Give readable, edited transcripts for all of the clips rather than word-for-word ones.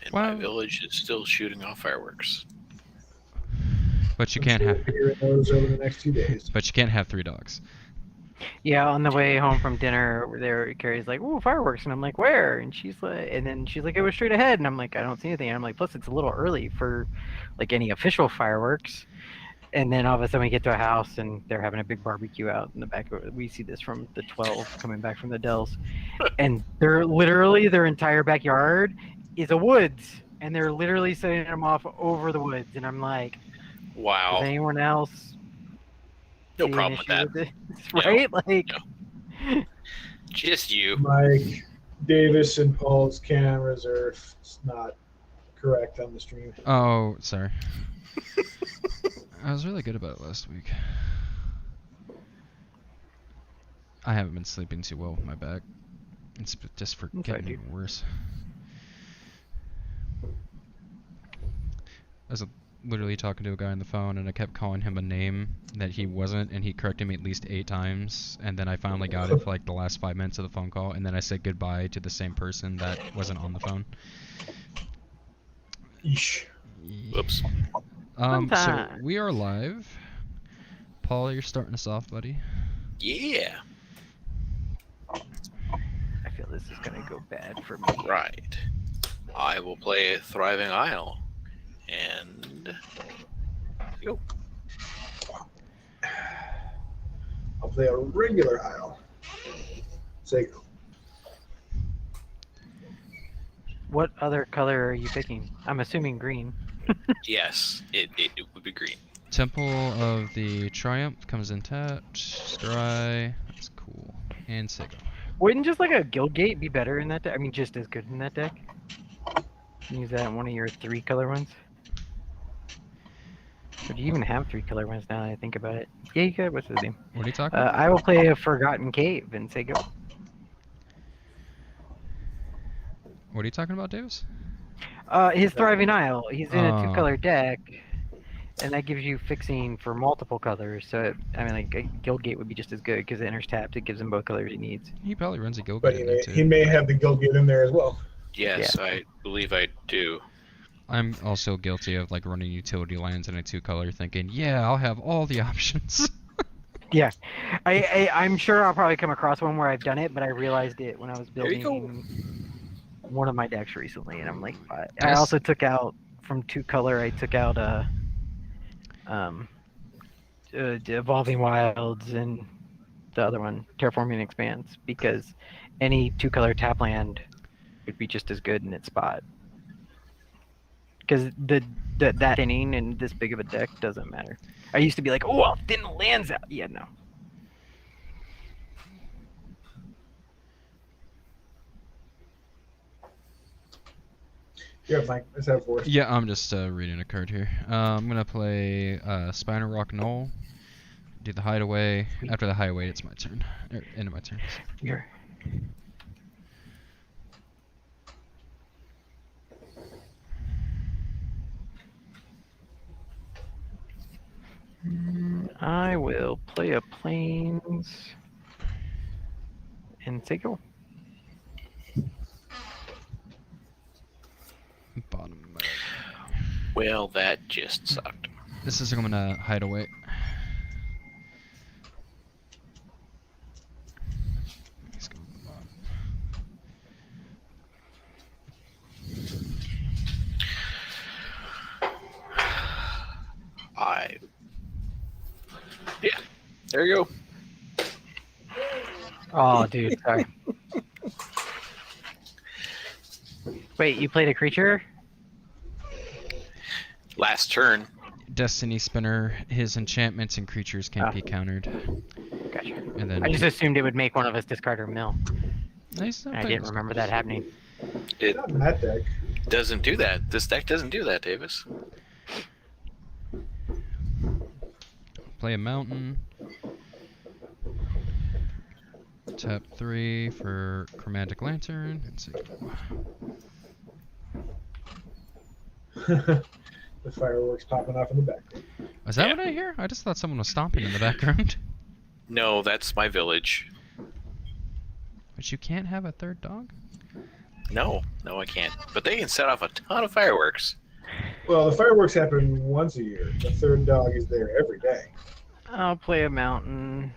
And Wow. my village is still shooting off fireworks. But you can't have. Hearing those over the next 2 days. But you can't have 3 dogs. Yeah, on the way home from dinner, there Carrie's like, "Ooh, fireworks," and I'm like, "Where?" And then she's like, "It was straight ahead," and I'm like, "I don't see anything." And I'm like, "Plus, it's a little early for like any official fireworks." And then all of a sudden, we get to a house and they're having a big barbecue out in the back. We see this from the 12 coming back from the Dells, and their entire backyard is a woods, and they're literally setting them off over the woods. And I'm like, Wow. does anyone else No see an problem with issue that. this? No, Right? Like, Just you. Mike, Davis, and Paul's cameras are not correct on the stream. Oh, sorry. I was really good about it last week. I haven't been sleeping too well with my back. It's just for I'm sorry, getting dude. worse. I was literally talking to a guy on the phone, and I kept calling him a name that he wasn't, and he corrected me at least 8 times, and then I finally got it for like the last 5 minutes of the phone call, and then I said goodbye to the same person that wasn't on the phone. Yeesh. Whoops. So we are live. Paul, you're starting us off, buddy. Yeah. I feel this is gonna go bad for me. Right. I will play a Thriving Isle. And go. I'll play a regular Isle. Say go. What other color are you picking? I'm assuming green. Yes, it would be green. Temple of the Triumph comes in tapped. Scry. That's cool. And Sego. Wouldn't just like a Guildgate be better in that deck? I mean, just as good in that deck? Use that in one of your 3 color ones? Or do you even have 3 color ones now that I think about it? Yeah, you could. What's his name? What are you talking about? I will play a Forgotten Cave and say go. What are you talking about, Davis? His Thriving Isle. He's in a Oh. 2-color deck, and that gives you fixing for multiple colors. So, I mean, like, a Guildgate would be just as good because it enters tapped. It gives him both colors he needs. He probably runs a But Guildgate in there he too. may have the Guildgate in there as well. Yes, Yeah. I believe I do. I'm also guilty of like running utility lands in a 2-color, thinking, yeah, I'll have all the options. Yeah, I'm sure I'll probably come across one where I've done it, but I realized it when I was There you go. building one of my decks recently, and I'm like, I Yes. also took out from 2-color. I took out the Evolving Wilds and the other one, Terraforming Expanse, because any 2-color tap land would be just as good in its spot. Because that inning and this big of a deck doesn't matter. I used to be like, oh, I'll thin the lands out. Yeah, no. Yeah, Mike, let's have 4. Yeah, I'm just reading a card here. I'm gonna play Spinal Rock Knoll. Do the Hideaway. After the Hideaway, it's my turn. End of my turn. You're... I will play a Plains and say go. Bottom. Well, that just sucked. This is gonna Hideaway. Let's go with the bottom. Yeah, there you go. Oh, dude, sorry. Wait, you played a creature? Last turn. Destiny Spinner. His enchantments and creatures can't be countered. Gotcha. And then I just assumed it would make one of us discard or mill. nice. I didn't remember that happening. It Not in that deck. doesn't do that. This deck doesn't do that, Davis. Play a mountain. Tap 3 for Chromatic Lantern. And say The fireworks popping off in the background. is that Yeah. what I hear? I just thought someone was stomping in the background. No, that's my village. But you can't have a third dog? No, I can't. But they can set off a ton of fireworks. Well, the fireworks happen once a year. The third dog is there every day. I'll play a mountain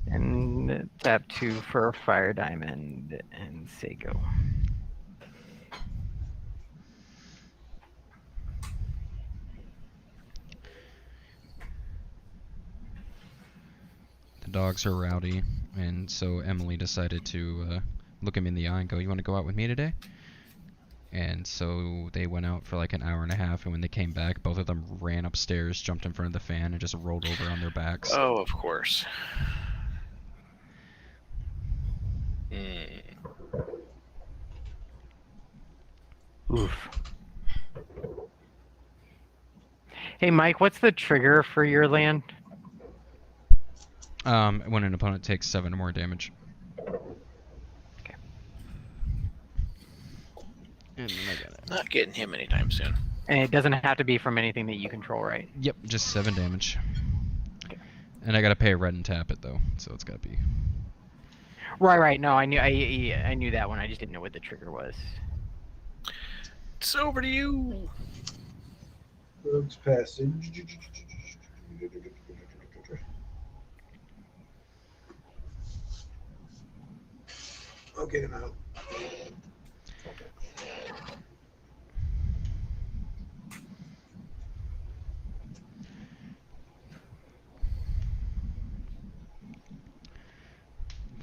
and tap 2 for a fire diamond and say go. The dogs are rowdy, and so Emily decided to look him in the eye and go, "You want to go out with me today?" And so they went out for like an hour and a half, and when they came back, both of them ran upstairs, jumped in front of the fan, and just rolled over on their backs. Oh, of course. Oof. Hey, Mike, what's the trigger for your land? When an opponent takes 7 or more damage. Okay. And then I got it. Not getting him anytime soon. And it doesn't have to be from anything that you control, right? Yep, just 7 damage. Okay. And I gotta pay a red and tap it though, so it's gotta be. Right. No, I knew that one. I just didn't know what the trigger was. It's over to you. Rogue's Passage. I'll get him out.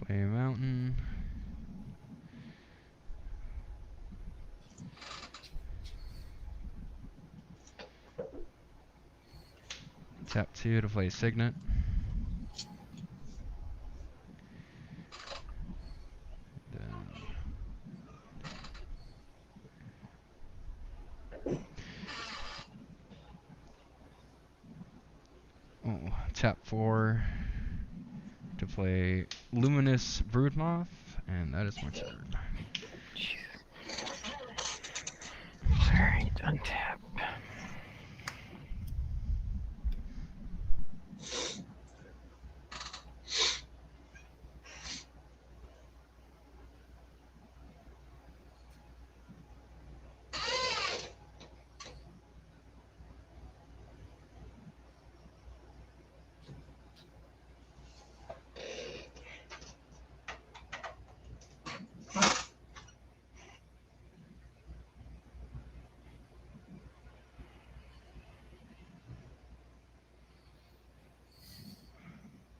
Play a mountain. Tap 2 to play Signet. Then tap 4 to play Luminous Broodmoth, and that is my turn. Alright, untap.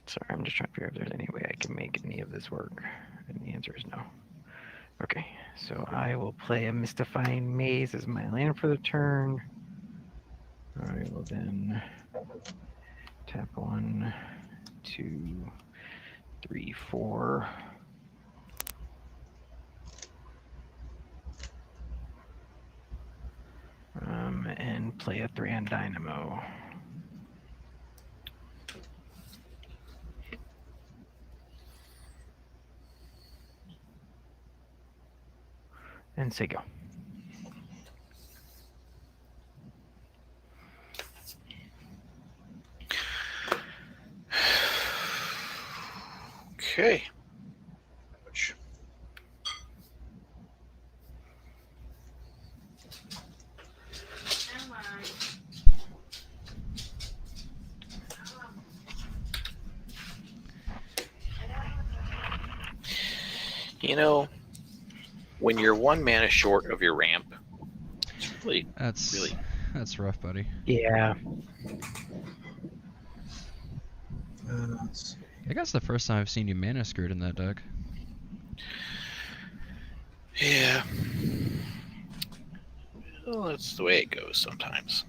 Sorry, I'm just trying to figure out if there's any way I can make any of this work. And the answer is no. Okay, so I will play a Mystifying Maze as my land for the turn. I will then tap 1, 2, 3, 4. And play a Thran Dynamo. And say go. Okay. Ouch. You know, when you're 1 mana short of your ramp, it's really That's rough, buddy. Yeah. Let's see. I guess the first time I've seen you mana screwed in that deck. Yeah. Well, that's the way it goes sometimes.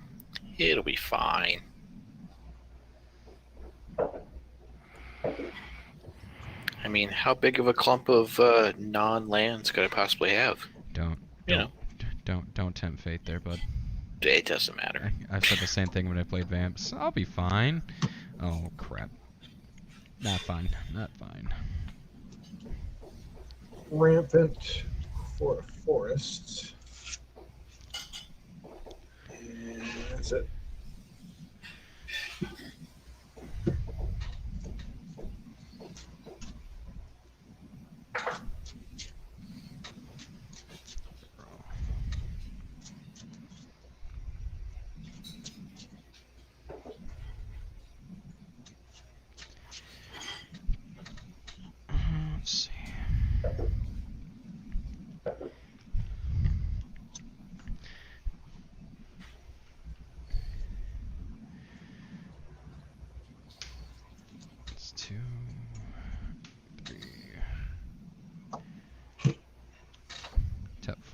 It'll be fine. I mean, how big of a clump of non-lands could I possibly have? Don't tempt fate there, bud. It doesn't matter. I've said the same thing when I played Vamps. I'll be fine. Oh crap. Not fine. Not fine. Rampant for a forest. And that's it.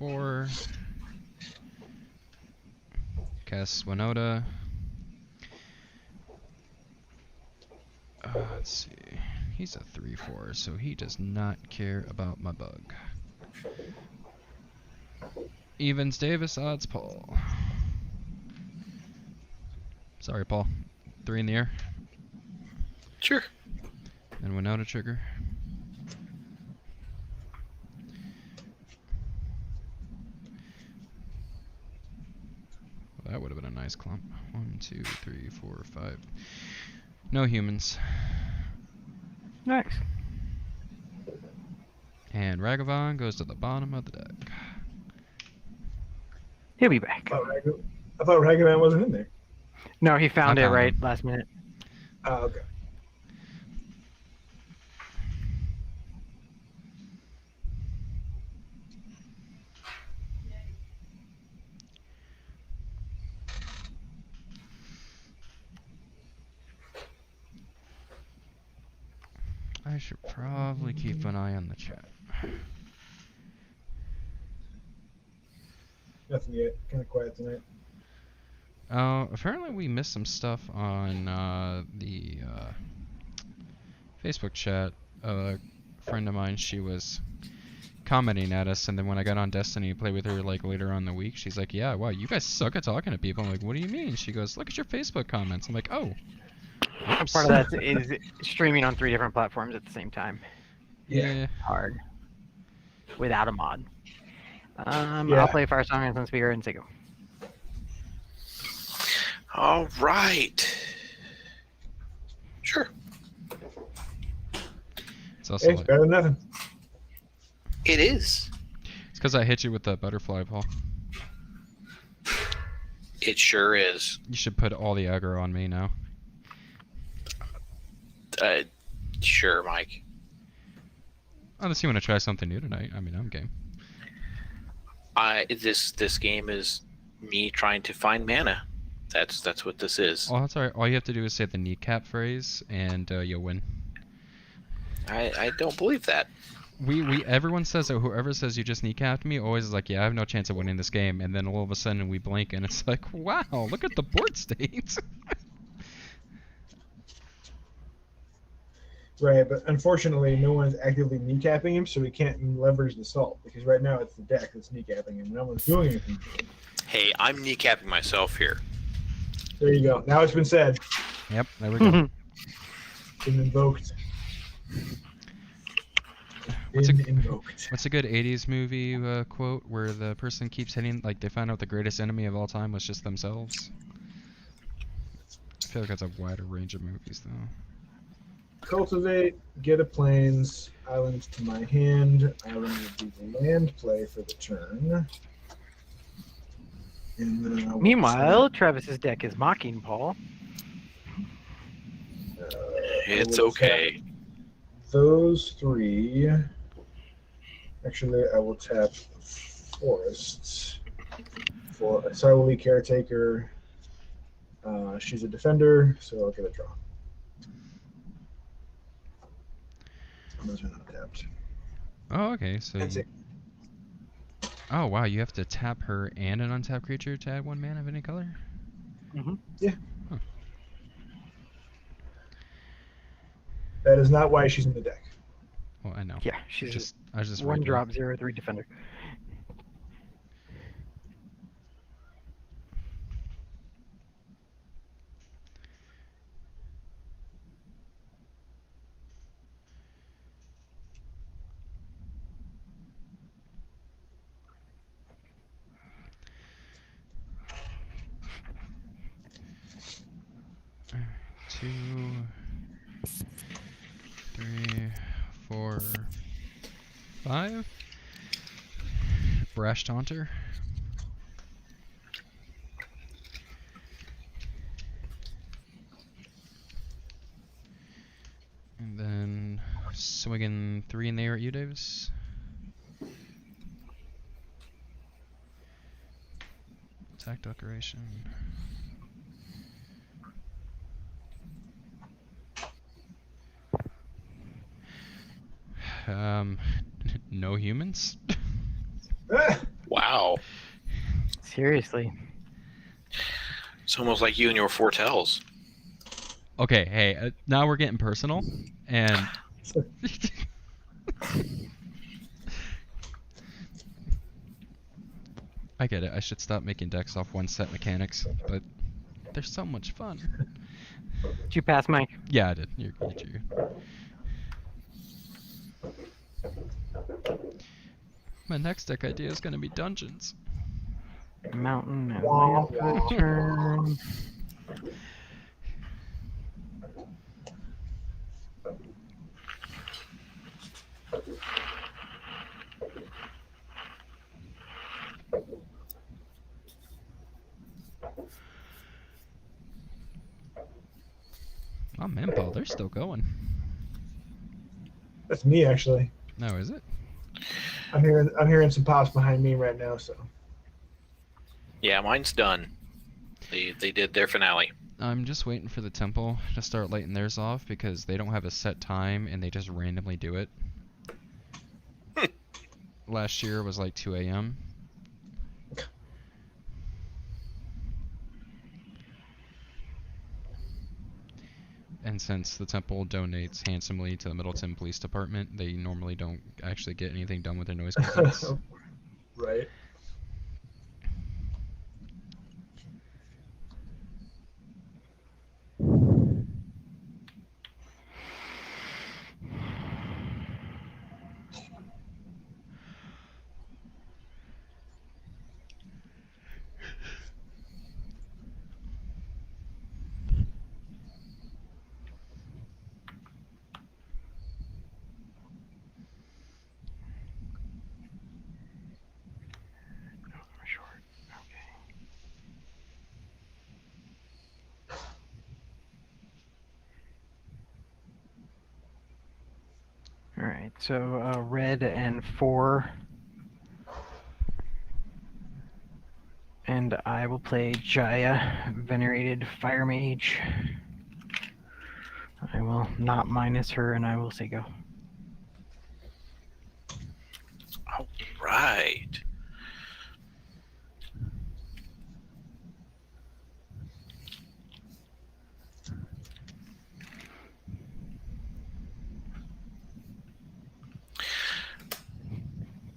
4. Cast Winota. Let's see. He's a 3/4, so he does not care about my bug. Evens Davis, odds Paul. Sorry, Paul. 3 in the air. Sure. And Winota trigger. That would have been a nice clump. 1, 2, 3, 4, 5. No humans. Nice. And Ragavan goes to the bottom of the deck. He'll be back. I thought Ragavan wasn't in there. No, he found I it found right him. last minute. Oh, okay. I should probably keep an eye on the chat. Nothing yet. Kind of quiet tonight. Apparently we missed some stuff on the Facebook chat. A friend of mine, she was commenting at us, and then when I got on Destiny to play with her like later on in the week, she's like, "Yeah, wow, you guys suck at talking to people." I'm like, "What do you mean?" She goes, "Look at your Facebook comments." I'm like, "Oh." Part of that is streaming on 3 different platforms at the same time. Yeah. Hard. Without a mod. Yeah. I'll play Fire Song and Sunspear and say go. All right. Sure. It's also Hey, it's like, better than nothing. It is. it's because I hit you with the butterfly, Paul. It sure is. You should put all the aggro on me now. Sure, Mike. Unless you want to try something new tonight. I mean, I'm game. This game is me trying to find mana. That's what this is. Oh, that's alright. All you have to do is say the kneecap phrase, and you'll win. I don't believe that. Everyone says that whoever says you just kneecapped me always is like, yeah, I have no chance of winning this game, and then all of a sudden we blink and it's like, wow, look at the board state. Right, but unfortunately, no one's actively kneecapping him, so he can't leverage the salt. Because right now it's the deck that's kneecapping him. No one's doing anything. Hey, I'm kneecapping myself here. There you go. Now it's been said. Yep, there we go. Been invoked. What's Been invoked. What's a good 80s movie quote where the person keeps hitting, like they find out the greatest enemy of all time was just themselves? I feel like that's a wider range of movies, though. Cultivate, get a plains, islands to my hand. Island will be the land play for the turn. And then I will Meanwhile, Travis's deck is mocking Paul. It's I will okay. tap those 3. Actually, I will tap Forest for a Silently Caretaker. She's a defender, so I'll get a draw. Those are not tapped. Oh, okay, so That's it. Oh, wow, you have to tap her and an untapped creature to add 1 mana of any color? That is not why she's in the deck. Well, I know. Yeah, she's I was just 1 reading. drop, 0/3 defender. Two, 3, 4, 5. Brash Taunter. And then swinging 3 in the air at you, Davis. Attack decoration. No humans? Ah! Wow. Wow. Seriously. It's almost like you and your foretells. Okay, hey, now we're getting personal, and I get it. I should stop making decks off one set mechanics, but they're so much fun. Did you pass, Mike? Yeah, I did. You're good. My next deck idea is gonna be dungeons. Mountain and Wah, land for wah. turn. Oh, Mempo, they're still going. That's me actually. No, is it? I'm hearing some pops behind me right now. So Yeah, mine's done. They did their finale. I'm just waiting for the temple to start lighting theirs off because they don't have a set time and they just randomly do it. Last year was like 2 a.m. And since the temple donates handsomely to the Middleton Police Department, they normally don't actually get anything done with their noise complaints. right. Short. Okay. All right. So red and 4. And I will play Jaya, Venerated Fire Mage. I will not minus her, and I will say go. All right.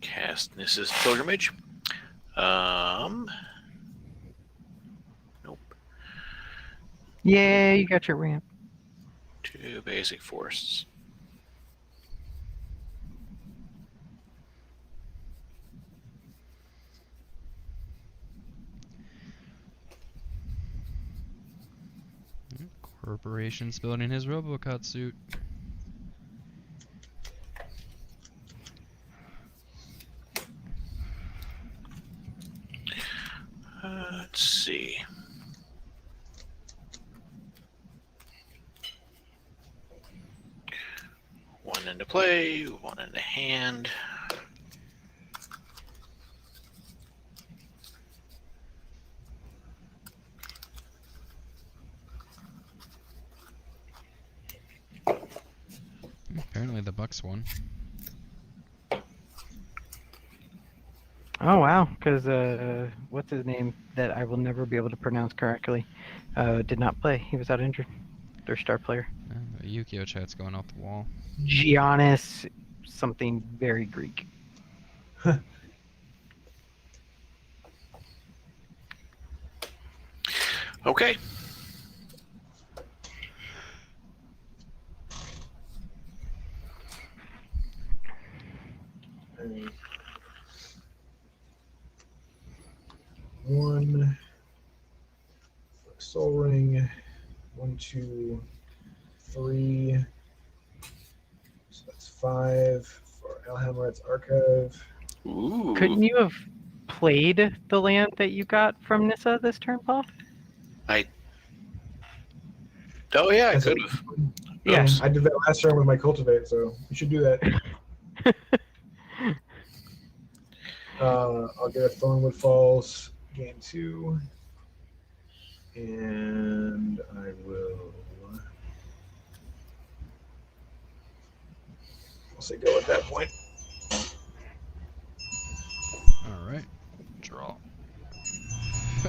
Cast Nissa's Pilgrimage. Nope. Yeah, you got your ramp. 2 basic forests. Corporation's building his Robocop suit. Let's see. One into play, one into hand. Apparently the Bucks won. Oh wow, because what's his name that I will never be able to pronounce correctly did not play. He was out injured. Their star player, Yukio chat's going off the wall. Giannis, something very Greek. Okay. And one soul ring. 1, 2, 3. So that's 5 for Alhamrat's Archive. Ooh. Couldn't you have played the land that you got from Nissa this turn, Paul? Oh yeah, I As a- could have. Yeah. Oops. I did that last turn with my Cultivate, so you should do that. I'll get a Thornwood Falls, gain 2. And I will. I'll say go at that point. Alright. Draw.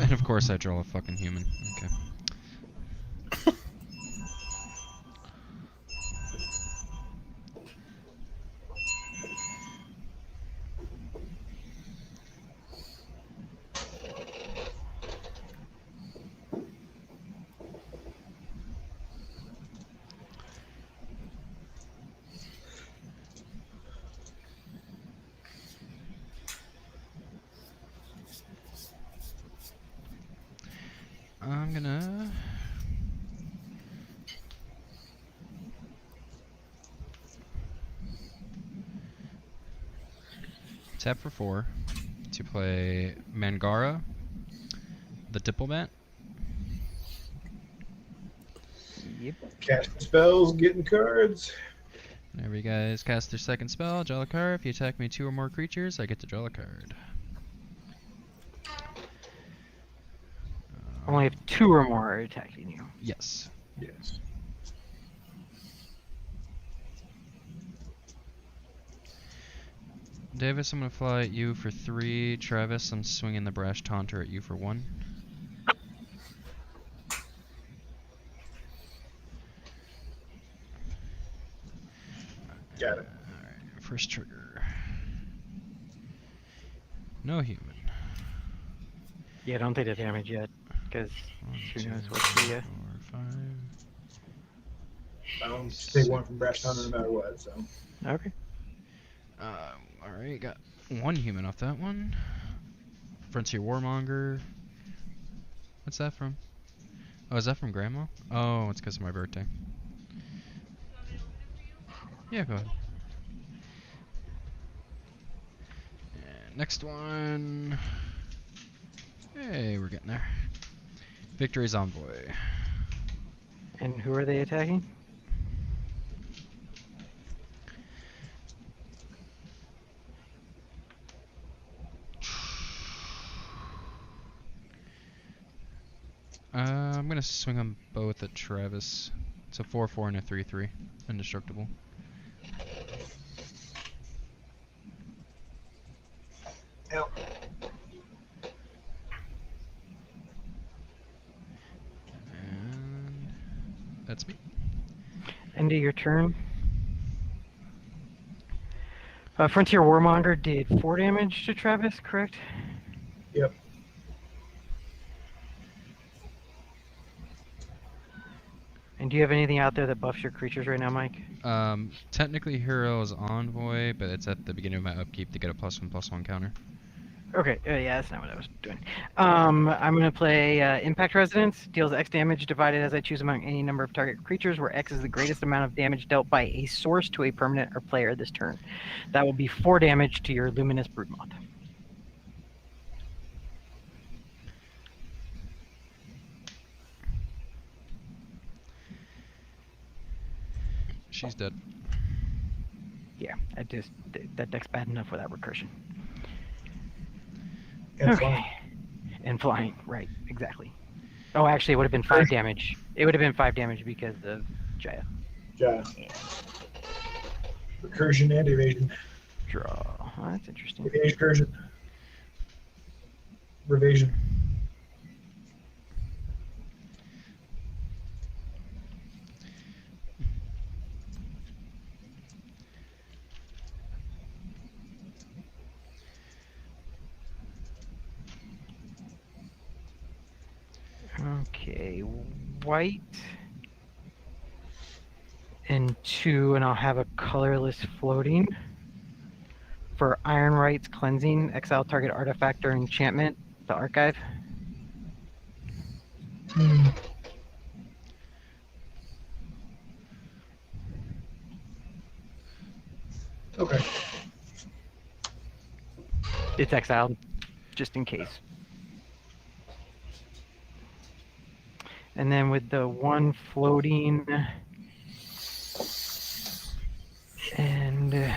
And of course I draw a fucking human. Okay. I'm gonna tap for 4 to play Mangara, the Diplomat. Yep. Casting spells, getting cards. Whenever you guys cast their second spell, draw a card. If you attack me 2 or more creatures, I get to draw a card. Only if 2 or more are attacking you. Yes. Yes. Davis, I'm gonna fly at you for 3. Travis, I'm swinging the Brash Taunter at you for 1. Got it. Alright, first trigger. No human. Yeah, don't take the damage yet, because 1, who 2, knows 3, what 4, the 5. I'll just take one from Brash Thunder no matter what. So Okay. Alright, got 1 human off that one. Frontier Warmonger. What's that from? Oh, is that from Grandma? Oh, it's because of my birthday. Yeah, go ahead. And next one. Hey, we're getting there. Victory's Envoy. And who are they attacking? I'm gonna swing them both at Travis. It's a 4/4 and a 3/3. Indestructible. Help. And that's me. End of your turn. Frontier Warmonger did 4 damage to Travis, correct? Yep. And do you have anything out there that buffs your creatures right now, Mike? Technically Hero's Envoy, but it's at the beginning of my upkeep to get a +1/+1 counter. Okay, yeah, that's not what I was doing. I'm going to play Impact Resonance. Deals X damage divided as I choose among any number of target creatures, where X is the greatest amount of damage dealt by a source to a permanent or player this turn. That will be 4 damage to your Luminous Broodmoth. She's dead. Yeah, that deck's bad enough without recursion. And Okay. flying. And flying, right, exactly. Oh, actually, it would have been 5 damage. It would have been 5 damage because of Jaya. Yeah. Recursion and evasion. Draw. Oh, that's interesting. Evasion, recursion. Revasion. Okay, white and 2, and I'll have a colorless floating. For Iron Rights Cleansing, exile target artifact or enchantment, the archive. Okay. It's exiled, just in case. And then with the 1 floating and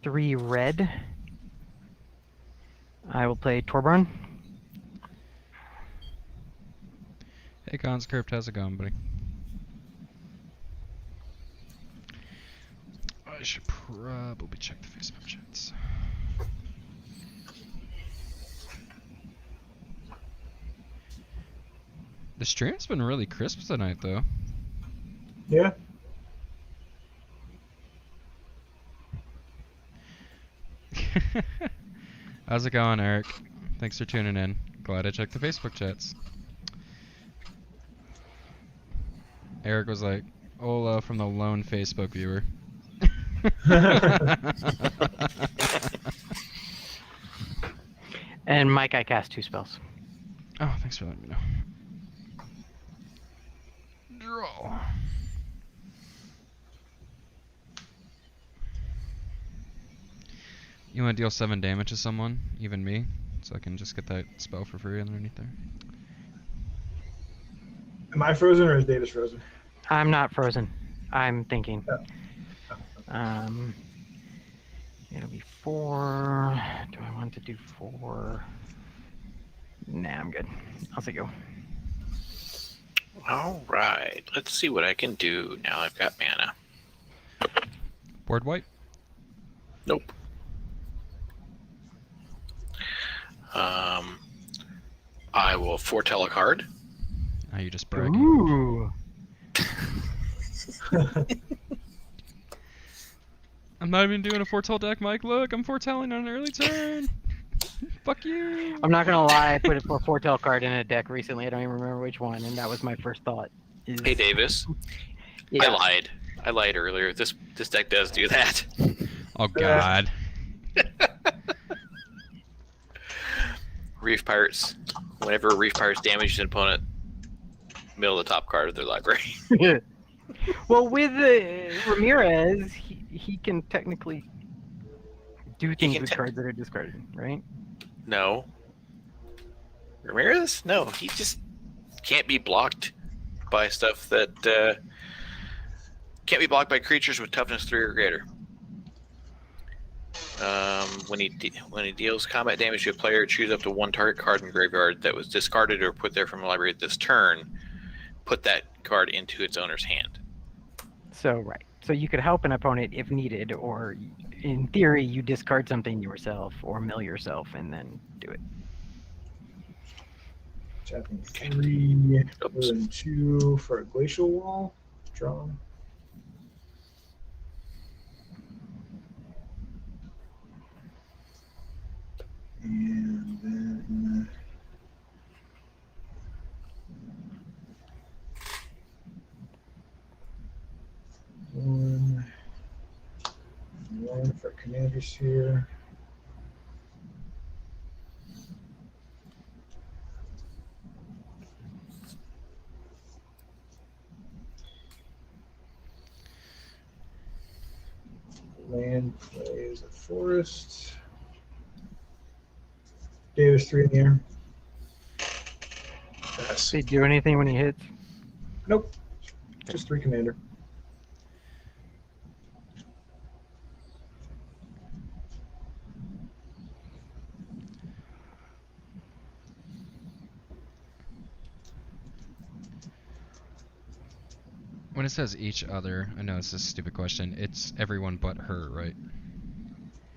3 red, I will play Torbran. Hey, Conscript, how's it going, buddy? I should probably check the Facebook chats. The stream's been really crisp tonight, though. Yeah. How's it going, Eric? Thanks for tuning in. Glad I checked the Facebook chats. Eric was like, Ola from the lone Facebook viewer. And Mike, I cast 2 spells. Oh, thanks for letting me know. Draw. You want to deal 7 damage to someone, even me, so I can just get that spell for free underneath there. Am I frozen or is Davis frozen? I'm not frozen. I'm thinking. Oh. It'll be 4. Do I want to do 4? Nah, I'm good. I'll say go. All right. Let's see what I can do now. I've got mana. Board wipe? Nope. I will foretell a card. Are you just bragging? Ooh. I'm not even doing a foretell deck, Mike. Look, I'm foretelling on an early turn. Fuck you. I'm not gonna lie, I put a foretell card in a deck recently. I don't even remember which one, and that was my first thought. Hey, Davis. Yeah. I lied earlier. This deck does do that. Oh God. Reef Pirates. Whenever a Reef Pirates damages an opponent, middle of the top card of their library. Well, with Ramirez, he can technically do things with cards that are discarded, right? No. Ramirez? No, he just can't be blocked by stuff that can't be blocked by creatures with toughness 3 or greater. When he deals combat damage to a player, choose up to 1 target card in the graveyard that was discarded or put there from the library this turn. Put that card into its owner's hand. So right. So you could help an opponent if needed, or in theory, you discard something yourself or mill yourself and then do it. Tapping 3, blue and 2 for a glacial wall. Draw. And then one for commanders here. Land plays a forest. Davis 3 in the air. Pass. Does he do anything when he hits? Nope. Just 3 commander. When it says each other, I know it's a stupid question. It's everyone but her, right?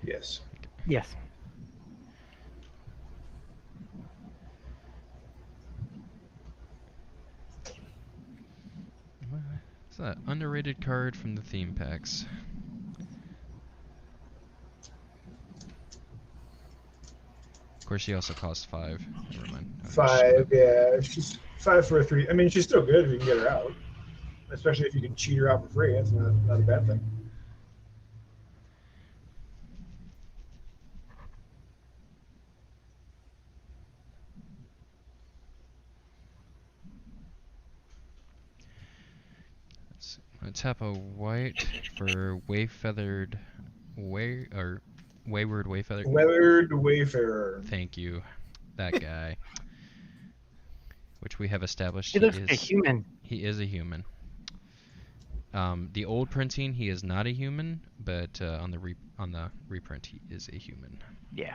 Yes. Yes. What's that underrated card from the theme packs? Of course, she also costs 5. Never mind. 5, yeah. She's 5 for a 3. I mean, she's still good if you can get her out. Especially if you can cheat her out for free. That's not a bad thing. Let's tap a white for Wayward Wayfeathered. Weathered Wayfarer. Thank you, that guy. Which we have established He looks like a human. He is a human. The old printing, he is not a human, but on the reprint, he is a human. Yeah.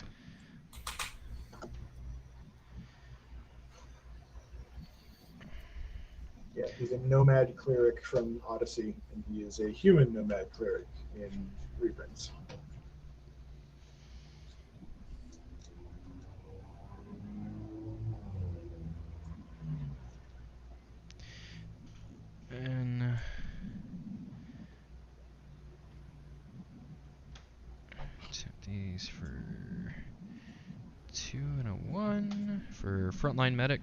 Yeah, he's a nomad cleric from Odyssey, and he is a human nomad cleric in reprints. minis for 2 and a 1 for frontline medic.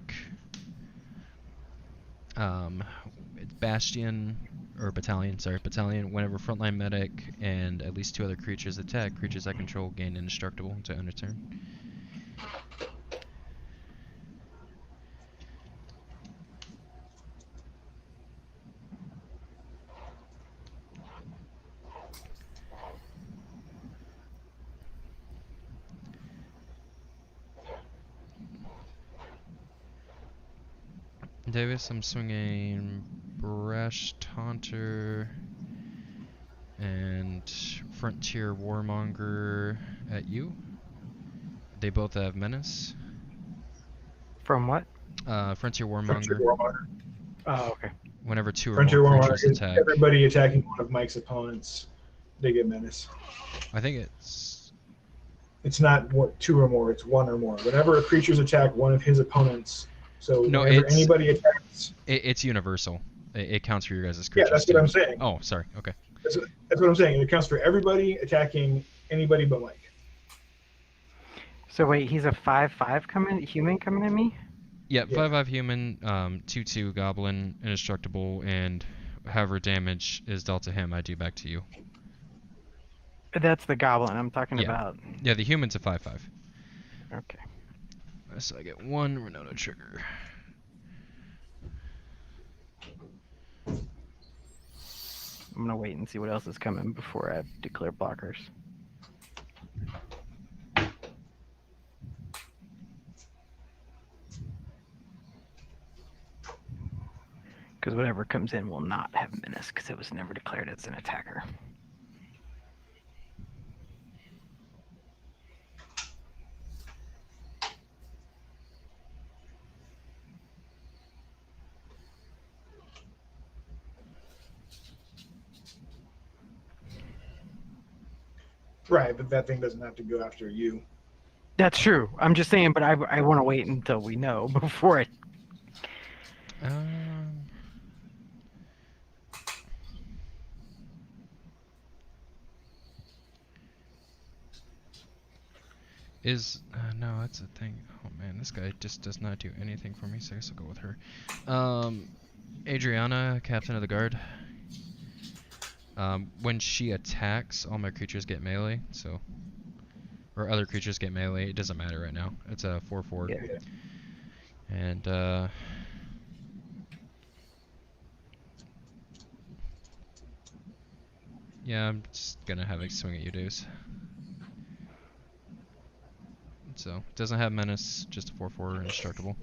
It's Bastion or Battalion. Sorry, Battalion. Whenever frontline medic and at least 2 other creatures attack, creatures I control gain indestructible until end of turn. Davis, I'm swinging Brash Taunter and Frontier Warmonger at you. They both have menace. From what? Frontier Frontier Warmonger. Warmonger. Oh, okay. Whenever 2 or Frontier more Warmonger creatures is attack. everybody attacking one of Mike's opponents. They get menace. I think it's. It's not 2 or more. It's 1 or more. Whenever a creature's attack one of his opponents. So No, whenever it's- anybody attacks. It's universal. It counts for your guys' Yeah, creatures. that's too. what I'm saying. Oh, sorry. Okay. That's what I'm saying. It accounts for everybody attacking anybody but Mike. So wait, he's a 5/5 human coming at me? Yeah, Yeah. 5/5 human, 2/2 goblin, indestructible, and however damage is dealt to him, I do back to you. That's the goblin I'm talking Yeah. about. Yeah, the human's a 5/5. Okay. So I get 1 Renona trigger. I'm gonna wait and see what else is coming before I declare blockers. Because whatever comes in will not have menace because it was never declared as an attacker. Right, but that thing doesn't have to go after you. That's true. I'm just saying, but I want to wait until we know before I. No, that's a thing. Oh man, this guy just does not do anything for me, so I guess I'll go with her. Adriana, Captain of the Guard. When she attacks, all my creatures get melee, so. Or other creatures get melee, it doesn't matter right now. It's a 4/4. Yeah. And, yeah, I'm just gonna have a swing at you, dudes. So, doesn't have menace, just a 4/4 indestructible.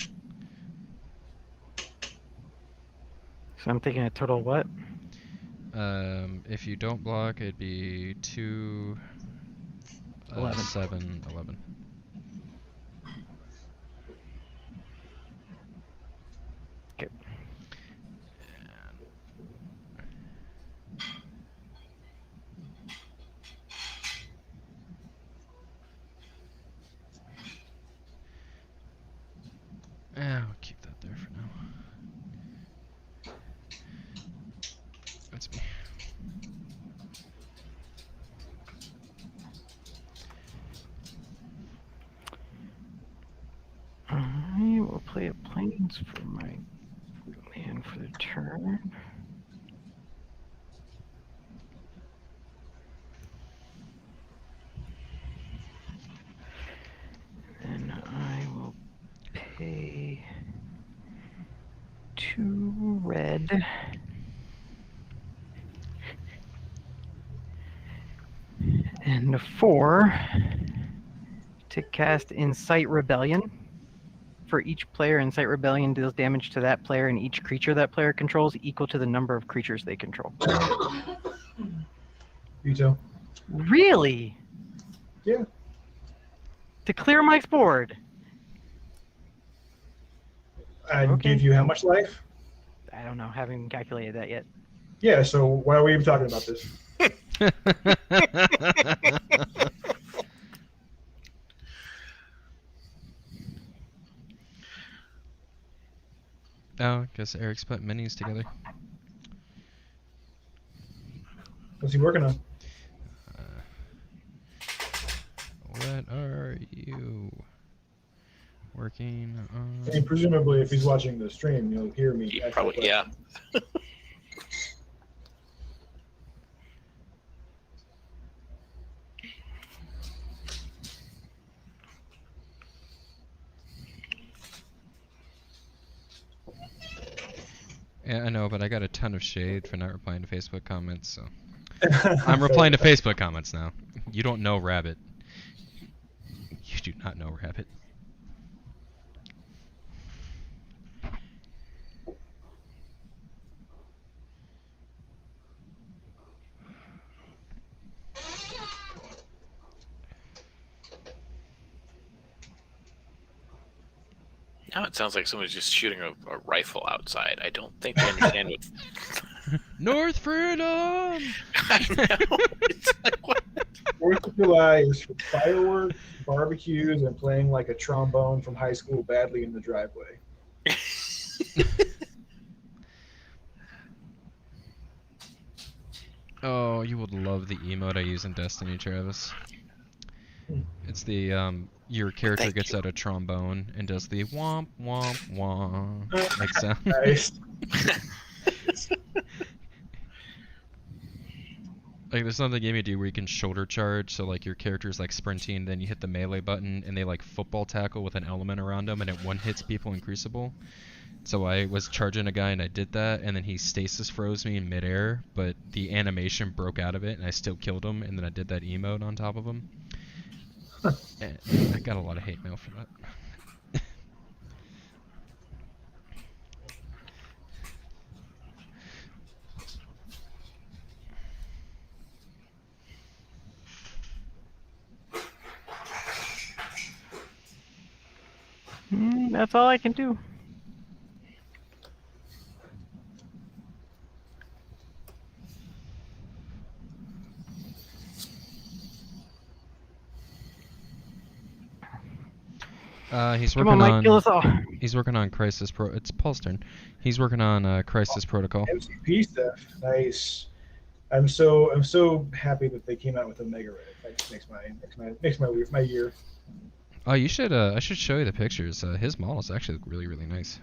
So I'm thinking a total what? If you don't block, it'd be 2, 11. 7, 11. Okay. I'll keep that there for now. That's me. I will play a planes for my land for the turn. And I will pay 2 red. And a 4 to cast Incite Rebellion. For each player, Incite Rebellion deals damage to that player and each creature that player controls equal to the number of creatures they control. Veto. Really? Yeah. To clear Mike's board? I Okay. give you how much life? I don't know. Haven't calculated that yet. Yeah, so why are we even talking about this? Oh, I guess Eric's put minis together. What's he working on? What are you working on? And presumably, if he's watching the stream, you'll hear me. You ask probably, the yeah. question. Yeah, I know, but I got a ton of shade for not replying to Facebook comments, so I'm replying to Facebook comments now. You don't know Rabbit. You do not know Rabbit. Now it sounds like someone's just shooting a rifle outside. I don't think they understand what. North Freedom! I know. It's like, what? 4th of July is for fireworks, barbecues, and playing like a trombone from high school badly in the driveway. Oh, you would love the emote I use in Destiny, Travis. It's the your character Thank gets you. out a trombone and does the womp womp womp like sound. Nice. Like there's something the game you do where you can shoulder charge, so like your character's like sprinting, then you hit the melee button and they like football tackle with an element around them and it one hits people in Crucible. So I was charging a guy and I did that, and then he stasis froze me in midair, but the animation broke out of it and I still killed him, and then I did that emote on top of him. And I got a lot of hate mail for that. That's all I can do. He's Come working on, Mike, kill us all. He's working on Crisis Pro. It's Paul's turn. He's working on Crisis Protocol. MCP stuff. Nice. I'm so happy that they came out with a Mega Red. That just makes my year. Oh, you should. I should show you the pictures. His models actually look really, really nice.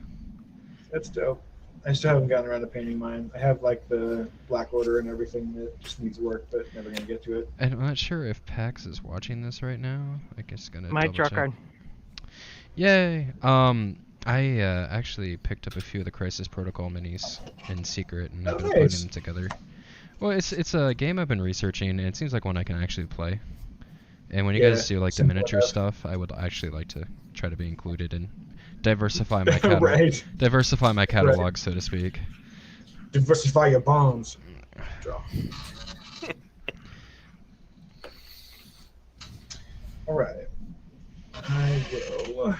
That's dope. I still haven't gotten around to painting mine. I have like the Black Order and everything that just needs work, but never gonna get to it. And I'm not sure if Pax is watching this right now. I guess gonna. My double draw check. card. Yay! I actually picked up a few of the Crisis Protocol minis in secret, and I've been putting Nice. them together. Well, it's a game I've been researching, and it seems like one I can actually play. And when you Yeah, guys do like the simple miniature enough. stuff, I would actually like to try to be included and diversify my catalog. Right. Diversify my catalog, so to speak. Diversify your bonds. Draw. All right. I will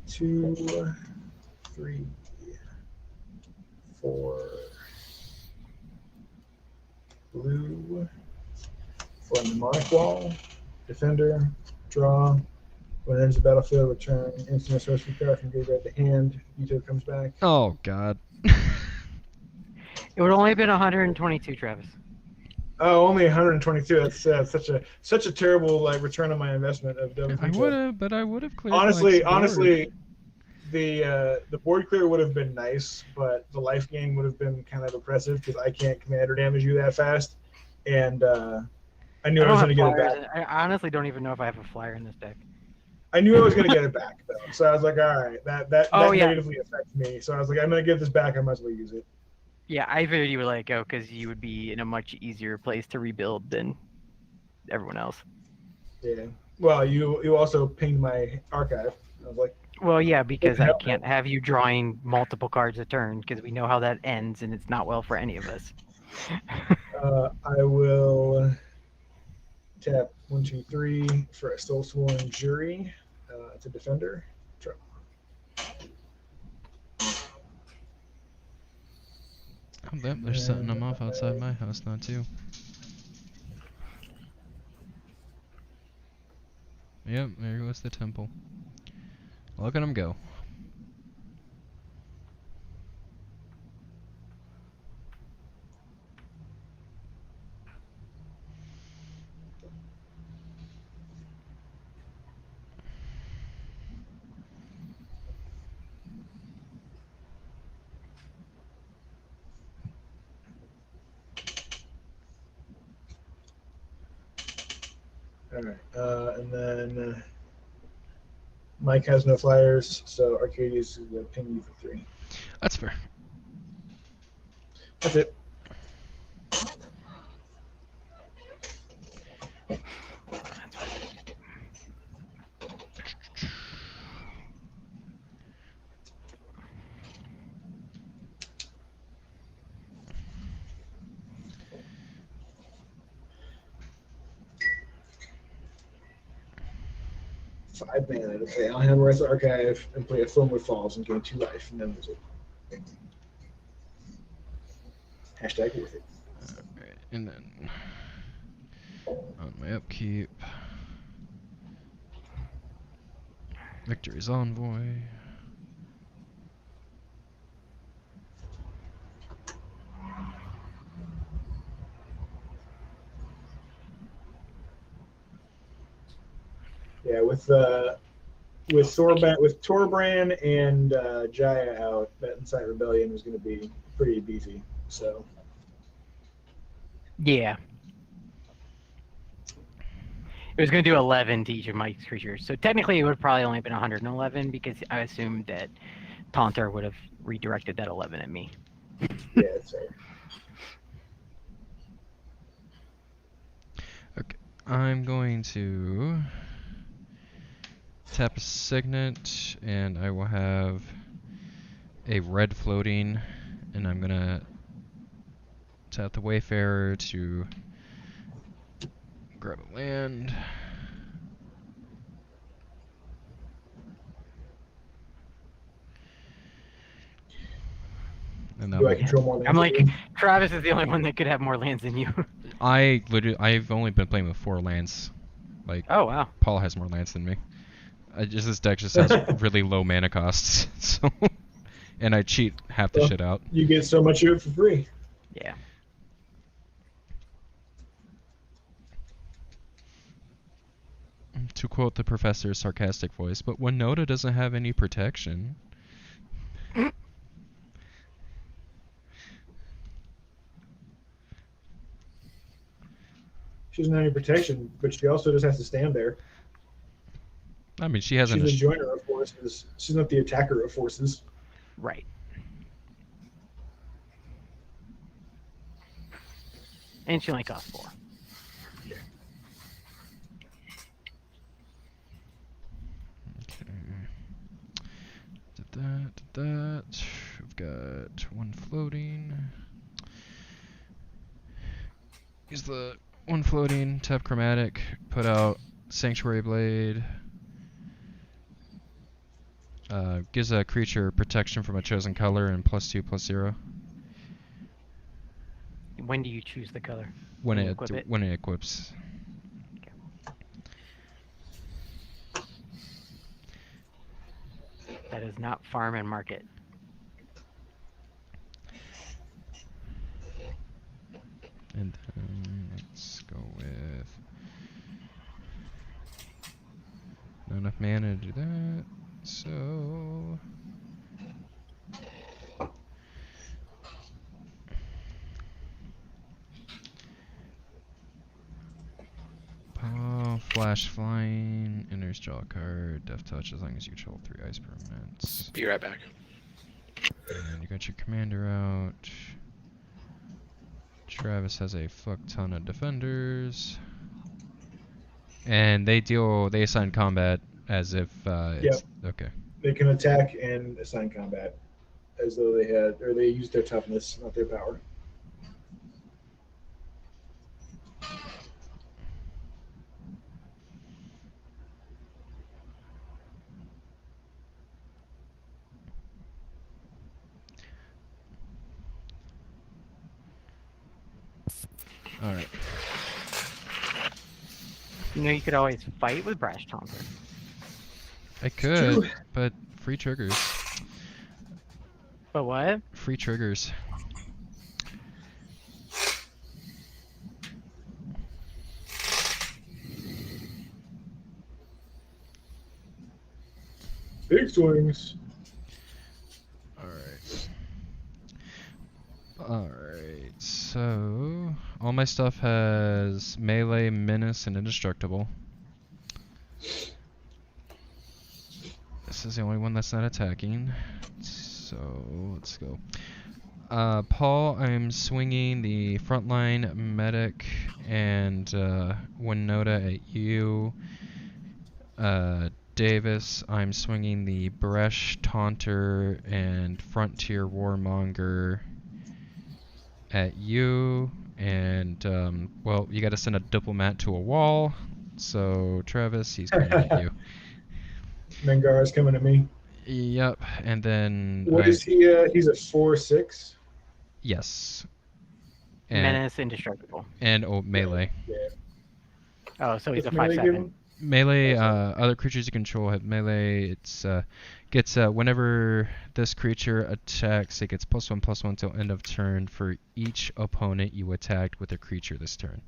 2, 3, 4 blue for mnemonic wall, defender, draw. When it enters the battlefield, return instant sorcery card from graveyard to hand. Veto comes back. Oh God. It would only have been 122, Travis. Oh, only 122. That's such a terrible like return on my investment of double I veto. would have, but I would have cleared. Honestly, Mike's board. the board clear would have been nice, but the life gain would have been kind of oppressive because I can't commander damage you that fast, and I knew I was going to get it back. I honestly don't even know if I have a flyer in this deck. I knew I was going to get it back though, so I was like, all right, that Oh, yeah. negatively affects me. So I was like, I'm going to get this back. I might as well use it. Yeah, I figured you would let it go because you would be in a much easier place to rebuild than everyone else. Yeah. Well, you also pinged my archive. I was like, Well, yeah, because I Yep. can't have you drawing multiple cards a turn because we know how that ends and it's not well for any of us. I will tap 1, 2, 3 for a Soul Sworn Jury to defender. Draw. I bet they're setting them off outside my house now too. Yep, there goes the temple. Look at them go. All right. And then Mike has no flyers, so Arcadius is going to ping you for 3. That's fair. That's it. Five mana. Okay, I'll hand Wrath Archive and play a Thornwood Falls and gain 2 life, and then lose it. Hashtag worth it. Alright, and then on my upkeep, Victory's Envoy. Yeah, with Torbran and Jaya out, that Insight Rebellion was going to be pretty beefy. So Yeah. It was going to do 11 to each of Mike's creatures. So technically it would have probably only been 111 because I assumed that Taunter would have redirected that 11 at me. yeah, it's fair. Okay, I'm going to tap a Signet, and I will have a red floating, and I'm gonna tap the Wayfarer to grab a land. And Do I control more lands? I'm like, than you? Travis is the only one that could have more lands than you. I've only been playing with 4 lands. Like, Oh, wow. Paul has more lands than me. This deck just has really low mana costs, so and I cheat half the Well, shit out. You get so much of it for free. Yeah. To quote the professor's sarcastic voice, but Winota doesn't have any protection. She doesn't have any protection, but she also just has to stand there. I mean, she hasn't. She's a joiner of forces. She's not the attacker of forces. Right. And she only costs 4. Did that. We've got 1 floating. Use the 1 floating, tap Chromatic, put out Sanctuary Blade. Gives a creature protection from a chosen color and +2/+0. When do you choose the color? When you it equip it? when it equips. That is not farm and market. And then let's go with not enough mana to do that. So Flash Flying, enters draw a card, Death Touch as long as you control 3 ice permanents. Be right back. And then you got your commander out. Travis has a fuck ton of defenders. And they assign combat as if it's okay. They can attack and assign combat as though they use their toughness, not their power. Alright. You know, you could always fight with Brash Taunter. I could, true. but free triggers. But what? Free triggers. Big swings. Alright, so all my stuff has melee, menace, and indestructible. This is the only one that's not attacking. So let's go. Paul, I'm swinging the frontline medic and Winota at you. Davis, I'm swinging the Bresh Taunter and Frontier Warmonger at you. And well, you got to send a diplomat to a wall. So Travis, he's coming at you. Mengar is coming at me. Yep, and then What is he? He's a 4/6. yes. And Menace indestructible. melee. Yeah. Oh, so he's a What's melee 5/7. given? Melee, other creatures you control have melee. It's gets whenever this creature attacks, it gets +1/+1 till end of turn for each opponent you attacked with a creature this turn.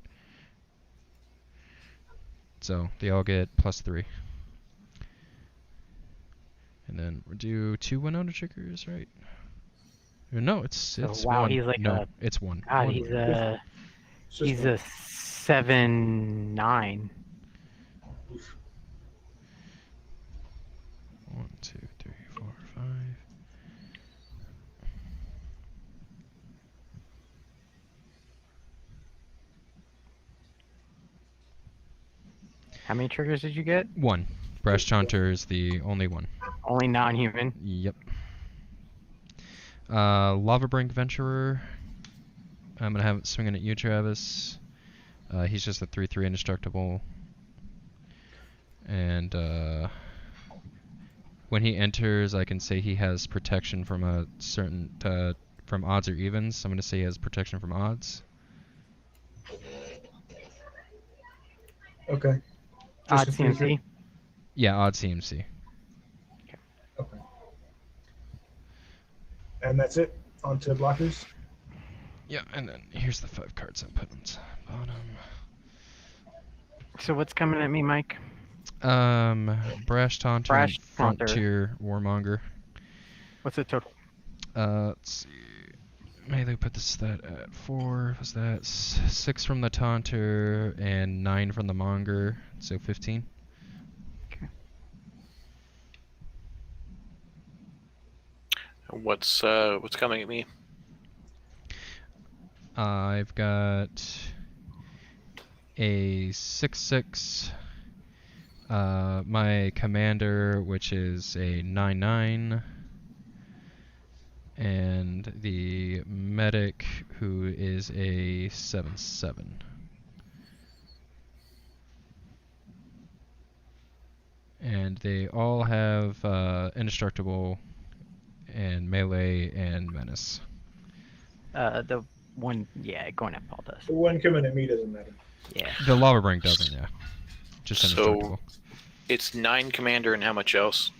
So they all get +3. And then we'll do 2 Winona triggers, right? Or no, it's wow, one. he's like no, it's one. God, One he's Winona. a It's just he's one. a 7/9. 1, 2, 3, 4, 5. How many triggers did you get? 1. Bresh Taunter is the only one. Only non-human. Yep. Lava Brink Venturer. I'm gonna have it swinging at you, Travis. He's just a 3/3 indestructible. And when he enters, I can say he has protection from a certain from odds or evens. So I'm gonna say he has protection from odds. Okay. Odd Just a 3/3. CMC. Yeah, odds CMC. Okay. And that's it. On to blockers. Yeah, and then here's the 5 cards I put on the bottom. So what's coming at me, Mike? Brash Taunter Brash and Taunter. Frontier Warmonger. What's the total? Let's see. Melee put this that at 4. Was that 6 from the Taunter and 9 from the Monger? So 15. Okay. What's coming at me? I've got a 6/6. My commander, which is a 9/9. And the medic, who is a 7/7. And they all have indestructible and melee and menace. The one, yeah, going at Paul does. The one coming at me doesn't matter. Yeah. The lava brink doesn't, yeah. Just So- indestructible. It's 9 commander and how much else?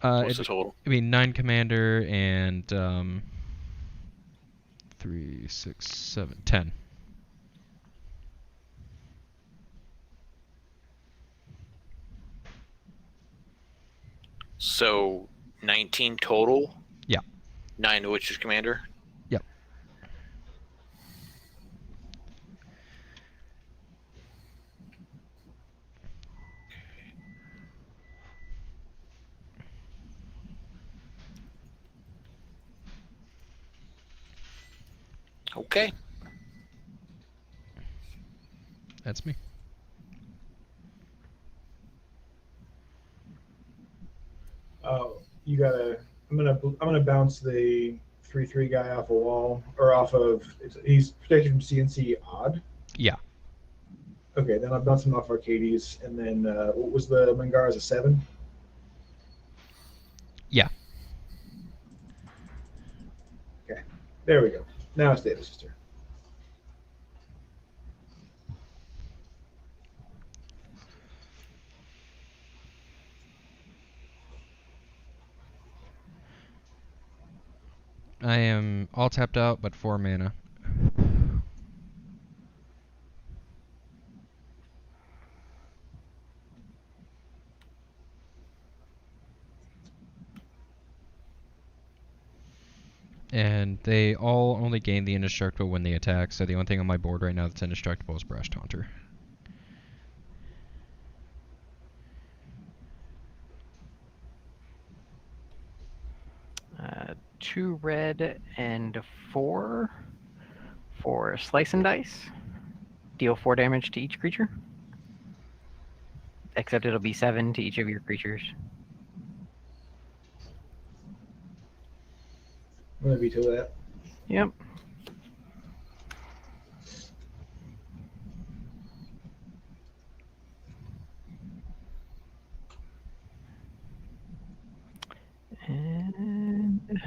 What's the total? I mean 9 commander and 3, 6, 7, 10. So 19 total? Yeah. 9 to which is commander? Yep. Okay. That's me. Oh, you gotta. I'm gonna bounce the 3/3 guy off a wall or off of. He's protected from CNC odd. Yeah. Okay, then I'll bounce him off Arcades, and then what was the Mangara's a 7? Yeah. Okay, there we go. Now it's Davis's turn. I am all tapped out, but 4 mana. And they all only gain the indestructible when they attack, so the only thing on my board right now that's indestructible is Brash Taunter. 2 red and 4 for Slice and Dice. Deal 4 damage to each creature. Except it'll be 7 to each of your creatures. I'm gonna veto that. Yep. And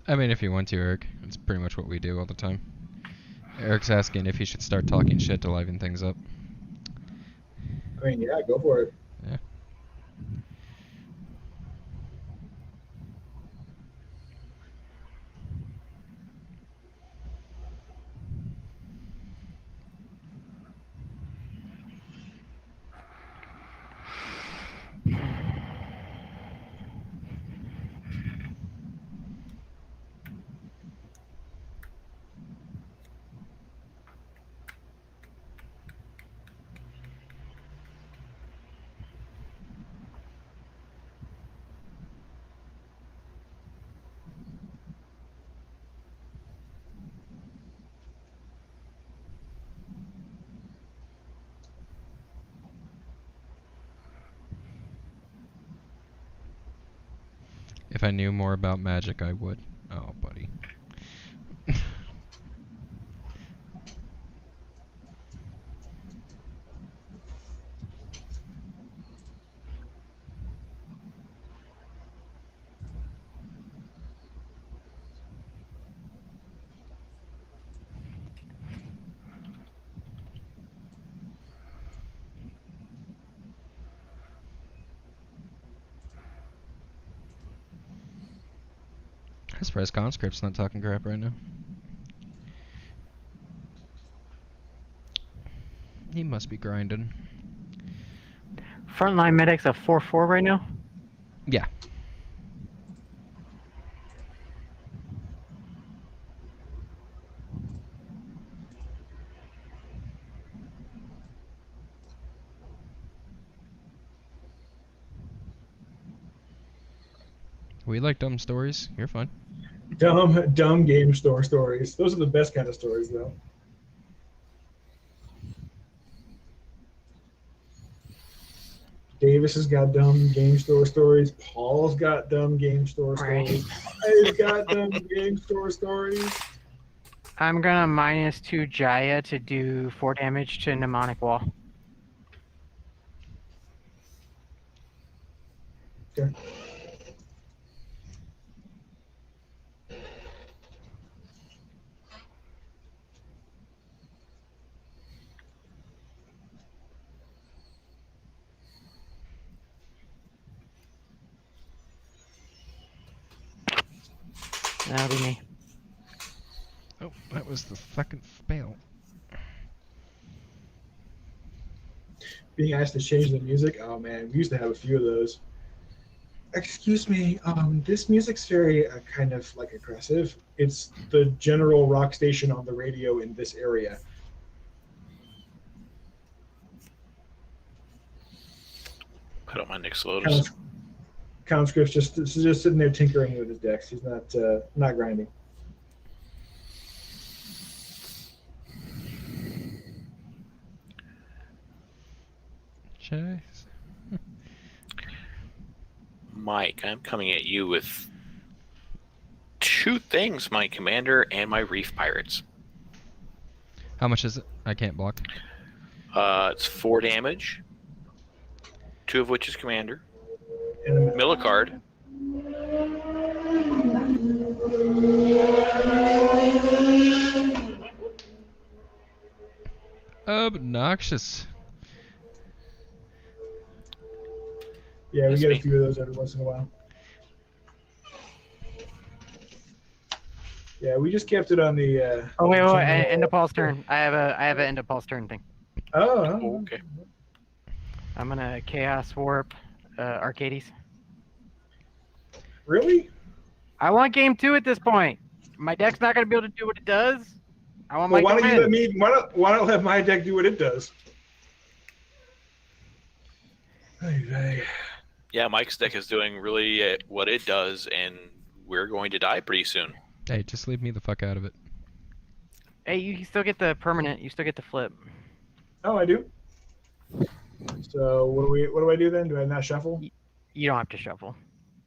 I mean, if you want to, Eric, it's pretty much what we do all the time. Eric's asking if he should start talking shit to liven things up. I mean, yeah, go for it. Yeah. If I knew more about magic, I would. Oh, buddy. I'm surprised Conscript's not talking crap right now. He must be grinding. frontline medic's a 4/4 right now. Yeah. We like dumb stories. You're fine. Dumb game store stories. Those are the best kind of stories, though. Davis has got dumb game store stories. Paul's got dumb game store Right. stories. I've got dumb game store stories. I'm gonna -2 Jaya to do 4 damage to Mnemonic Wall. Okay. That'll be me. Oh, that was the second spell. Being asked to change the music. Oh man, we used to have a few of those. Excuse me, this music's very kind of like aggressive. It's the general rock station on the radio in this area. Put up my Nick's loaders. Conscript's just sitting there tinkering with his decks. He's not grinding. Jeez. Mike, I'm coming at you with 2 things, my commander and my reef pirates. How much is it? I can't block. It's 4 damage, 2 of which is commander. And Mill a card. Obnoxious. yeah, we That's get me. a few of those every once in a while. Yeah, we just kept it on the. Oh wait, general- end of Paul's turn. I have a end of Paul's turn thing. Oh. Okay. I'm gonna Chaos Warp Arcades. Really? I want game 2 at this point. My deck's not gonna be able to do what it does. I want Well, Mike why to don't you let win. me? Why don't let my deck do what it does? Hey. Yeah, Mike's deck is doing really what it does, and we're going to die pretty soon. Hey, just leave me the fuck out of it. Hey, you still get the permanent. You still get the flip. Oh, I do. So what do I do then? Do I not shuffle? You don't have to shuffle,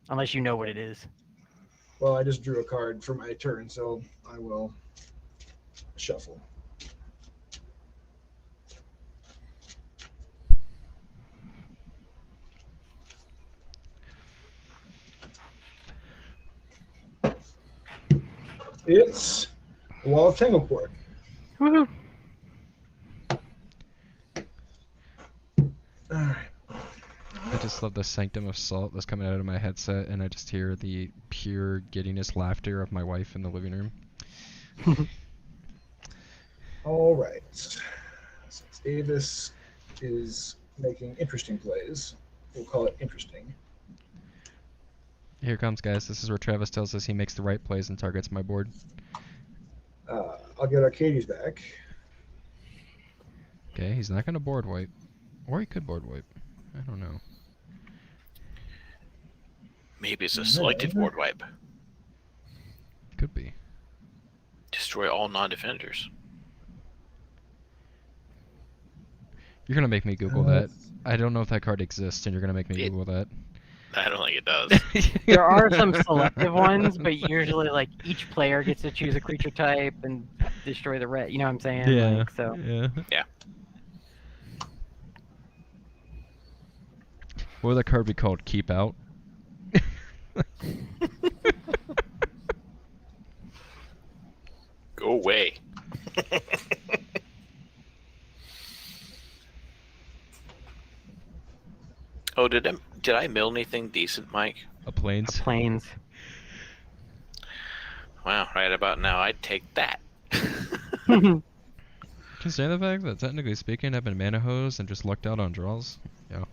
unless you know what it is. Well, I just drew a card for my turn, so I will shuffle. It's a Wall of Tanglecorp. Woohoo! All right. I just love the sanctum of salt that's coming out of my headset, and I just hear the pure giddiness laughter of my wife in the living room. All right. Since Davis is making interesting plays, we'll call it interesting. Here comes, guys. This is where Travis tells us he makes the right plays and targets my board. I'll get Arcades back. Okay, he's not going to board wipe. Or he could board wipe. I don't know. Maybe it's a selective board wipe. Could be. Destroy all non-defenders. You're going to make me Google that. I don't know if that card exists, and you're going to make me Google that. I don't think it does. There are some selective ones, but usually, like, each player gets to choose a creature type and destroy the red. You know what I'm saying? Yeah. Like, so. Yeah. What would that card be called? Keep out? Go away. Oh, did I mill anything decent, Mike? A plains? Planes. Wow, right about now, I'd take that. Consider the fact that technically speaking, I've been mana hose and just lucked out on draws. Yeah.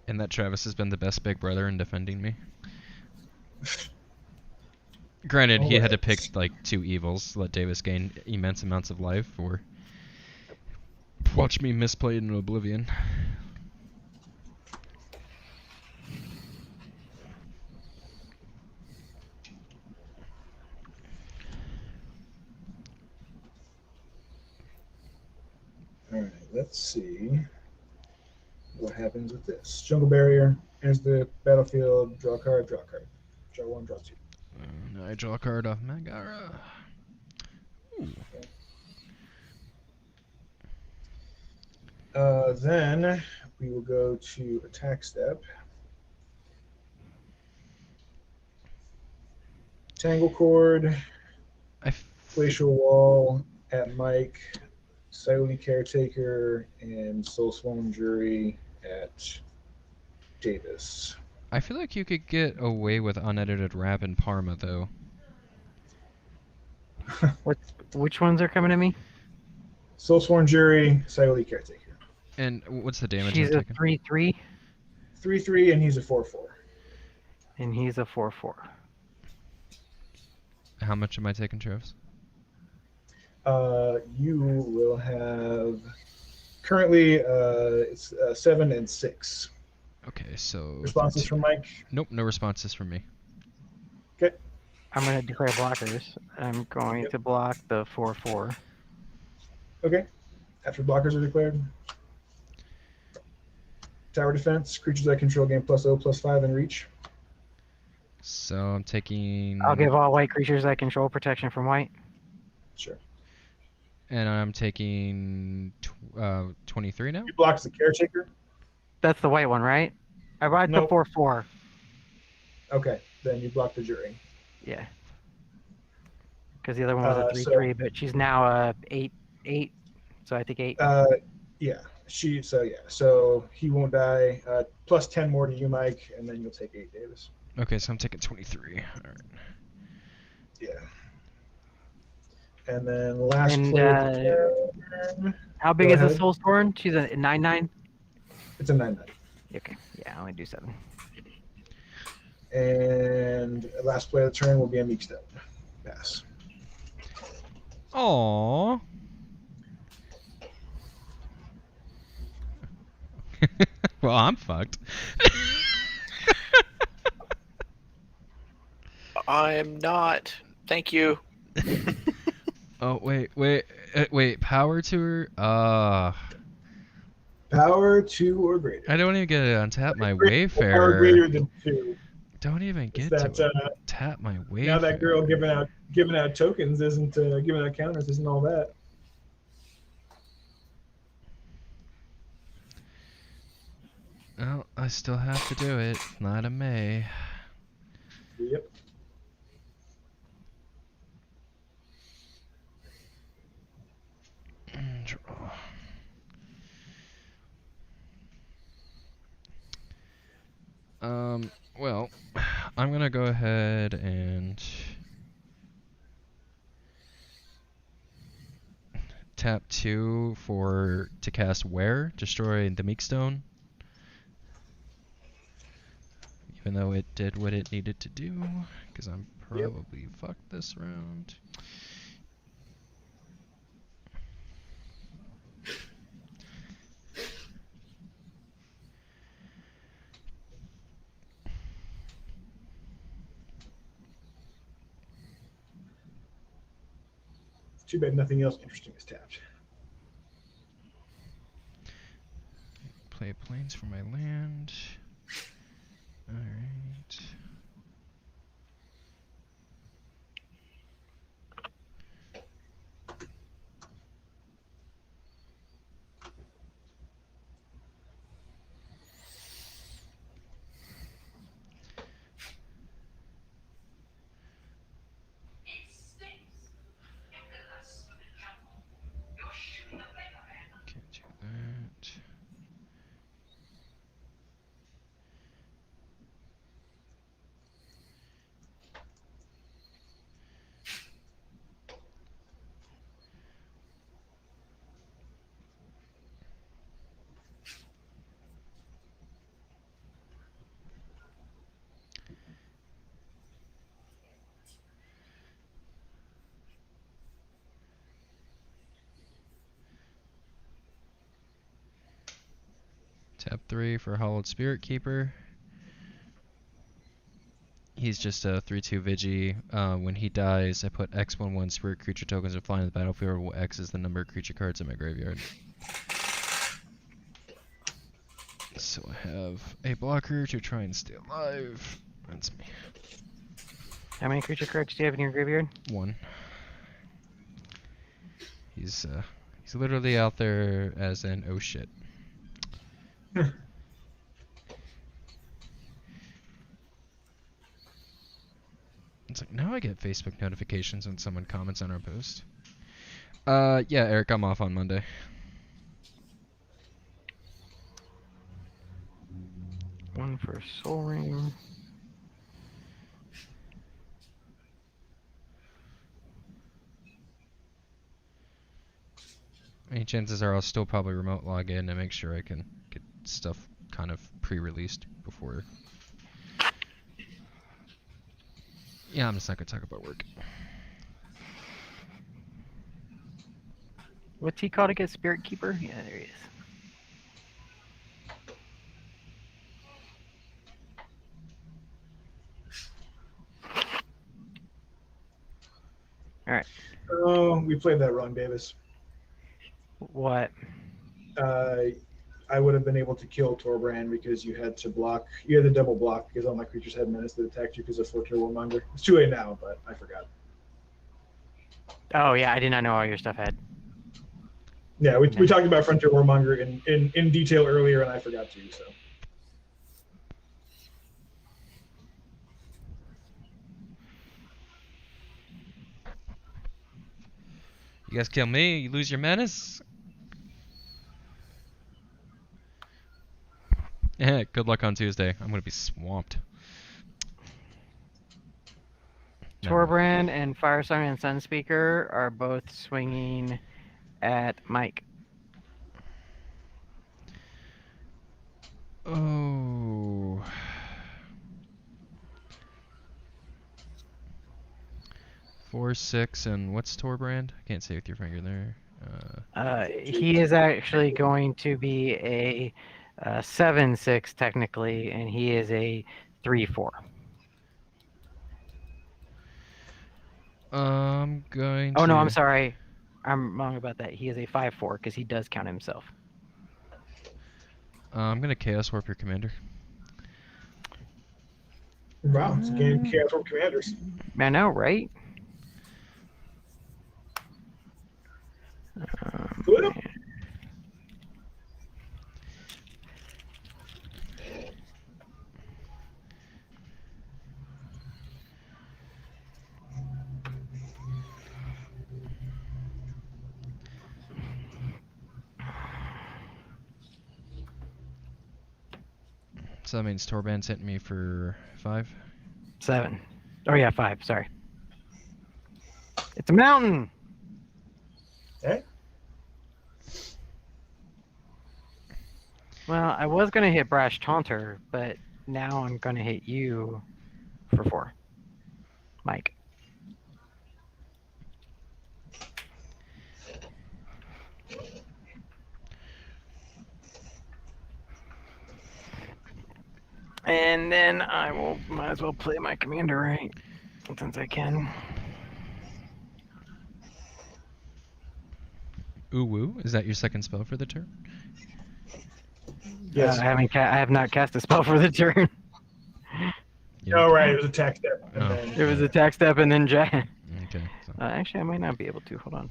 And that Travis has been the best big brother in defending me. Granted, he had to pick like 2 evils, let Davis gain immense amounts of life, or watch me misplay into oblivion. All right, let's see what happens with this. Jungle Barrier, enters the battlefield, draw a card, draw a card. Draw 1, draw 2. Now I draw a card off Megara. Ooh. Then we will go to attack step. Tangle Cord, Glacial Wall at Mike, Silently Caretaker, and Soulsworn Jury at Davis. I feel like you could get away with unedited rap in Parma, though. Which ones are coming to me? Soulsworn Jury, Silently Caretaker. And what's the damage? She's I'm a taking? 3/3, 3/3, and he's a 4/4. and he's a 4/4. How much am I taking, Travis? You will have currently it's 7 and 6. Okay, so Responses from Mike. Nope, no responses from me. Okay. I'm going to declare blockers. I'm going to block the 4/4. Okay. After blockers are declared. Tower defense. Creatures I control gain +0/+5 and reach. So I'm taking. I'll give all white creatures I control protection from white. Sure. And I'm taking 23 now. He blocks the caretaker. That's the white one, right? I ride Nope. the 4/4. Okay. Then you block the jury. Yeah. Because the other one was a So- 3/3, but she's now a 8/8. So I think 8. Yeah. So he won't die. +10 more to you, Mike, and then you'll take 8, Davis. Okay, so I'm taking 23. All right. Yeah. And then last And, play of the turn. How big Go is the ahead. Soulstorm? She's a 9/9. It's a 9/9. Okay, yeah, I only do 7. And last play of the turn will be a Meek Stone. Pass. Aww. Well, I'm fucked. I'm not. Thank you. Oh wait. Power tour. Power 2 or greater. I don't even get to untap my Power Wayfarer. greater than 2. Don't even It's get that, to tap my Wayfarer. now that girl giving out tokens isn't giving out counters isn't all that. Well, I still have to do it. Not a May. Yep. Draw. Well, I'm gonna go ahead and tap 2 to cast Wear, destroy the Meek Stone. Even though it did what it needed to do, because I'm probably fucked this round. Too bad nothing else interesting is tapped. Play planes for my land. Alright. Can't do that. Tap 3 for Hollowed Spirit Keeper. He's just a 3/2 Vigi. When he dies, I put X11 spirit creature tokens that fly in the battlefield, where X is the number of creature cards in my graveyard. So I have a blocker to try and stay alive. That's me. How many creature cards do you have in your graveyard? 1. He's literally out there as in oh shit. It's like, now I get Facebook notifications when someone comments on our post. Yeah, Eric, I'm off on Monday. One for Soul Ring. Any chances are I'll still probably remote log in and make sure I can get stuff kind of pre-released before. Yeah, I'm just not gonna talk about work. What's he called again? Spirit Keeper? Yeah, there he is. Alright. Oh, we played that wrong, Davis. What? I would have been able to kill Torbrand because you had to block. You had to double block because all my creatures had menace that attacked you because of 4-2 Warmonger. It's too late now, but I forgot. Oh, yeah, I did not know all your stuff had. Yeah, we talked about Frontier Warmonger in detail earlier, and I forgot to. So You guys kill me, you lose your menace. Yeah, good luck on Tuesday. I'm gonna be swamped. Never. Torbrand and Firesong and Sunspeaker are both swinging at Mike. Oh. Four, 6, and what's Torbrand? I can't say with your finger there. He is actually going to be a 7-6 technically, and he is a 3-4. I'm going Oh to. no, I'm sorry. I'm wrong about that. He is a 5-4 because he does count himself. I'm gonna Chaos Warp your commander. Wow, it's a game chaos from commanders. I know, right? Well, So that means Torband's hitting me for 5. 7. Oh yeah, 5. Sorry. It's a mountain. okay. Well, I was gonna hit Brash Taunter, but now I'm gonna hit you for 4. Mike. And then I will might as well play my commander right, since I can. UWU, is that your second spell for the turn? Yes. I have not cast a spell for the turn. Yeah. Oh, right. It was attack step. And Oh. then, It was attack step and then Jack. Okay. So. Actually, I might not be able to. Hold on.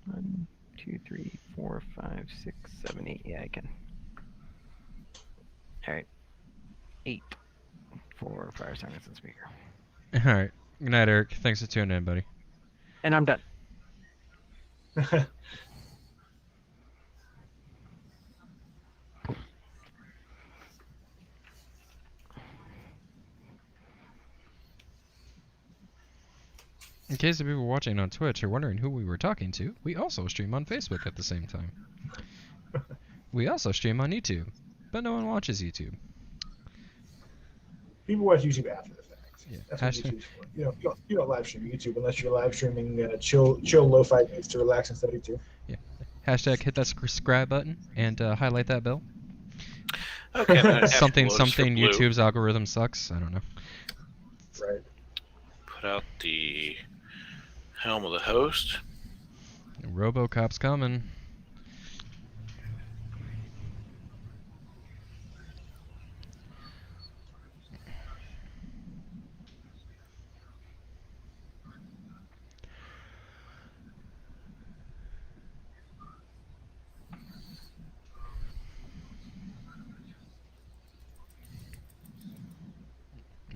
1, 2, 3, 4, 5, 6, 7, 8. Yeah, I can. All right. 8 for Fire Silence and Speaker. All right. Good night, Eric. Thanks for tuning in, buddy. And I'm done. In case the people watching on Twitch are wondering who we were talking to, we also stream on Facebook at the same time. We also stream on YouTube, but no one watches YouTube. People watch YouTube after the fact. Yeah. That's what Hashtag- YouTube's for. You don't live stream YouTube unless you're live streaming chill lo-fi beats to relax and study too. Hashtag hit that subscribe button and highlight that bell. Okay. I'm gonna have Something to load for blue. YouTube's algorithm sucks. I don't know. Right. Put out the helm of the host. RoboCop's coming.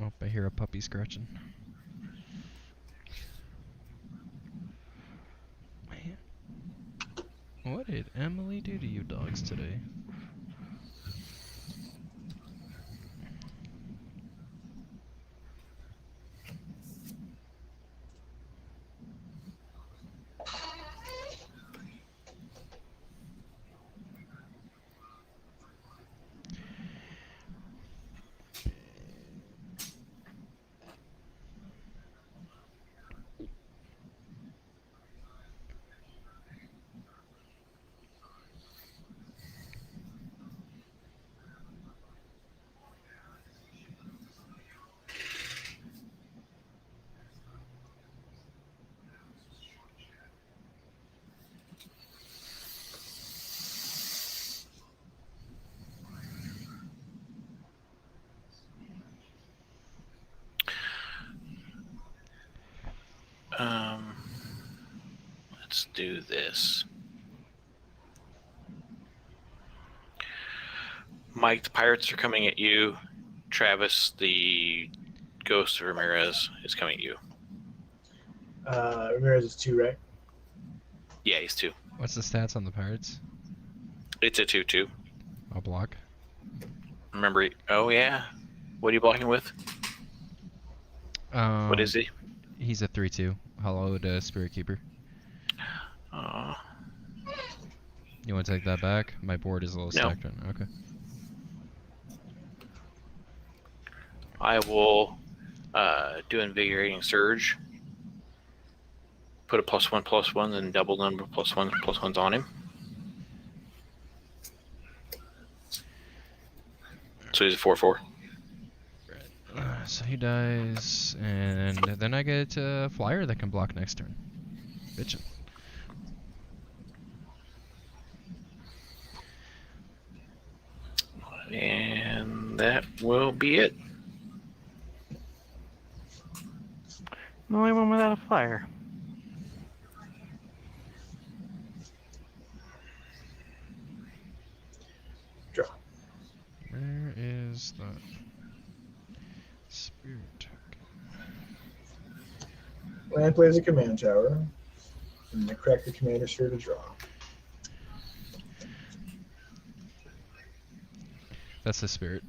Oh, I hear a puppy scratching. Man. What did Emily do to you dogs today? Let's do this. Mike, the pirates are coming at you. Travis, the ghost of Ramirez, is coming at you. Ramirez is 2, right? Yeah, he's 2. What's the stats on the pirates? It's a 2/2. I'll block. Remember? Oh yeah. What are you blocking with? What is he? He's a 3/2. Hollowed Spirit Keeper. Uh, You want to take that back? My board is a little No. stacked right now. Okay. I will do Invigorating Surge. Put a +1/+1, then double the number of +1/+1s on him. So he's a 4/4. So he dies, and then I get a flyer that can block next turn. Bitchin'. And that will be it. The only one without a flyer. Draw. Where is the spirit token? Land plays a command tower. And I crack the commander sphere to draw. That's the spirit.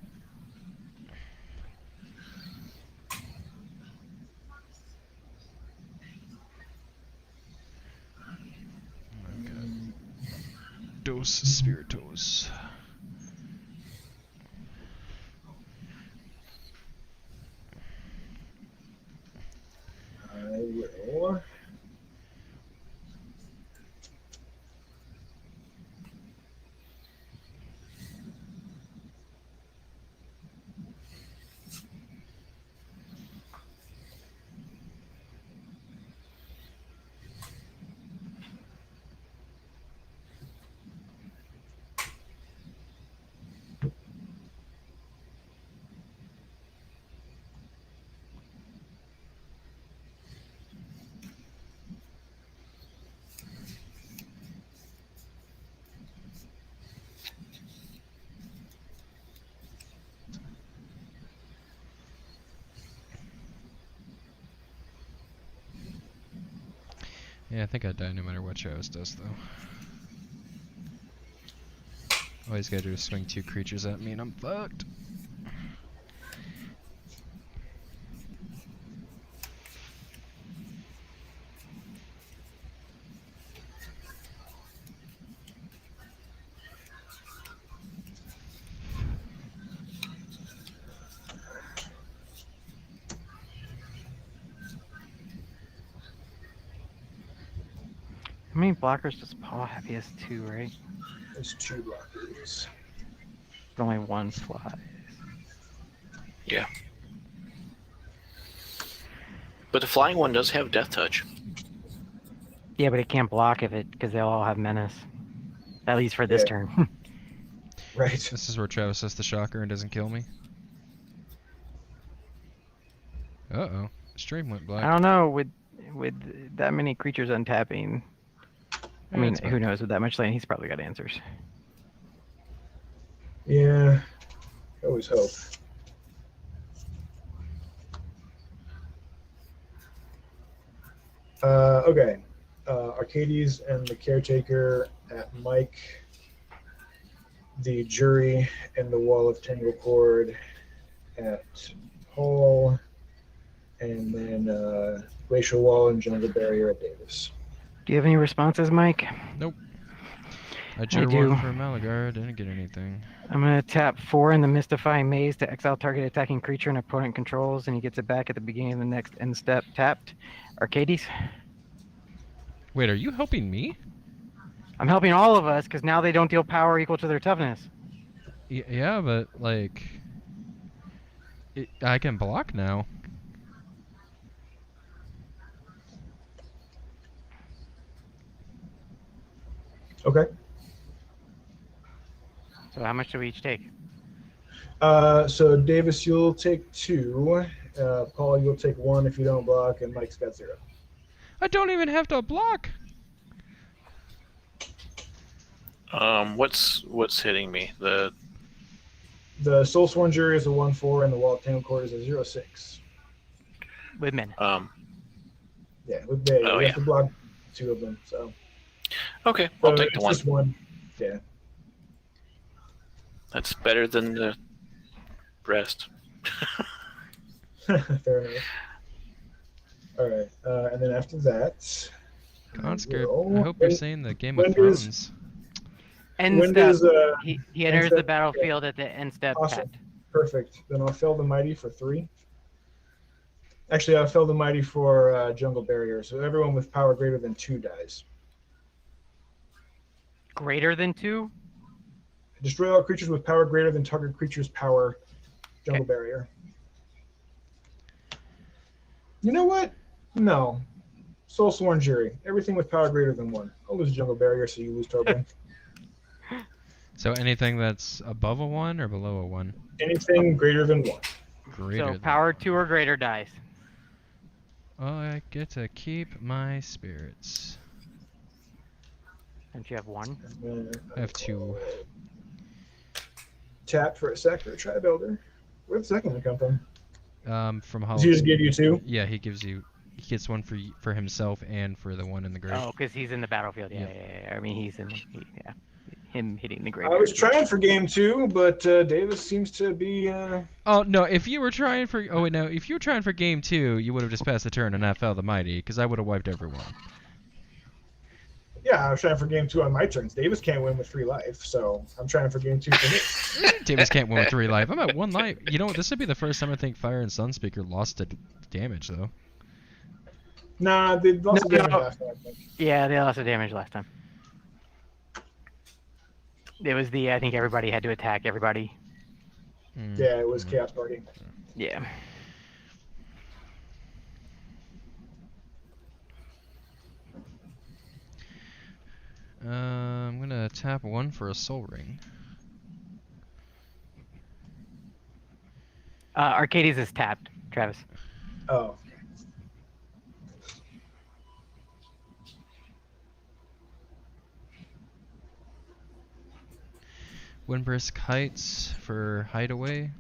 Okay. Dos Spiritos. I will. Yeah, I think I die no matter what Travis does, though. All he's gotta do is swing 2 creatures at me and I'm fucked. How many blockers does Paul have? He has 2, right? There's 2 blockers. But only 1 flies. Yeah. But the flying one does have Death Touch. Yeah, but it can't block because they'll all have menace. At least for this Yeah. turn. Right. This is where Travis has the shocker and doesn't kill me. Uh-oh. Stream went black. I don't know, with that many creatures untapping. I mean, it's who fine. knows with that much land? He's probably got answers. Yeah. I always hope. Okay. Arcades and the Caretaker at Mike. The Jury and the Wall of Tangle Cord at Paul. And then Glacial Wall and Jungle Barrier at Davis. Do you have any responses, Mike? I drew do. one for Malagar, didn't get anything. I'm going to tap 4 in the Mystifying Maze to exile target attacking creature an opponent controls, and he gets it back at the beginning of the next end step tapped. Arcades? Wait, are you helping me? I'm helping all of us because now they don't deal power equal to their toughness. Yeah, but, like... I can block now. Okay. So how much do we each take? So Davis, you'll take 2. Paul, you'll take 1 if you don't block, and Mike's got 0. I don't even have to block! What's hitting me? The Soulsworn Jury is a 1/4, and the Wall of Tangle Cord is a 0/6. With menace. Yeah, with Bay, Oh, you yeah. have to block 2 of them. So Okay, I'll take the it's one. just 1. Yeah. That's better than the rest. Fair enough. All right, and then after that, Conscript, will- I hope you're saying the Game when of does- Thrones. End when step. does He end enters step- the battlefield at the end step. Awesome. Pat. Perfect. Then I'll fill the mighty for 3. Actually, I'll fill the mighty for jungle barrier. So everyone with power greater than 2 dies. Greater than 2? Destroy all creatures with power greater than target creature's power. Jungle barrier. You know what? No. Soul Sworn Jury. Everything with power greater than 1. I'll lose jungle barrier, so you lose turbo. So anything that's above a 1 or below a 1? Anything greater than 1. Greater So than power 1. 2 or greater dies. Oh, I get to keep my spirits. Don't you have 1? I have 2. Tap for a sec or a tribe elder. Where'd the second one come from? From Does Hollow. he just give you 2? Yeah, he gets one for himself and for the one in the grave. Oh, because he's in the battlefield. Yeah, Yeah. yeah. I mean, he's in. Yeah, him hitting the I graveyard. was trying for game 2, but Davis seems to be. Oh no! If you were trying for if you were trying for game 2, you would have just passed the turn and not fell the mighty, because I would have wiped everyone. Yeah, I was trying for game 2 on my turns. Davis can't win with 3 life, so I'm trying for game 2 for me. Davis can't win with 3 life. I'm at 1 life. You know, this would be the first time I think Fire and Sunspeaker lost to damage though. Nah, they lost the damage last time, I think. Yeah, they lost the damage last time. It was I think everybody had to attack everybody. Yeah, it was Chaos Party. Yeah. I'm gonna tap 1 for a Soul Ring. Arcades is tapped, Travis. Oh. Windbrisk Heights for Hideaway.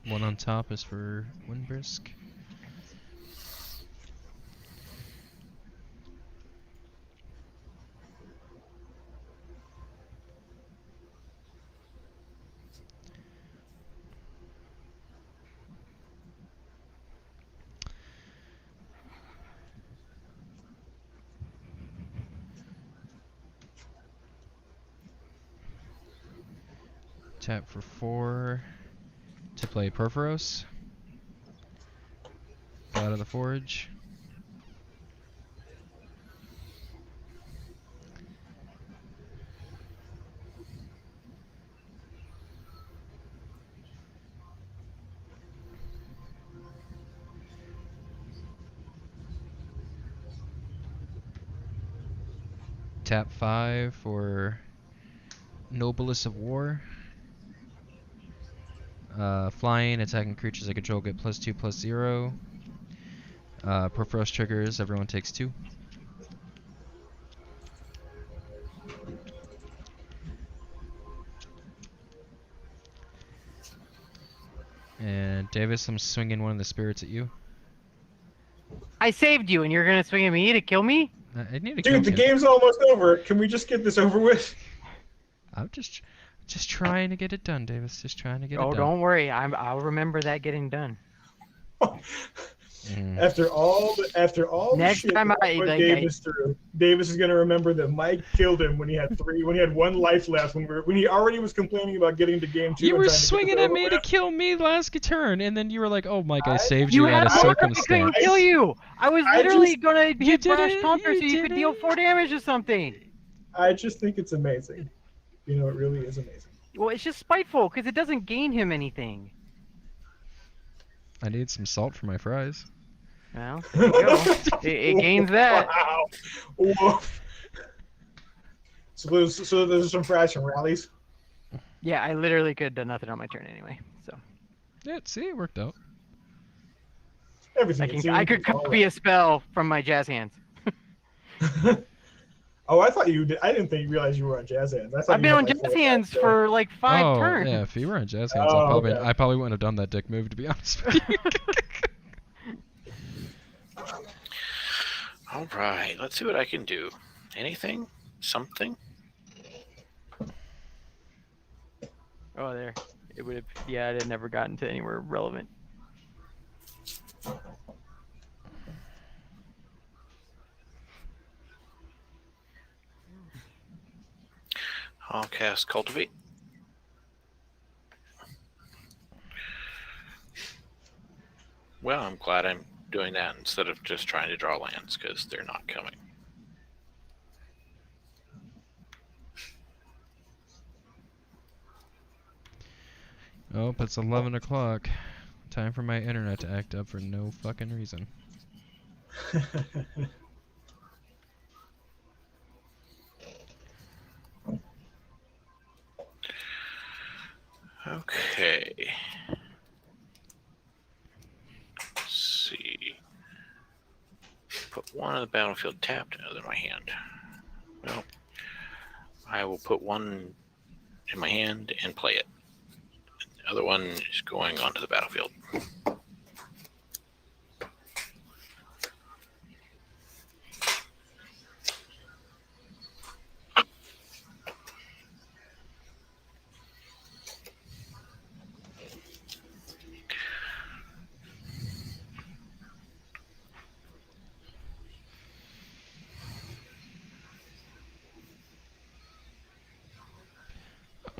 One on top is for Windbrisk. Tap for 4 to play Perforos. Go out of the forge. Tap 5 for Noblest of War. Flying, attacking creatures I control get +2/+0. Perforos triggers, everyone takes 2. And Davis, I'm swinging one of the spirits at you. I saved you, and you're gonna swing at me to kill me? I need to Dude, the kill you. game's almost over. Can we just get this over with? I'm just trying to get it done, Davis. Just trying to get it Oh, done. don't worry. I'll remember that getting done. After all the Next shit time that I- put like, Davis through, Davis is gonna remember that Mike killed him when he had 1 life left. When he already was complaining about getting to game 2. You and were trying to get swinging this at over me to with. kill me last turn, and then you were like, "Oh, Mike, I saved You you out had of a I couldn't circumstance." kill you. I was I literally just- gonna You hit Brash didn't- Taunter so you you could deal didn't. 4 damage or something. I just think it's amazing. You know, it really is amazing. Well, it's just spiteful because it doesn't gain him anything. I need some salt for my fries. Well, there you go. it gains that. Wow. Woof. So there's some fries from rallies. Yeah, I literally could have done nothing on my turn anyway. So Yeah, see, it worked out. Everything. I could copy a spell from my jazz hands. Oh, I thought you did. I didn't realize you were on jazz hands. I thought I've you been had, on like, jazz 4 or 5 hands still. for like 5 Oh, turns. yeah, if you were on jazz hands, Oh, I okay. probably wouldn't have done that dick move, to be honest with you. All right, let's see what I can do. anything? Something? Oh, there. It would have. Yeah, it had never gotten to anywhere relevant. I'll cast Cultivate. Well, I'm glad I'm doing that instead of just trying to draw lands because they're not coming. Oh, it's 11 o'clock. Time for my internet to act up for no fucking reason. Okay. Let's see. Put one on the battlefield tapped, another in my hand. Well, I will put one in my hand and play it. The other one is going onto the battlefield.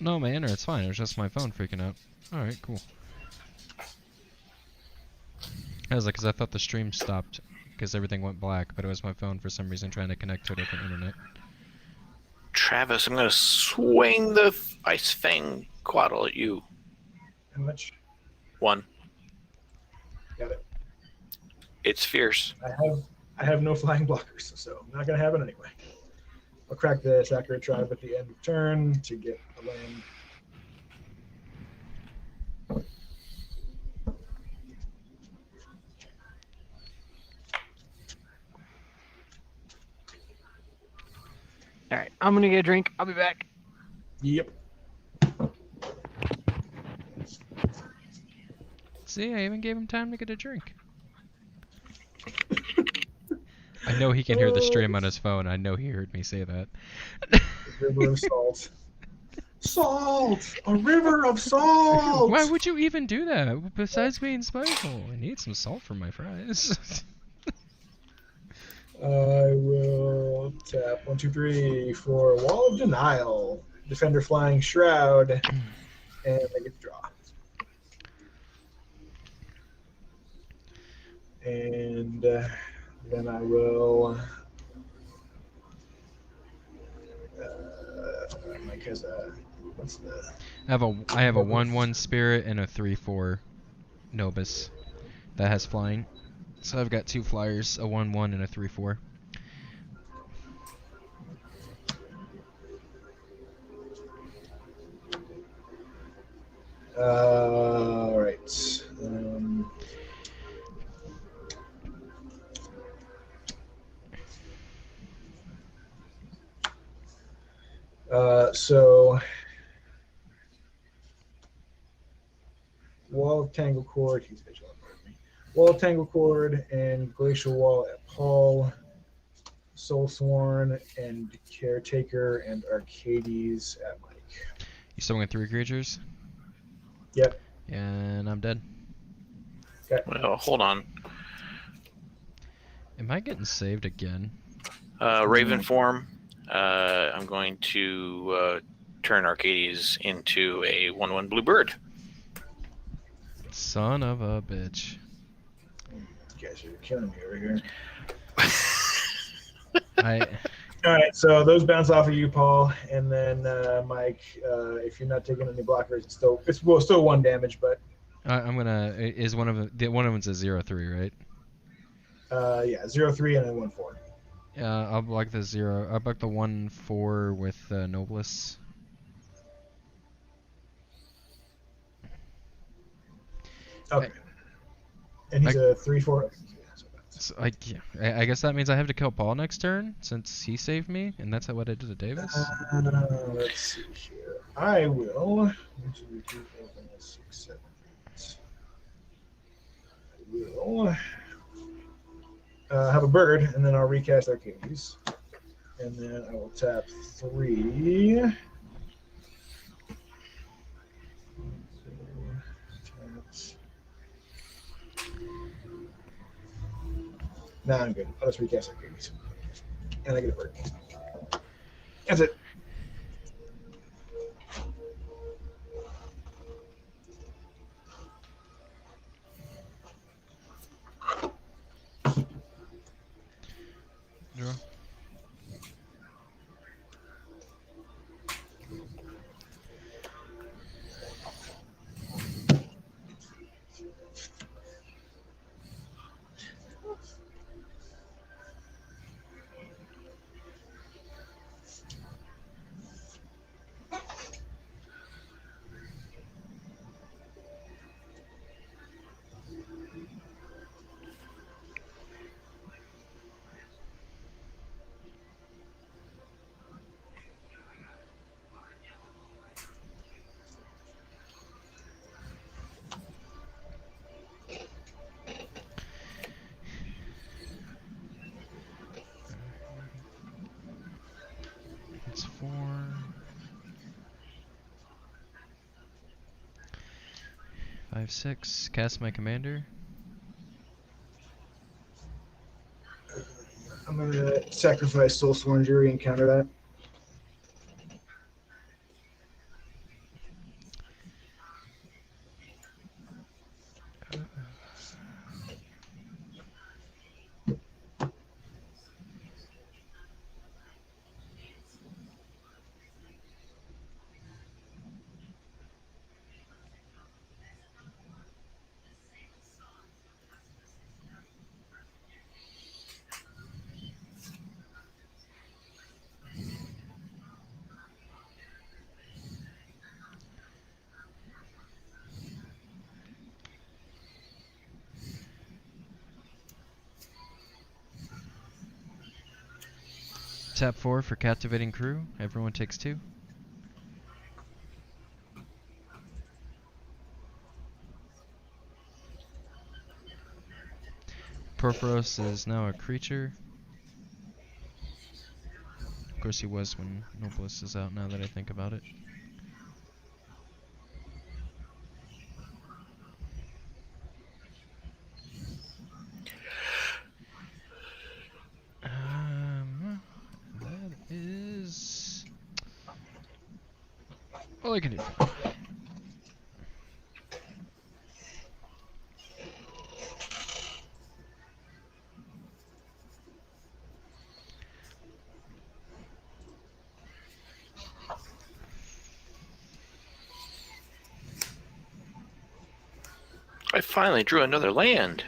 No, my internet's fine. It was just my phone freaking out. Alright, cool. I was like, because I thought the stream stopped because everything went black, but it was my phone for some reason trying to connect to a different internet. Travis, I'm going to swing the Ice Fang Quaddle at you. How much? 1. Got it. It's fierce. I have no flying blockers, so I'm not gonna have it anyway. I'll crack this accurate tribe at the end of turn to get a land. All right, I'm gonna get a drink. I'll be back. Yep. See, I even gave him time to get a drink. I know he can hear the stream on his phone. I know he heard me say that. River of salt. Salt! A river of salt! Why would you even do that? Besides being spiteful, I need some salt for my fries. I will tap 1, 2, 3 for Wall of Denial, Defender Flying Shroud, and I get to draw. And then I will. Mike has a. What's the. I have a 1/1 spirit and a 3/4 Nobis that has flying. So I've got 2 flyers, a 1/1 and a 3/4. All right. So Wall of Tangle Cord, he's vigilant. Wall of Tangle Cord and Glacial Wall at Paul, Soulsworn and Caretaker and Arcades at Mike. You still got 3 creatures? Yep. And I'm dead. Okay. Well, hold on. Am I getting saved again? Raven form. I'm going to turn Arcades into a 1/1 blue bird. Son of a bitch. You guys are killing me over here. All right, so those bounce off of you, Paul, and then Mike. If you're not taking any blockers, it's still 1 damage, but I'm gonna. Is one of them's a 0/3, right? yeah, 0/3 and then 1/4. I'll block the 0. I'll block the 1/4 with Noblesse. Okay. And he's a 3/4. So I guess that means I have to kill Paul next turn since he saved me, and that's what I did to Davis. Let's see here. I will. 1, 2, 3, 4, 5, 6, 7, 8. I will have a bird, and then I'll recast Arcades. And then I will tap 3. Taps. Nah, I'm good. I'll just recast activities. And I get a break. That's it. Draw. It's 4. 5, 6. Cast my commander. I'm going to sacrifice Soul Sworn Jury and counter that. Tap 4 for captivating crew. Everyone takes 2. Porphyros is now a creature. Of course he was when Noblest is out, now that I think about it. That is all I can do. I finally drew another land.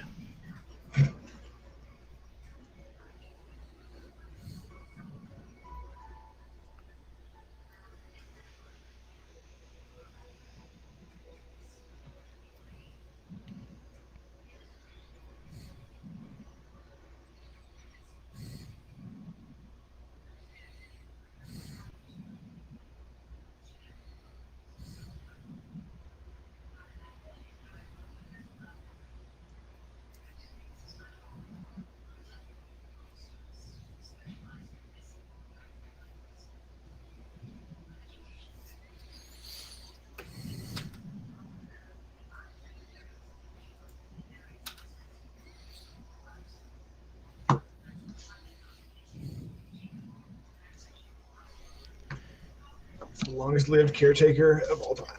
The longest lived caretaker of all time.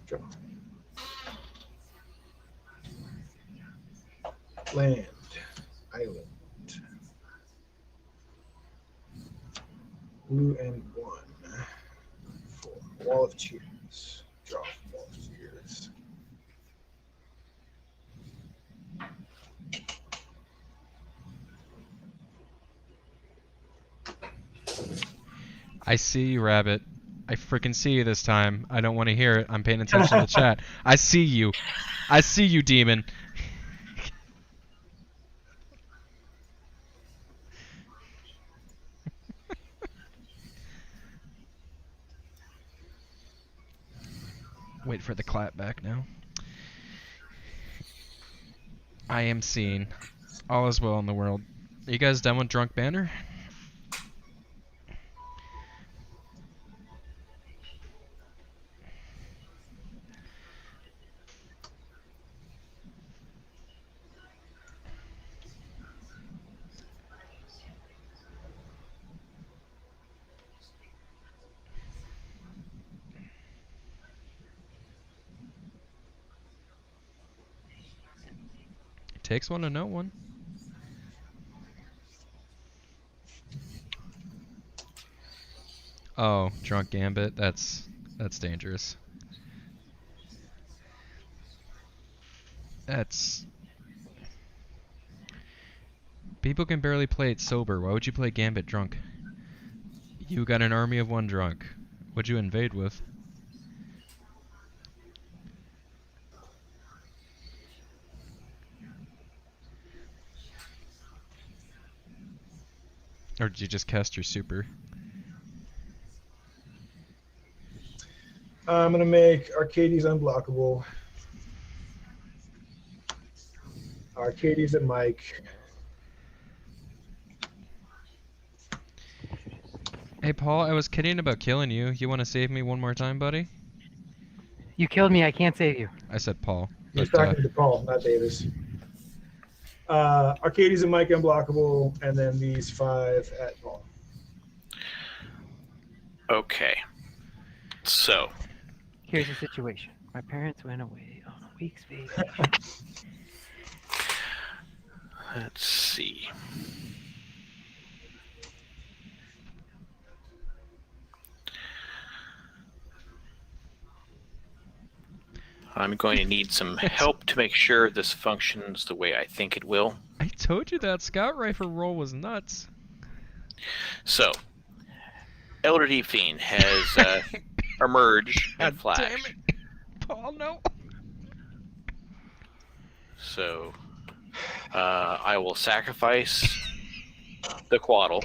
Draw. Land. Island. Blue and 1. 4. Wall of Tears. Draw from Wall of Tears. I see you, Rabbit. I freaking see you this time. I don't want to hear it. I'm paying attention to the chat. I see you. I see you, demon. Wait for the clap back now. I am seen. All is well in the world. Are you guys done with Drunk Banner? It takes one to know one. Oh, Drunk Gambit. That's dangerous. That's... People can barely play it sober. Why would you play Gambit drunk? You got an army of one drunk. What'd you invade with? Or did you just cast your super? I'm gonna make Arcades unblockable. Arcades and Mike. Hey Paul, I was kidding about killing you. You want to save me one more time, buddy? You killed me. I can't save you. I said Paul. He's But, talking to Paul, not Davis. Arcades and Mike unblockable, and then these 5 at Paul. Okay. So, Here's the situation. My parents went away on a week's vacation. let's see. I'm going to need some help to make sure this functions the way I think it will. I told you that scout rifle roll was nuts. So, Elder Deep Fiend has emerged and God damn flashed. it. Paul, no. So, I will sacrifice the Quaddle.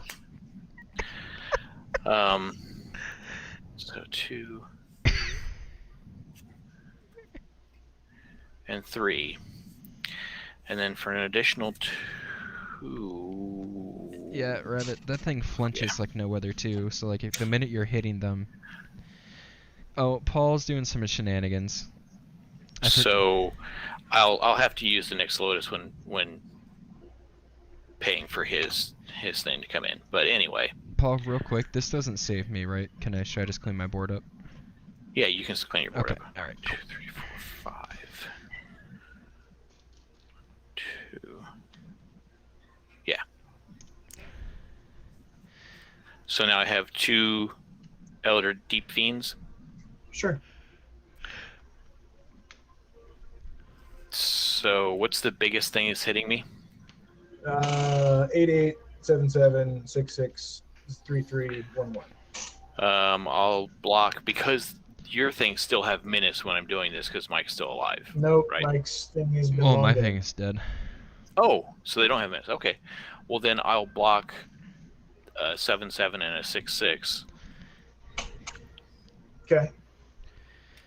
So 2 and 3, and then for an additional 2. Yeah, Rabbit, that thing flinches like no other too, so like if the minute you're hitting them... Oh, Paul's doing some shenanigans. So, I'll have to use the Nyx Lotus when paying for his thing to come in. But anyway. Paul, real quick, this doesn't save me, right? Should I just clean my board up? Yeah, you can clean your board Okay, up. alright. 2, 3, 4, 5. 2. Yeah. So now I have 2 Elder Deep Fiends. Sure. So what's the biggest thing that's hitting me? 88, 77, 66, 33, 11. I'll block because your things still have minutes when I'm doing this because Mike's still alive. Nope, Right. Mike's thing has been Oh, my long dead. thing is dead. Oh, so they don't have minutes. Okay. Well, then I'll block a 7-7 and a 6-6 Okay.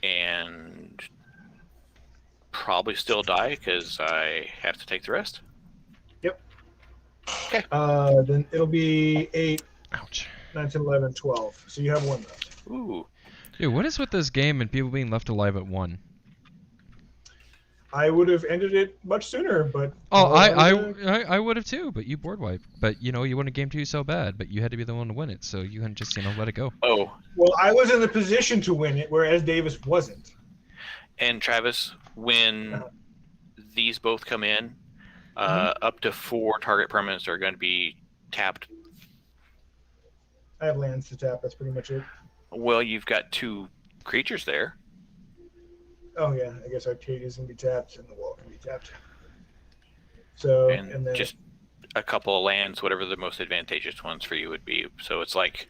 and probably still die because I have to take the rest. Then it'll be 8, Ouch. 9, 10, 11, 12. So you have 1 left. Ooh. Dude, what is with this game and people being left alive at 1? I would have ended it much sooner, but Oh, I I would have too, but you board wiped. But, you know, you wanted game 2 so bad, but you had to be the one to win it, so you couldn't just, let it go. Oh, well, I was in the position to win it, whereas Davis wasn't. and Travis, when these both come in, up to 4 target permanents are going to be tapped. I have lands to tap. That's pretty much it. Well, you've got 2 creatures there. Oh yeah, I guess Arcadia's can be tapped and the wall can be tapped. So And then just a couple of lands, whatever the most advantageous ones for you would be. So it's like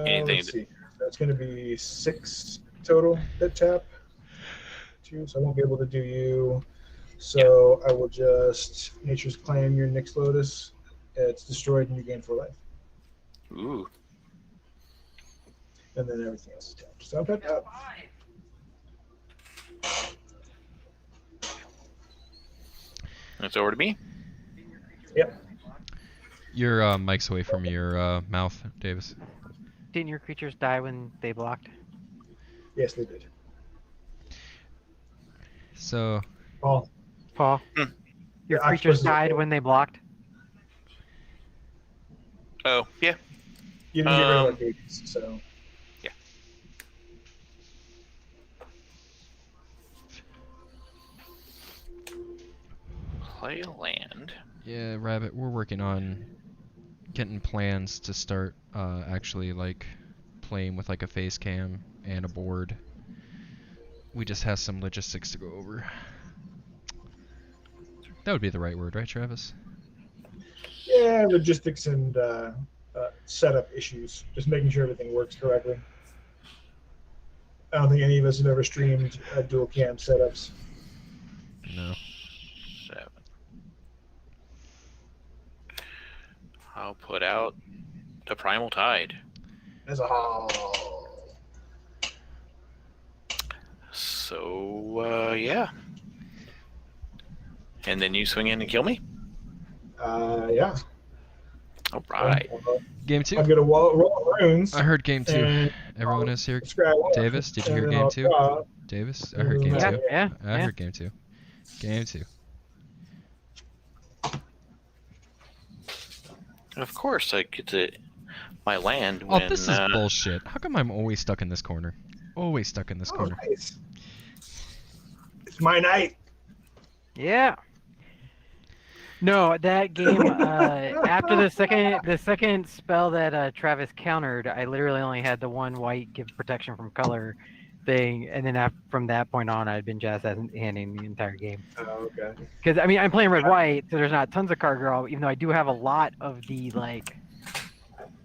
anything let's see. That's going to be 6 total that tap. 2, so I won't be able to do you. So I will just Nature's Claim your Nyx Lotus. It's destroyed and you gain 4 life. Ooh. And then everything else is tapped. So I'm tapped out. It's over to me. Your mic's away from your mouth, Davis. Didn't your creatures die when they blocked? Yes, they did. So Oh, Paul, Hmm. your The creatures octopus- died when they blocked? Oh, yeah. you didn't get rid of our Um, cages, so Play a land. yeah, Rabbit, we're working on getting plans to start actually like playing with like a face cam and a board. We just have some logistics to go over. That would be the right word, right, Travis? yeah, logistics and setup issues. Just making sure everything works correctly. I don't think any of us have ever streamed dual cam setups. No. 7. I'll put out the Primal Tide. As a whole. So, yeah. And then you swing in and kill me? Yeah. All right. Game 2. I'm gonna roll runes. I heard game 2. and Everyone is here. scry one, Davis, did you and hear then game I'll 2? draw. Davis, I heard game Yeah, 2. Yeah, I yeah. heard game 2. Game 2. Of course, I get to my land Oh, when. this is bullshit. How come I'm always stuck in this corner? Always stuck in this Oh, corner. nice. It's my night. Yeah. No, that game. After the second spell that Travis countered, I literally only had the one white give protection from color thing, and then from that point on, I'd been jazz handing the entire game. Oh, okay. Because I mean, I'm playing red white, so there's not tons of card draw, even though I do have a lot of the like.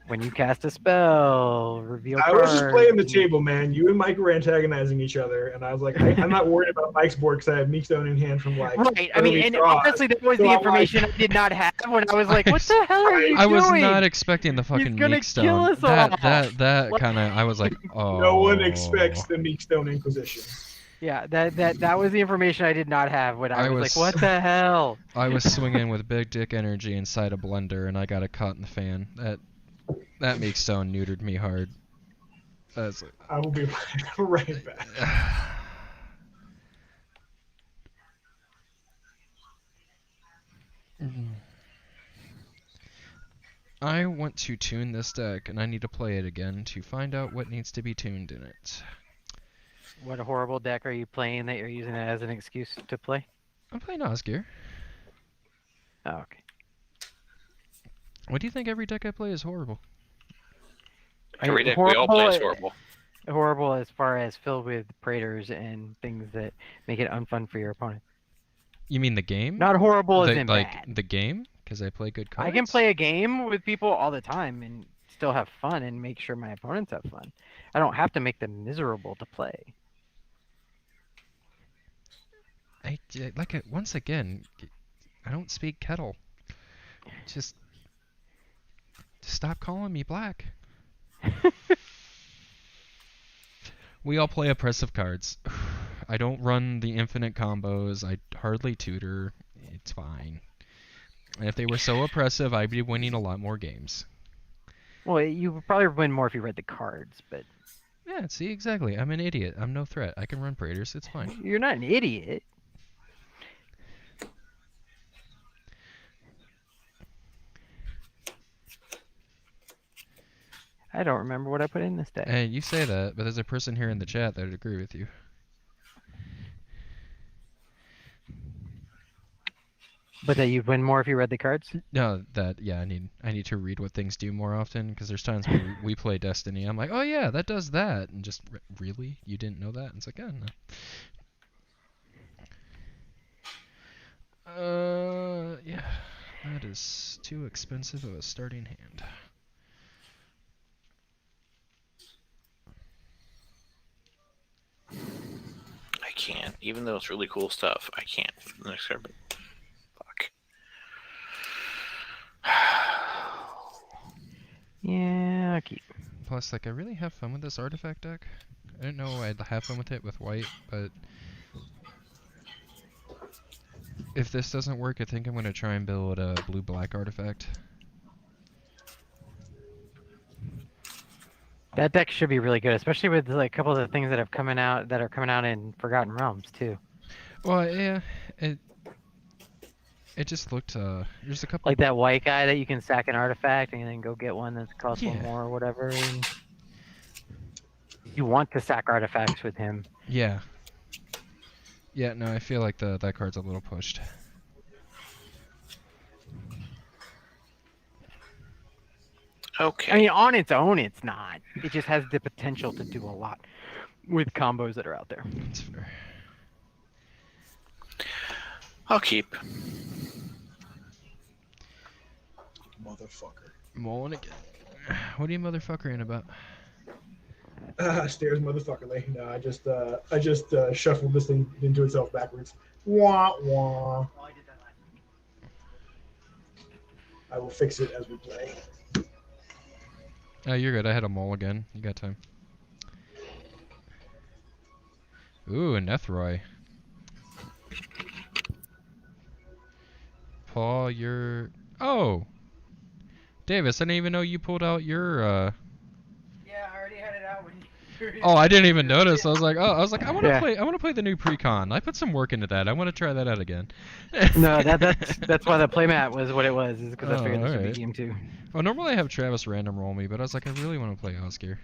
When you cast a spell, reveal I was just cards, playing the and- table, man. You and Mike were antagonizing each other, and I was like, I'm not worried about Mike's board because I have Meekstone in hand from like. Right. I mean, early and draws. honestly, that was So the I'm information I did not have when I was like, "What the hell are you I was doing?" not expecting the fucking gonna meek kill stone. us all. That What? kind of I was like, oh. No one expects the Meekstone Inquisition. Yeah, that was the information I did not have when I was like, "What the hell?" I was swinging with big dick energy inside a blender, and I got a caught in the fan. That meek stone neutered me hard. That's I will be right back. I want to tune this deck, and I need to play it again to find out what needs to be tuned in it. What horrible deck are you playing that you're using it as an excuse to play? I'm playing Osgear. Oh, okay. What do you think every deck I play is horrible? Every deck we all play is horrible. Horrible as far as filled with praetors and things that make it unfun for your opponent. You mean the game? Not horrible as in like bad. the game? Because I play good cards? I can play a game with people all the time and still have fun and make sure my opponents have fun. I don't have to make them miserable to play. Once again, I don't speak kettle. Just stop calling me black. We all play oppressive cards. I don't run the infinite combos. I hardly tutor. It's fine. And if they were so oppressive, I'd be winning a lot more games. Well, you would probably win more if you read the cards, but Yeah, see, exactly. I'm an idiot. I'm no threat. I can run Praetors. It's fine. you're not an idiot. I don't remember what I put in this deck. Hey, you say that, but there's a person here in the chat that would agree with you. But that you'd win more if you read the cards? No, yeah, I need to read what things do more often because there's times when we play Destiny. I'm like, oh yeah, that does that, and just really, you didn't know that? And it's like, oh no. Yeah, that is too expensive of a starting hand. I can't, even though it's really cool stuff. I can't. Next card, but fuck. Yeah, I'll keep. Plus, like, I really have fun with this artifact deck. I didn't know I'd have fun with it with white, but If this doesn't work, I think I'm gonna try and build a blue-black artifact. That deck should be really good, especially with like a couple of the things that are coming out in Forgotten Realms too. Well, yeah, it just looked there's a couple. Like that white guy that you can sack an artifact and then go get one that costs one Yeah. more or whatever. And you want to sack artifacts with him. Yeah. Yeah, no, I feel like that card's a little pushed. Okay. I mean, on its own, it's not. It just has the potential to do a lot with combos that are out there. That's fair. I'll keep. Motherfucker. Mulling again. What are you motherfuckering about? Stairs, motherfuckerly. No, I just shuffled this thing into itself backwards. Wah wah. I will fix it as we play. Oh, you're good. I had a mull again. You got time. Ooh, a Nethroy. Paul, you're... Oh! Davis, I didn't even know you pulled out your, Yeah, I already had it out when you... Oh, I didn't even notice. I was like, I want to Yeah. play. I want to play the new precon. I put some work into that. I want to try that out again. No, that's why the playmat was what it was, is because I figured this would alright. be game 2. Well, normally I have Travis random roll me, but I was like, I really want to play Oscar.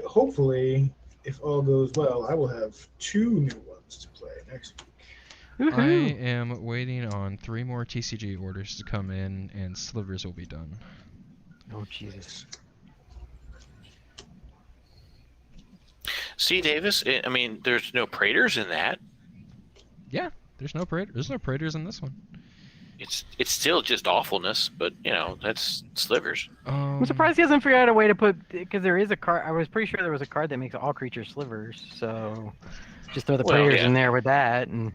Hopefully, if all goes well, I will have 2 new ones to play next week. I am waiting on 3 more TCG orders to come in, and slivers will be done. Oh, Jesus. See, Davis. I mean, there's no Praetors in that. Yeah, there's no Praetors in this one. It's still just awfulness, but you know that's slivers. I'm surprised he hasn't figured out a way to put, because there is a card. I was pretty sure there was a card that makes all creatures slivers. So just throw the Well, players yeah. in there with that, and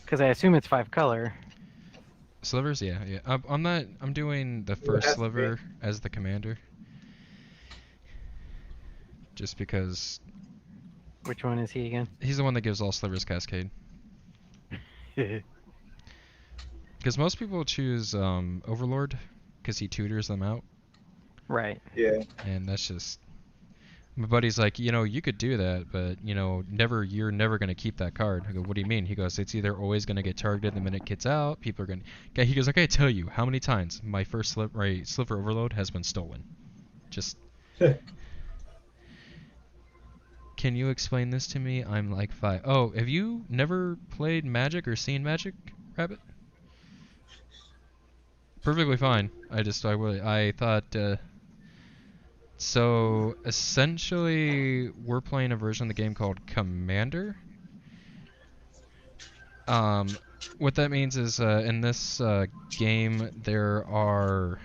because I assume it's 5 color. Slivers, yeah. On that, I'm doing the Well, first that's sliver as the commander. Just because Which one is he again? he's the one that gives all slivers Cascade. Because most people choose Overlord because he tutors them out, Right. Yeah. and that's just. My buddy's like, you could do that, but you're never gonna keep that card. I go, what do you mean? He goes, it's either always gonna get targeted the minute it gets out. People are gonna. Okay, he goes, okay, I tell you how many times my first sliver Overload has been stolen. Just. Can you explain this to me? I'm like 5. Oh, have you never played Magic or seen Magic, Rabbit? Perfectly fine. I thought. So essentially, we're playing a version of the game called Commander. What that means is in this game there are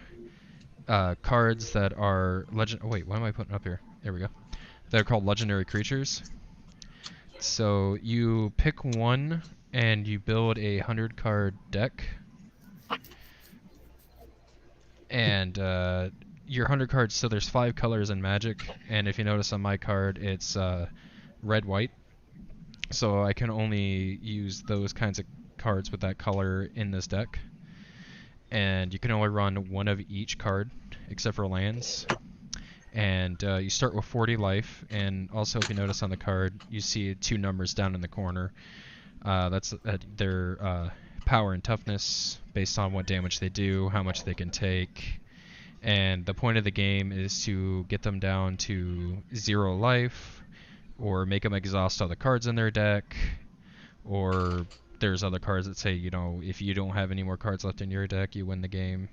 cards that are legend. Oh wait, what am I putting up here? There we go. They're called legendary creatures. So you pick one and you build a 100-card deck. And your 100 cards, so there's 5 colors in Magic, and if you notice on my card, it's red, white. So I can only use those kinds of cards with that color in this deck. And you can only run one of each card, except for lands. And you start with 40 life, and also if you notice on the card, you see 2 numbers down in the corner. That's their power and toughness, based on what damage they do, how much they can take. And the point of the game is to get them down to 0 life, or make them exhaust all the cards in their deck, or there's other cards that say, if you don't have any more cards left in your deck, you win the game.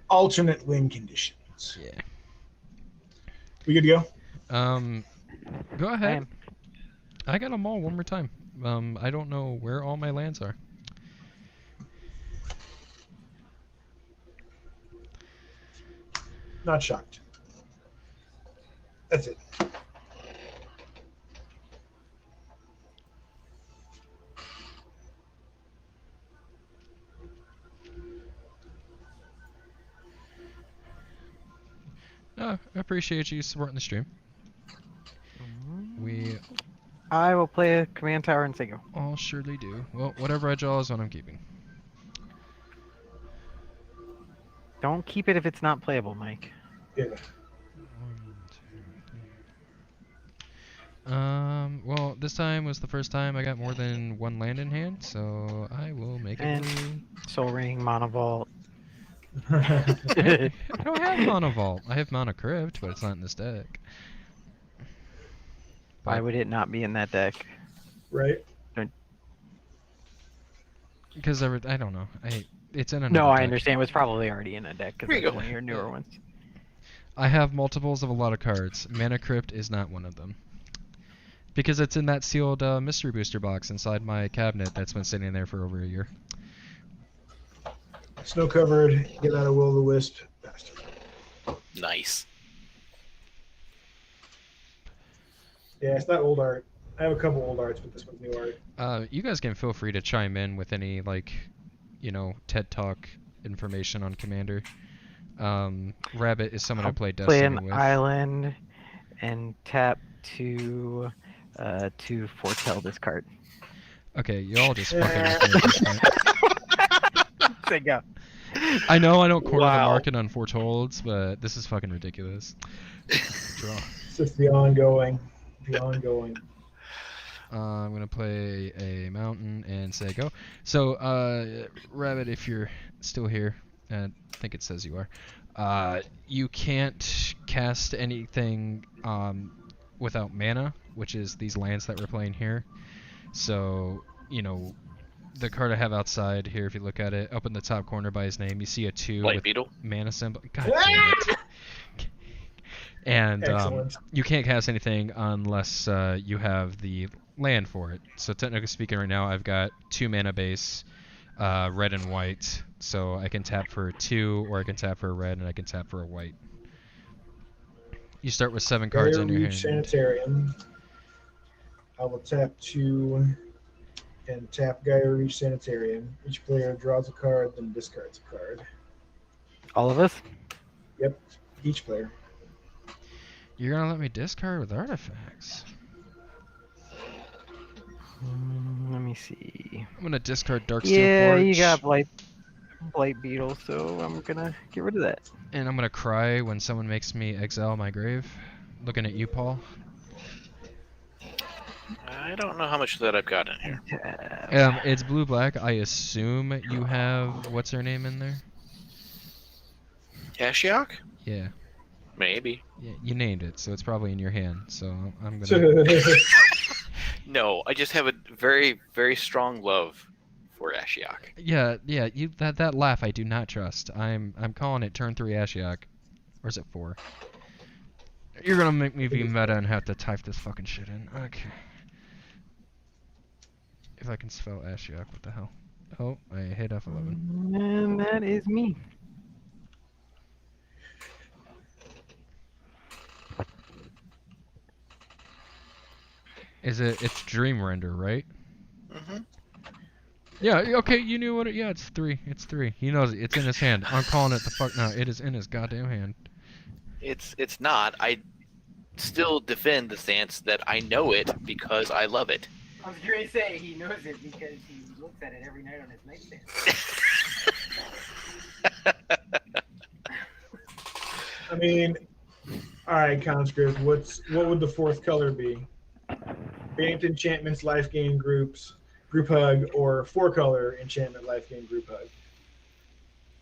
Alternate win conditions. Yeah. We good to go? Go I ahead. am. I got them all one more time. I don't know where all my lands are. Not shocked. That's it. I appreciate you supporting the stream. I will play a command tower and say go. I'll surely do. Well, whatever I draw is what I'm keeping. Don't keep it if it's not playable, Mike. Yeah. 1, 2, 3. Well, this time was the first time I got more than one land in hand, so I will make it. And Soul Ring, Monovault. I don't have Mono Vault. I have Mono Crypt, but it's not in this deck. Why But would it not be in that deck? Right. because I don't know. It's in another No, I deck. understand. It was probably already in a deck because Here you it's go. one of your newer ones. I have multiples of a lot of cards. Mana Crypt is not one of them. Because it's in that sealed mystery booster box inside my cabinet that's been sitting there for over a year. Snow covered. Get out of Will o' the Wisp. Bastard. Nice. Yeah, it's not old art. I have a couple old arts, but this one's new art. You guys can feel free to chime in with any, like, TED Talk information on Commander. Rabbit is someone I played Play Destiny an with. island and tap to foretell this card. Okay, you all just fucking with me at this point. Say go. I know I don't corner the Wow. market on Fortolds, but this is fucking ridiculous. Draw. It's just the ongoing. The ongoing. I'm gonna play a mountain and say go. So, Rabbit, if you're still here, I think it says you are. You can't cast anything without mana, which is these lands that we're playing here. So, the card I have outside here, if you look at it, up in the top corner by his name, you see a 2 Light with Beetle. mana symbol. God damn it. And Excellent. you can't cast anything unless you have the land for it. So technically speaking, right now I've got 2 mana base, red and white. So I can tap for a 2, or I can tap for a red, and I can tap for a white. You start with 7 cards Gaia in your Reach hand. Sanitarium. I will tap 2 and tap Gaia Reach Sanitarium. Each player draws a card, then discards a card. All of us? Yep, each player. You're gonna let me discard with artifacts. Let me see. I'm gonna discard Darksteel Yeah, Forge. you got Blight Beetle, so I'm gonna get rid of that. And I'm gonna cry when someone makes me exile my grave. Looking at you, Paul. I don't know how much of that I've got in here. It's blue-black. I assume you have what's her name in there? Ashiok? Yeah. Maybe. Yeah, you named it, so it's probably in your hand. So I'm gonna. No, I just have a very, very strong love for Ashiok. Yeah. You that laugh I do not trust. I'm calling it turn 3 Ashiok, or is it 4? You're gonna make me be meta and have to type this fucking shit in. Okay. If I can spell Ashiok, what the hell? Oh, I hit F11. And that is me. It's Dream Render, right? Mm-hmm. Yeah, okay, you knew what yeah, it's 3. It's 3. He knows it. It's in his hand. I'm calling it the fuck now. It is in his goddamn hand. It's not. I still defend the stance that I know it because I love it. I was going to say he knows it because he looks at it every night on his nightstand. I mean, all right, Conscript. What would the 4th color be? Banked enchantments, life gain group hug, or 4-color enchantment, life gain group hug?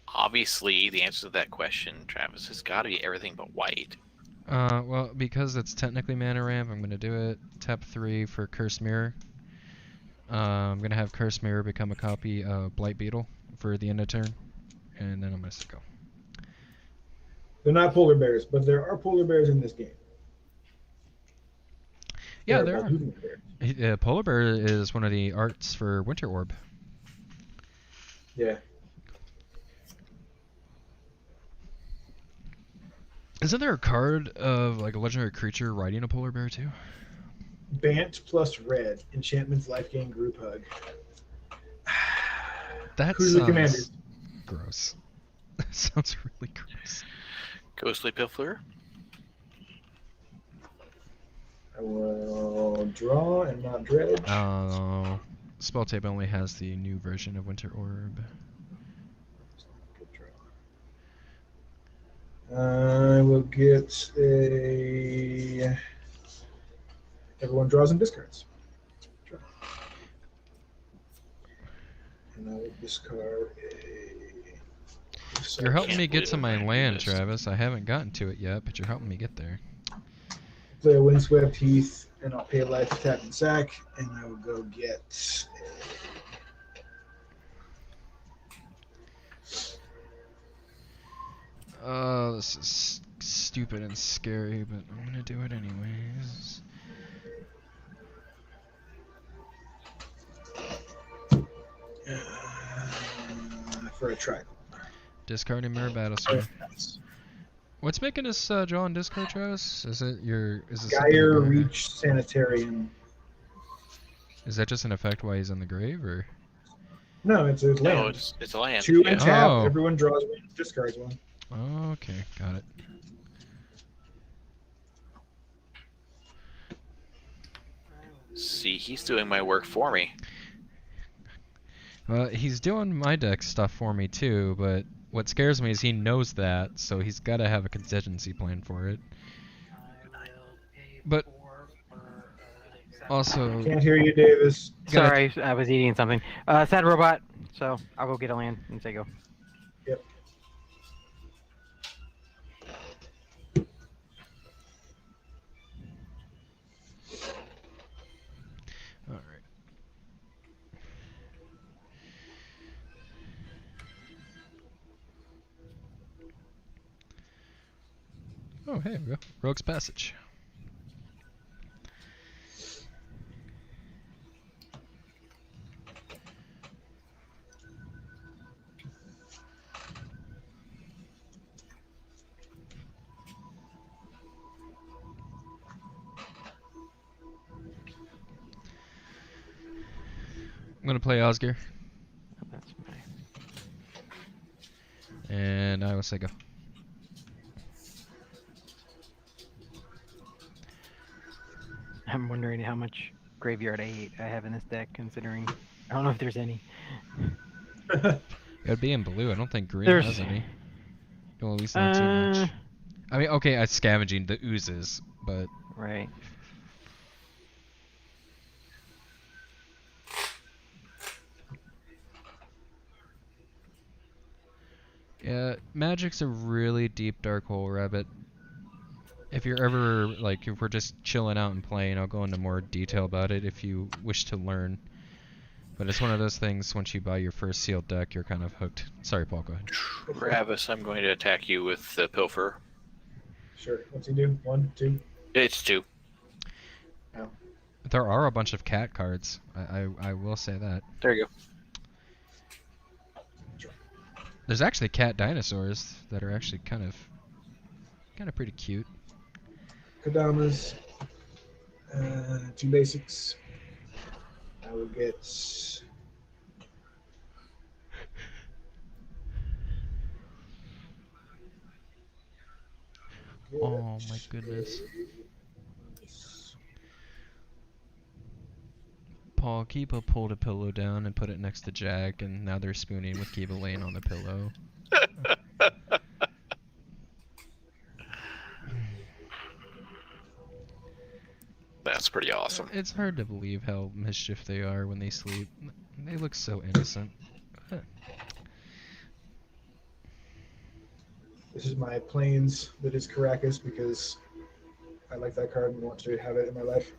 Obviously, the answer to that question, Travis, has got to be everything but white. Well, because it's technically mana ramp, I'm gonna do it. Tap 3 for Curse Mirror. I'm gonna have Curse Mirror become a copy of Blight Beetle for the end of turn, and then I'm gonna go. They're not polar bears, but there are polar bears in this game. Yeah, They're there are. Baldugan bears. Polar Bear is one of the arts for Winter Orb. Yeah. Isn't there a card of like a legendary creature riding a polar bear too? Bant plus red, enchantments, life gain group hug. That Who's the commander? sounds gross. That sounds really gross. Ghostly Piffler? I will draw and not dredge. Oh, spell tape only has the new version of Winter Orb. Good draw. I will get a. Everyone draws and discards. Draw. And I will discard a. You're helping Can't me get believe to I'm my gonna do land, this. Travis. I haven't gotten to it yet, but you're helping me get there. Play a Windswept Heath, and I'll pay a life to tap and sack, and I will go get. Oh, this is stupid and scary, but I'm gonna do it anyways. For a try. Discarding Mirror Battlestar. What's making us draw and discard, Travis? Is it your? Is it something Gyre about her? Reach Sanitarium. Is that just an effect while he's in the grave, or? No, it's a land. No, it's a land. 2 yeah. and tap. Oh. Everyone draws one, discards one. Oh, okay, got it. See, he's doing my work for me. Well, he's doing my deck stuff for me too, but what scares me is he knows that, so he's got to have a contingency plan for it. But also, Can't hear you, Davis. Gotta- Sorry, I was eating something. Sad robot. So I'll go get a land and say go. Yep. all right. Oh, hey, we go. Rogue's Passage. I'm gonna play Osgir, That's my. and I will say go. I'm wondering how much graveyard I have in this deck, considering I don't know if there's any. It'd be in blue. I don't think green There's- has any. Well, at least not too much. I mean, okay, I'm scavenging the oozes, but Right. yeah, Magic's a really deep dark hole, Rabbit. If you're ever, like, if we're just chilling out and playing, I'll go into more detail about it if you wish to learn. But it's one of those things, once you buy your first sealed deck, you're kind of hooked. Sorry, Paul, go ahead. Travis, I'm going to attack you with the Pilfer. Sure. What's he do? 1, 2. It's 2. There are a bunch of cat cards. I will say that. There you go. There's actually cat dinosaurs that are actually kind of pretty cute. Kadamas. 2 basics. I will get. Oh my goodness. Paul, Kiba pulled a pillow down and put it next to Jack, and now they're spooning with Kiba laying on the pillow. That's pretty awesome. It's hard to believe how mischief they are when they sleep. They look so innocent. This is my planes that is Caracas because I like that card and want to have it in my life.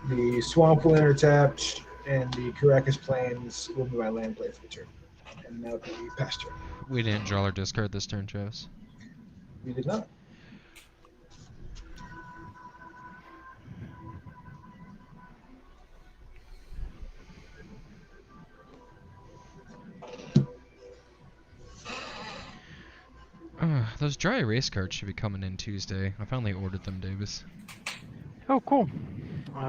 The Swamp will enter tapped, and the Caracas Plains will be my land play for the turn. And that'll be past turn. We didn't draw or discard this turn, Travis. We did not. Those dry erase cards should be coming in Tuesday. I finally ordered them, Davis. Oh, cool.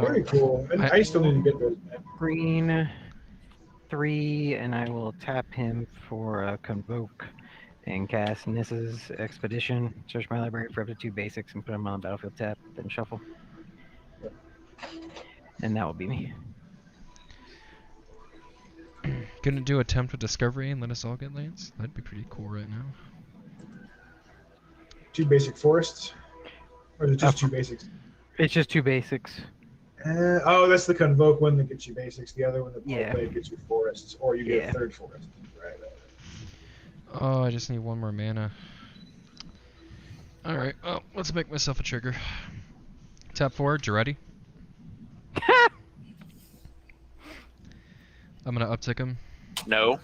Very cool. And I still need to get those. Green. 3, and I will tap him for a Convoke and cast Niss's Expedition. Search my library for up to 2 basics and put them on the battlefield tap, then shuffle. And that will be me. Gonna do attempt with discovery and let us all get lands? That'd be pretty cool right now. 2 basic forests? Or is it just 2 basics? It's just 2 basics. Oh, that's the Convoke one that gets you basics. The other one, the Yeah. Pulpade, gets you forests. Or you get Yeah. a 3rd forest. Right. Oh, I just need 1 more mana. Alright, well, let's make myself a trigger. Tap forward, you ready? I'm gonna uptick him. No.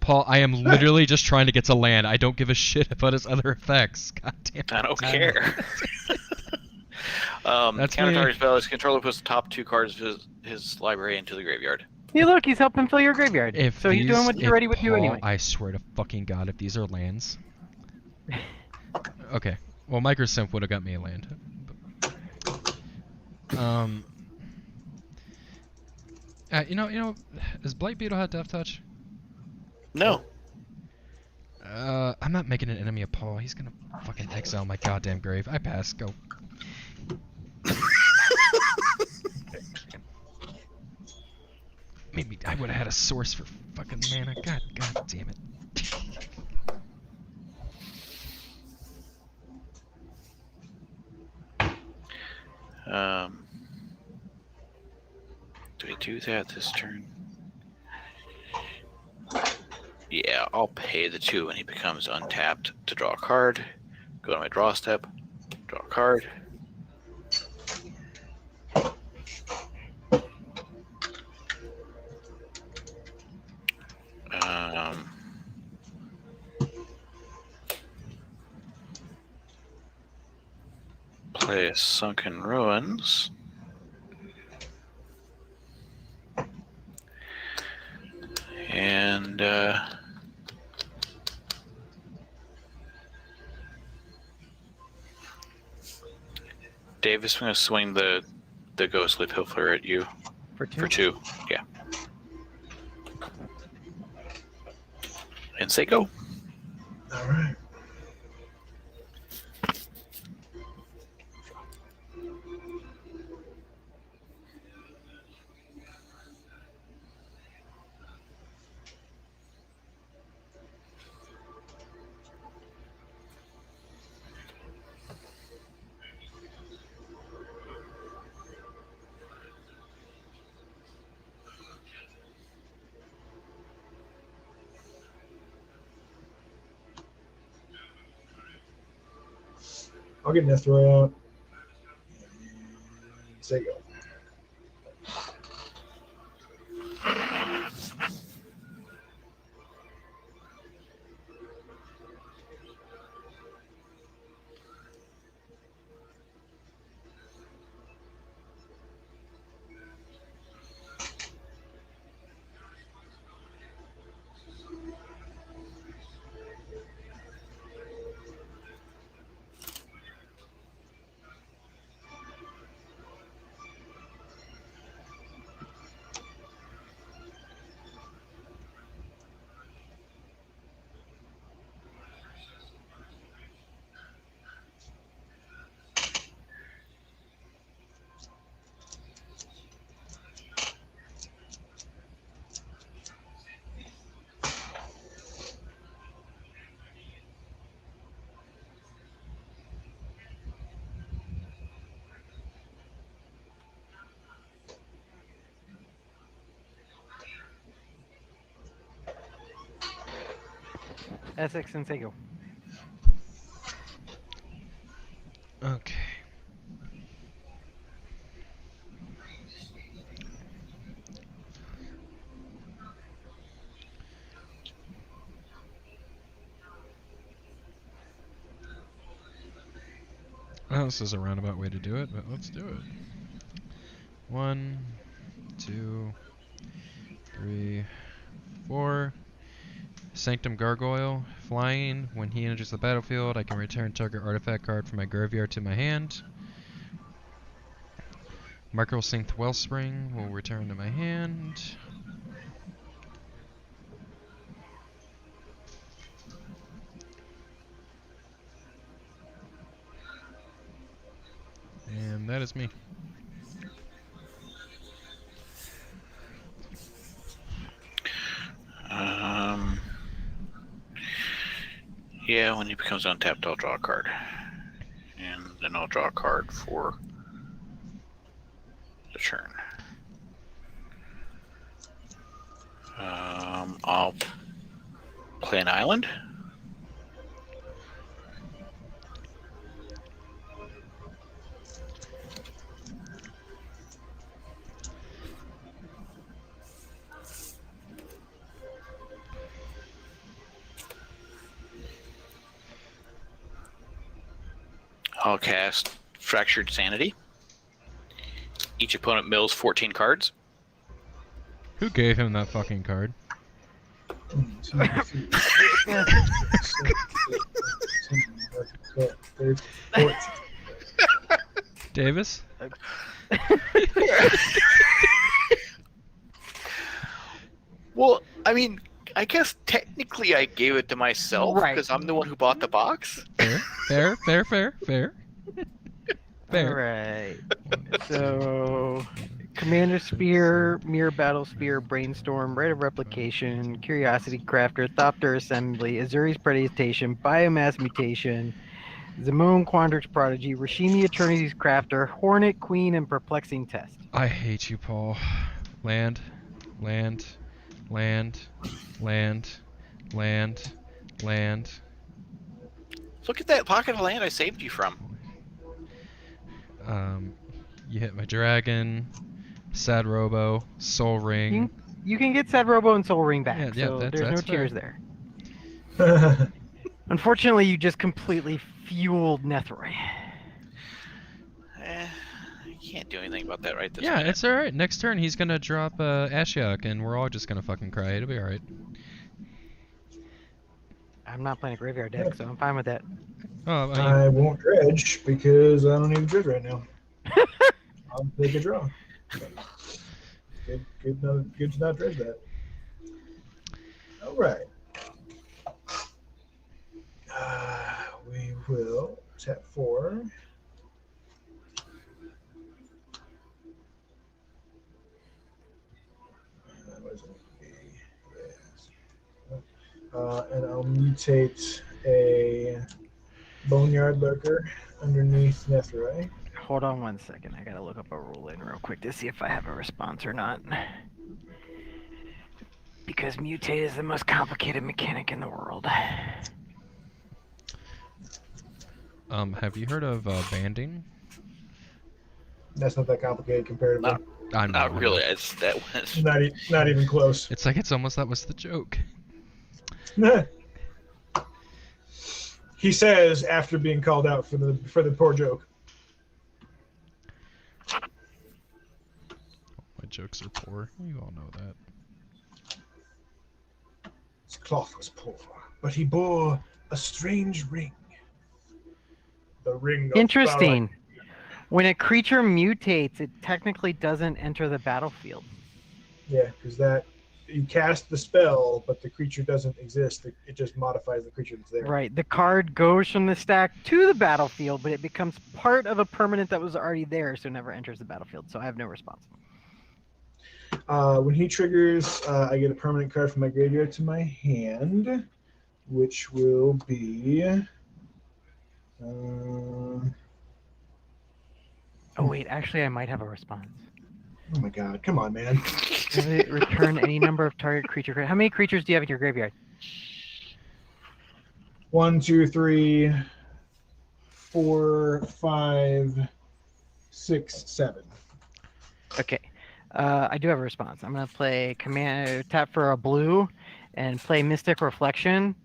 Paul, I am literally just trying to get to land. I don't give a shit about his other effects. God damn it. I don't care. That's Counter me. target spell. His controller puts the top 2 cards of his library into the graveyard. Hey, look, he's helping fill your graveyard. If So he's doing what you already would do Paul, anyway. I swear to fucking God, if these are lands. Okay. Well, Microsynth would have got me a land. You know, does Blight Beetle have Death Touch? No. I'm not making an enemy of Paul. He's gonna fucking exile my goddamn grave. I pass. Go. Maybe I would have had a source for fucking mana. God damn it. Do we do that this turn? Yeah, I'll pay the 2 when he becomes untapped to draw a card. Go to my draw step, draw a card. Play a Sunken Ruins. And Davis, I'm going to swing the Ghostly Pilfer at you For 2? for 2. Yeah. And say go. All right. I'll get Nethroy out. Say go. Essex and Sego. Okay. Well, this is a roundabout way to do it, but let's do it. 1, 2, 3, 4. Sanctum Gargoyle. Flying. When he enters the battlefield, I can return target artifact card from my graveyard to my hand. Microsynth Wellspring will return to my hand. And that is me. Yeah, when he becomes untapped, I'll draw a card. And then I'll draw a card for the turn. I'll play an island. I'll cast Fractured Sanity. Each opponent mills 14 cards. Who gave him that fucking card? 1, 2, 3, 4, 5, 6, 7, 8, 9, 10, 11, 12, 13, 14. Davis? Well, I mean, I guess technically I gave it to myself Right. because I'm the one who bought the box. Fair. All right. So, Commander Spear, Mirror Battle Spear, Brainstorm, Rite of Replication, Curiosity Crafter, Thopter Assembly, Azuri's Predation, Biomass Mutation, Zimone Quandrix Prodigy, Rashimi Eternity's Crafter, Hornet Queen, and Perplexing Test. I hate you, Paul. Land. Look at that pocket of land I saved you from. You hit my dragon, Sad Robo, Soul Ring. You can get Sad Robo and Soul Ring back, Yeah, so that's there's no fair. tears there. Unfortunately, you just completely fueled Nethroi. You can't do anything about that right this Yeah, minute. it's alright. Next turn he's gonna drop Ashiok and we're all just gonna fucking cry. It'll be alright. I'm not playing a graveyard deck, so I'm fine with that. Oh, I mean, I won't dredge because I don't need to dredge right now. I'll take a draw. Good to not dredge that. All right. We will tap 4. What is it? Yes. And I'll mutate a Boneyard Lurker underneath Nethroi. Hold on one second. I gotta look up a rule in real quick to see if I have a response or not. Because mutate is the most complicated mechanic in the world. have you heard of banding? That's not that complicated comparatively. I'm Not really. It's that was Not even close. It's like it's almost that was the joke. He says after being called out for the poor joke. My jokes are poor. You all know that. His cloth was poor, but he bore a strange ring. The ring of Interesting. When a creature mutates, it technically doesn't enter the battlefield. Yeah, because that you cast the spell, but the creature doesn't exist. It just modifies the creature that's there. Right. The card goes from the stack to the battlefield, but it becomes part of a permanent that was already there, so it never enters the battlefield. So I have no response. When he triggers, I get a permanent card from my graveyard to my hand, which will be. Oh wait, actually, I might have a response. Oh my god! Come on, man. Return any number of target creature. How many creatures do you have in your graveyard? 1, 2, 3, 4, 5, 6, 7. Okay. I do have a response. I'm gonna play tap for a blue, and play Mystic Reflection.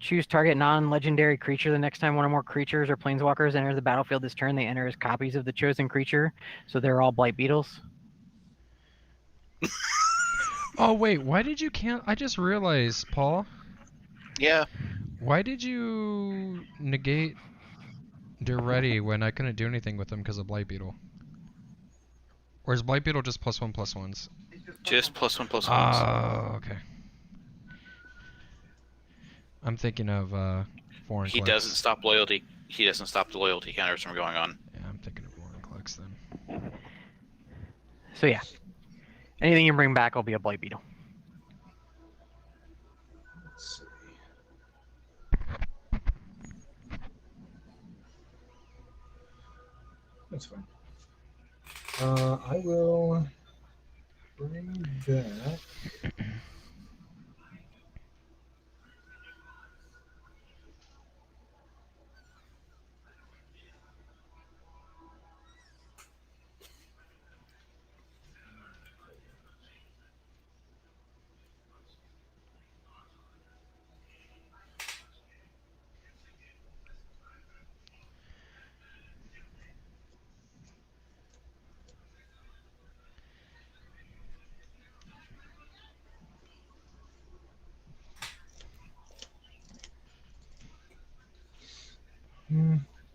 Choose target non-legendary creature. The next time one or more creatures or planeswalkers enter the battlefield this turn, they enter as copies of the chosen creature. So they're all Blight Beetles. Oh wait, why did you I just realized, Paul. Yeah. Why did you negate Duretti when I couldn't do anything with him because of Blight Beetle? Or is Blight Beetle just +1/+1s? Just +1/+1. Oh, okay. I'm thinking of Foreign He Clicks. doesn't stop loyalty. He doesn't stop the loyalty counters from going on. Yeah, I'm thinking of Foreign Clicks. 6 then. So yeah, anything you bring back will be a blight beetle. Let's see. That's fine. I will bring back.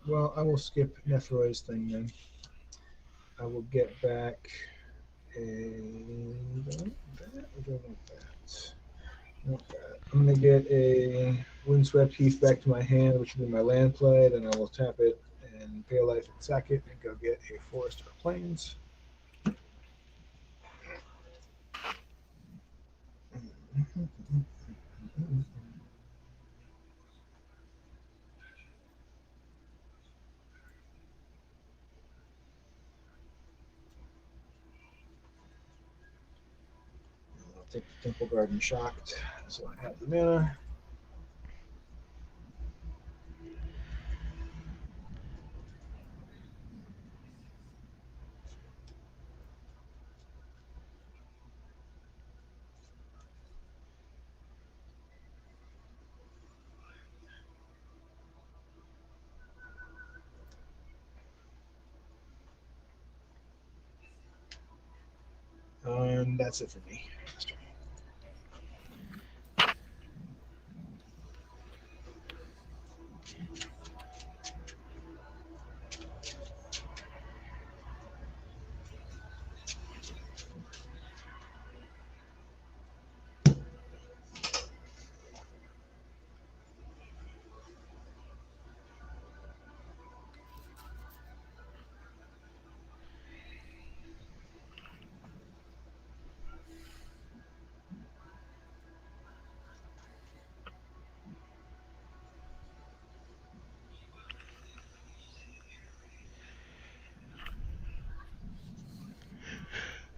Well, I will skip Nethroy's thing then. I will get back a. Do I want that? Not that. I'm gonna get a Windswept Heath back to my hand, which will be my land play. Then I will tap it and pay a life and sack it, and go get a Forest or Plains. I'll take the Temple Garden Shocked, so I have the mana. And that's it for me.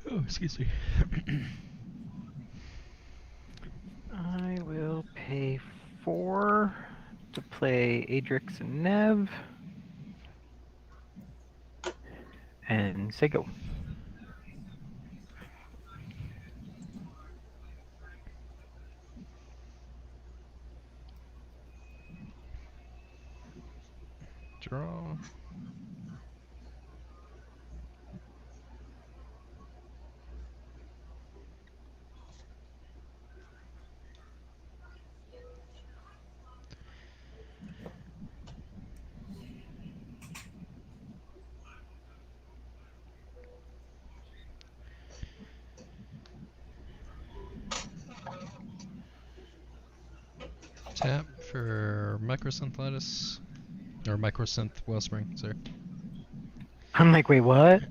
Oh, excuse me. I will pay 4 to play Adrix and Nev, and say go. Draw. Tap for Microsynth Lattice. Or Microsynth Wellspring, sorry. I'm like, wait, what?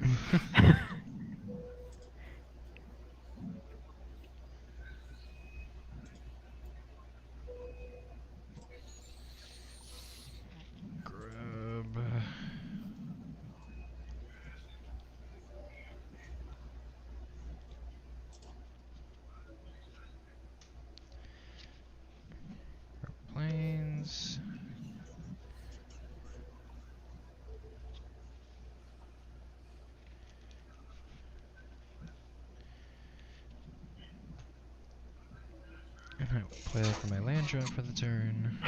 Grab. Planes. And I will play that for my land drop for the turn.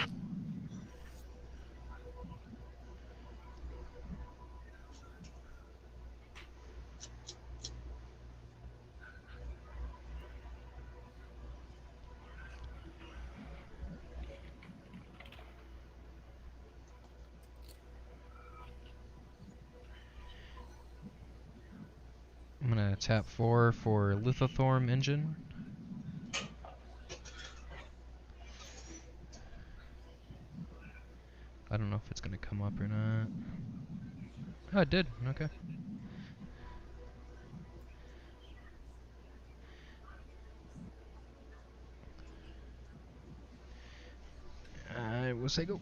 I'm gonna tap 4 for Lithothorm Engine. I don't know if it's gonna come up or not. Oh, it did. Okay. say go.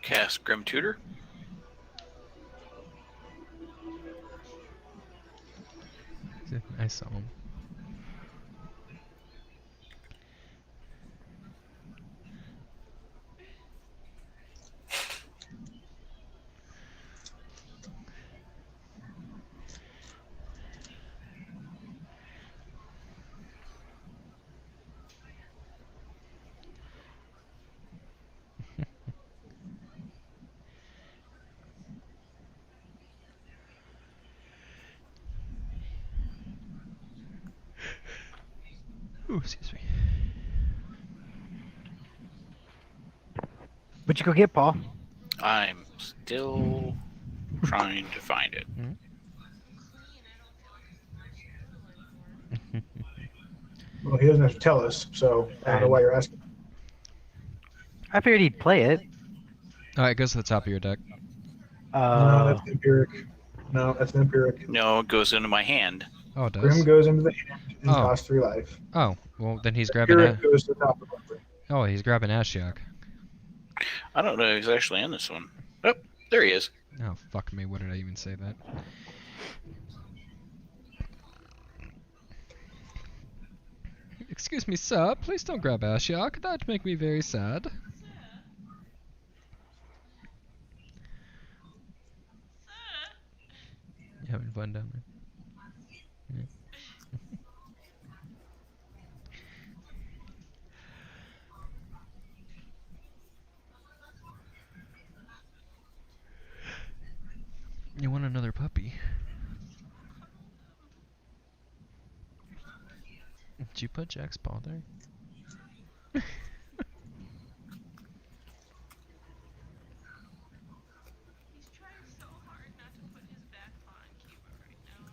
Cast Grim Tutor. I saw him. Ooh, excuse me. What'd you go get, Paul? I'm still trying to find it. Well, he doesn't have to tell us, so I don't know why you're asking. I figured he'd play it. Oh, it goes to the top of your deck. No, that's empiric. No, that's an empiric. No, it goes into my hand. Oh, it does? Grim goes into the hand and Oh. costs 3 life. Oh, well, then he's grabbing Empiric goes to the top of the library. Oh, he's grabbing Ashiok. I don't know if he's actually in this one. Oh, there he is. Oh, fuck me. What did I even say that? Excuse me, sir. Please don't grab Ashiok. That'd make me very sad. You having fun down there? Yeah. You want another puppy? Did you put Jack's paw there? He's trying so hard not to put his back paw on Kiba right now.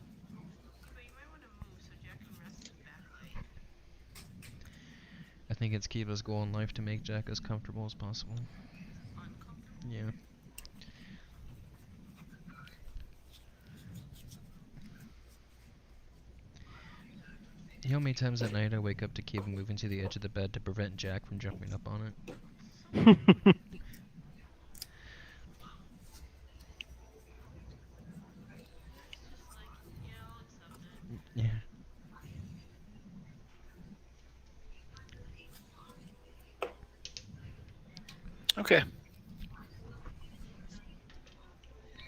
But you might want to move so Jack can rest his back leg. I think it's Kiva's goal in life to make Jack as comfortable as possible. Uncomfortable. Yeah. You know how many times at night I wake up to Kiva moving to the edge of the bed to prevent Jack from jumping up on it? Just like, yeah, I'll accept it. Yeah. Okay.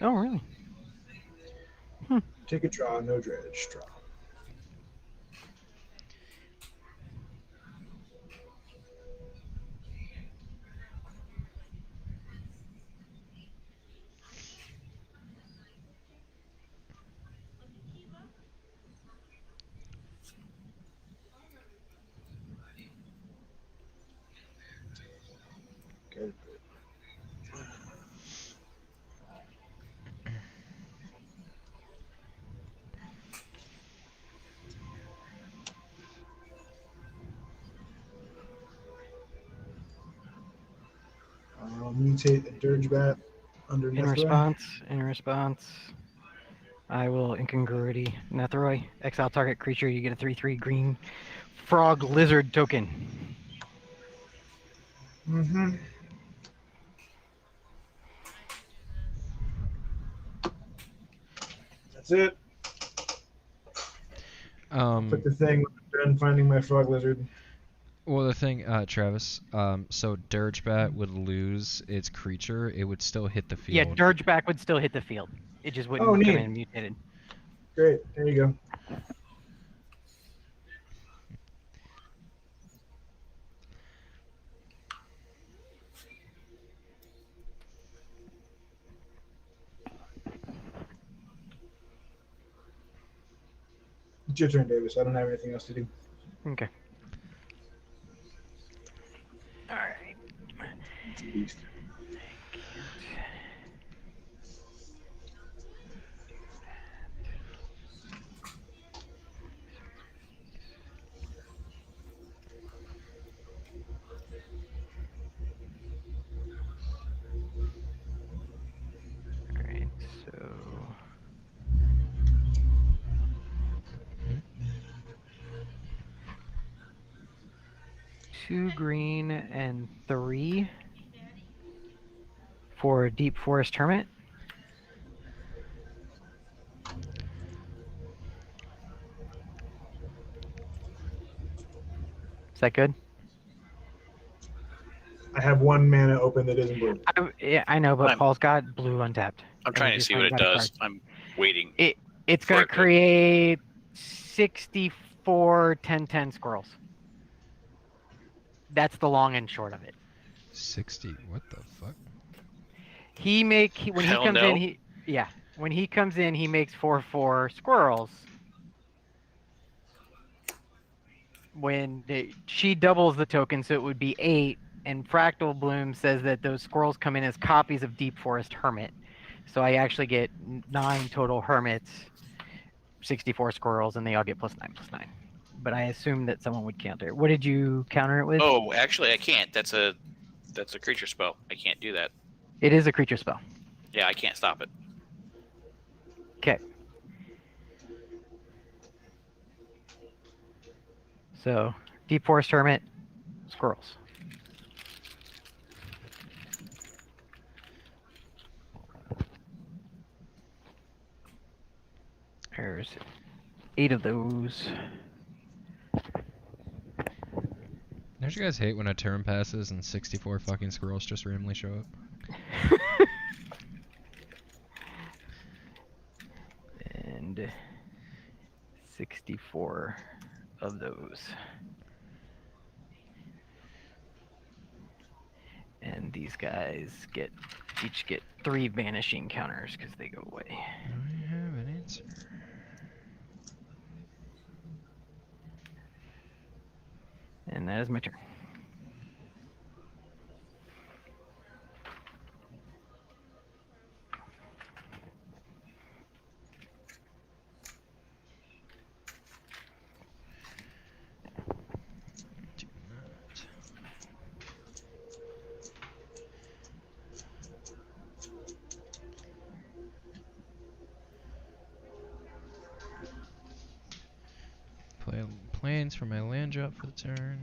Oh, really? Take a draw, no dredge. Draw. Good. I'll mutate a dirge bat under In Nethra. response, I will incongruity Nethroi. Exile target creature, you get a 3/3 green frog lizard token. Mm-hmm. That's it. Put the thing when I'm done finding my frog lizard. Well, the thing, Travis, so Dirgebat would lose its creature. It would still hit the Yeah, field. Dirgeback would still hit the field. It just wouldn't Oh, come neat. in mutated. Great. There you go. It's your turn, Davis. I don't have anything else to do. Okay. All right. Beast. All right. So. 2 green and 3 for Deep Forest Hermit. Is that good? I have 1 mana open that isn't blue. Yeah, I know, but I'm- Paul's got blue untapped. I'm trying to just see went what and it got a does. I'm waiting. It's for going it to to- create 64 10/10 squirrels. That's the long and short of it. 60. What the fuck? When he Hell comes no. in, when he comes in, he makes 4/4 squirrels. She doubles the token, so it would be 8. And Fractal Bloom says that those squirrels come in as copies of Deep Forest Hermit. So I actually get 9 total hermits, 64 squirrels, and they all get +9/+9. But I assume that someone would counter it. What did you counter it with? Oh, actually, I can't. That's a creature spell. I can't do that. It is a creature spell. Yeah, I can't stop it. Okay. So, Deep Forest Hermit, squirrels. There's 8 of those. Don't you guys hate when a turn passes and 64 fucking squirrels just randomly show up? And 64 of those. And these guys each get 3 vanishing counters because they go away. I have an answer. And that is my turn. Do not. Play planes for my land drop for the turn.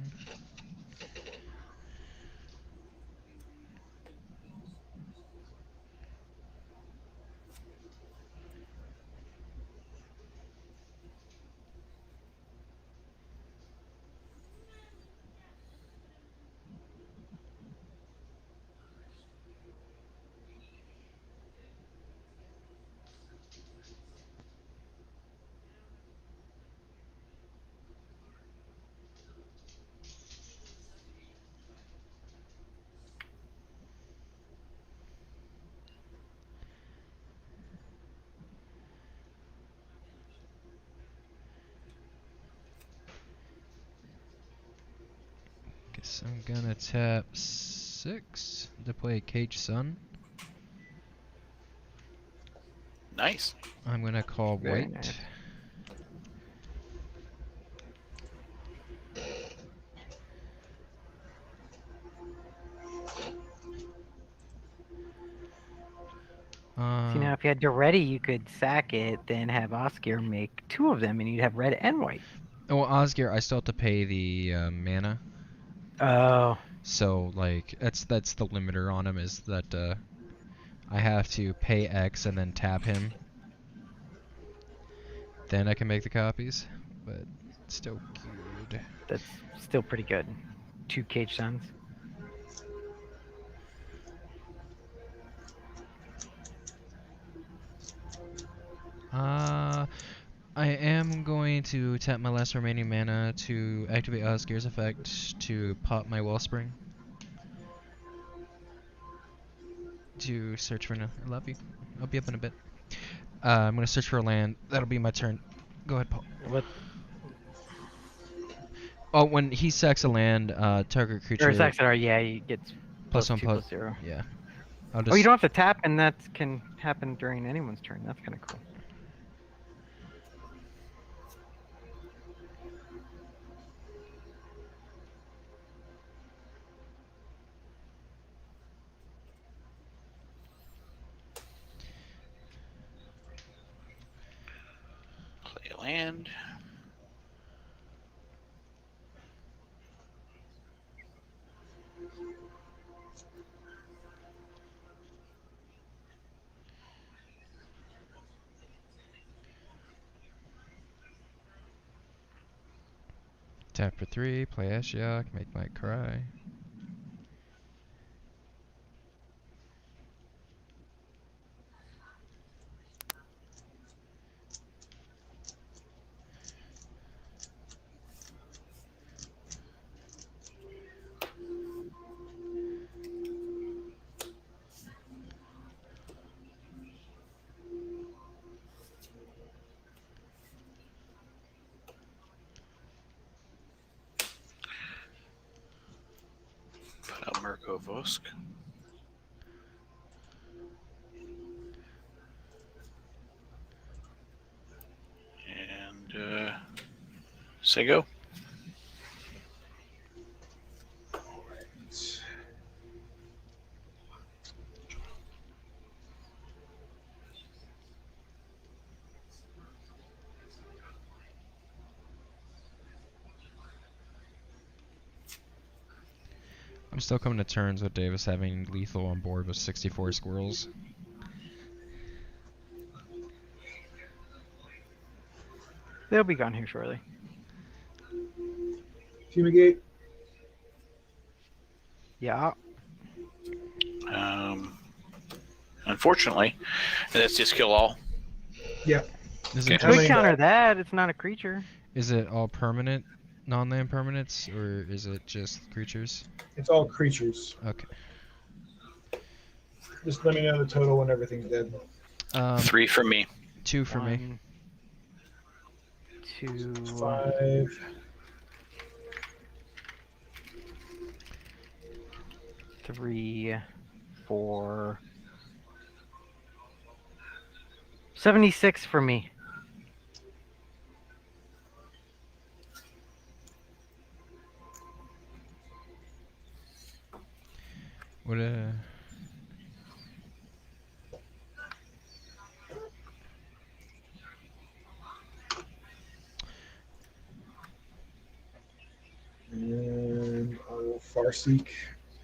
Guess I'm gonna tap 6 to play Cage Sun. Nice. I'm gonna call Very white. nice. See, now if you had to ready, you could sack it, then have Oscar make 2 of them, and you'd have red and white. Well, Osgir, I still have to pay the mana. Oh. So like that's the limiter on him is that I have to pay X and then tap him. then I can make the copies. But still good. That's still pretty good. 2 Cage Suns. I am going to tap my last remaining mana to activate Oscar's effect to pop my Wellspring. To search for I love you. I'll be up in a bit. I'm gonna search for a land. That'll be my turn. Go ahead, Paul. What? Oh, when he sacks a land, target creature Or Saxadar, yeah, he gets plus one +2 plus. +0. Yeah. I'll Oh, you just. don't have to tap, and that can happen during anyone's turn. That's kind of cool. Play a land. Tap for 3, play Ashiok, make Mike cry. Put out Mirko Vosk. And say go. I'm still coming to terms with Davis having lethal on board with 64 squirrels. They'll be gone here shortly. Fumigate. Yeah. Unfortunately, that's just kill all. Yeah. Is Okay. it How Could many counter that. It's not a creature. is it all permanent, non-land permanents, or is it just creatures? It's all creatures. Okay. Just let me know the total when everything's dead. 3 for me. 2 for me. 1, 2, 5. 3, 4. 76 for me. What And I will Farseek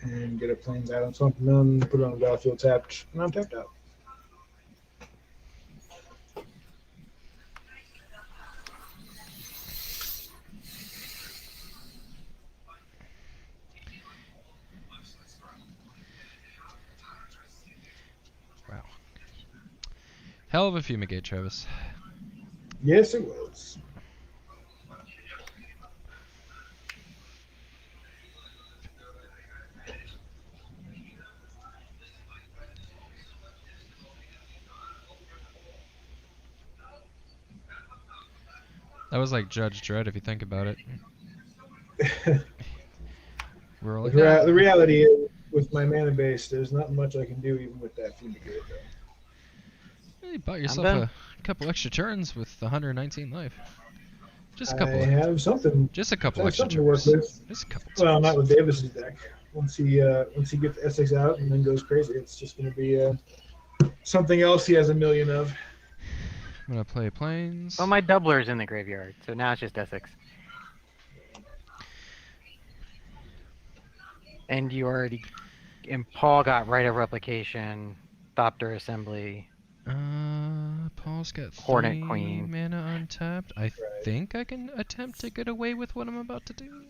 and get a Plains Island Swamp None, put it on the battlefield tapped, and I'm tapped out. Wow. Hell of a fumigate, Travis. Yes, it was. That was like Judge Dredd if you think about it. We're all like, The reality is, with my mana base, there's not much I can do even with that Fumigate, though. you bought yourself done. a couple extra turns with 119 life. Just a I couple. have something. Just a couple I have extra something to work turns. with. Just a couple. Well, turns. not with Davis's deck. Once he gets Essex out and then goes crazy, it's just going to be something else he has a million of. I'm gonna play planes. Well, my doubler's in the graveyard, so now it's just Essex. And you already... And Paul got Right of Replication, Thopter Assembly. Paul's else got Hornet 3 Queen. mana untapped. I think I can attempt to get away with what I'm about to do.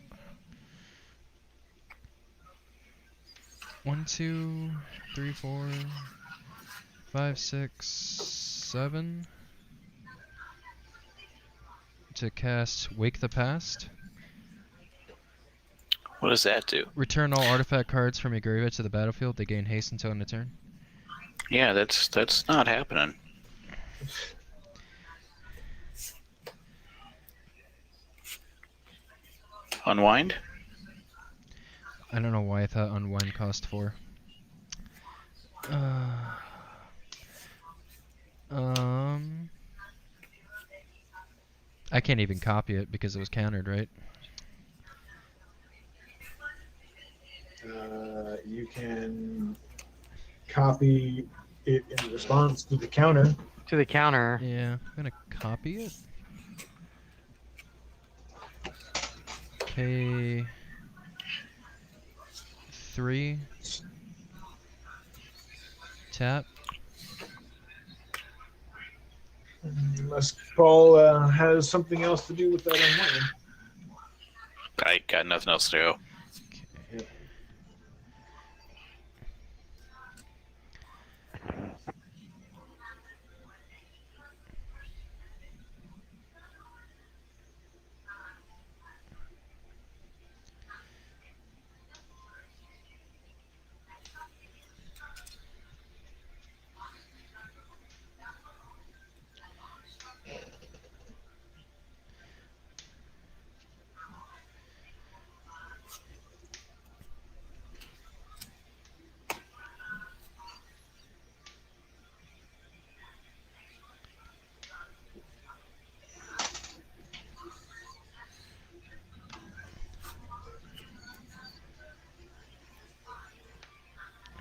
1, 2, 3, 4, 5, 6, 7. To cast Wake the Past. What does that do? Return all artifact cards from your graveyard to the battlefield. They gain haste until end of turn. Yeah, that's not happening. Unwind? I don't know why I thought Unwind cost 4. I can't even copy it because it was countered, right? You can copy it in response to the counter. To the counter. Yeah, I'm gonna copy it. Pay 3. Tap. Unless Paul has something else to do with that unwind. I got nothing else to do. Yep.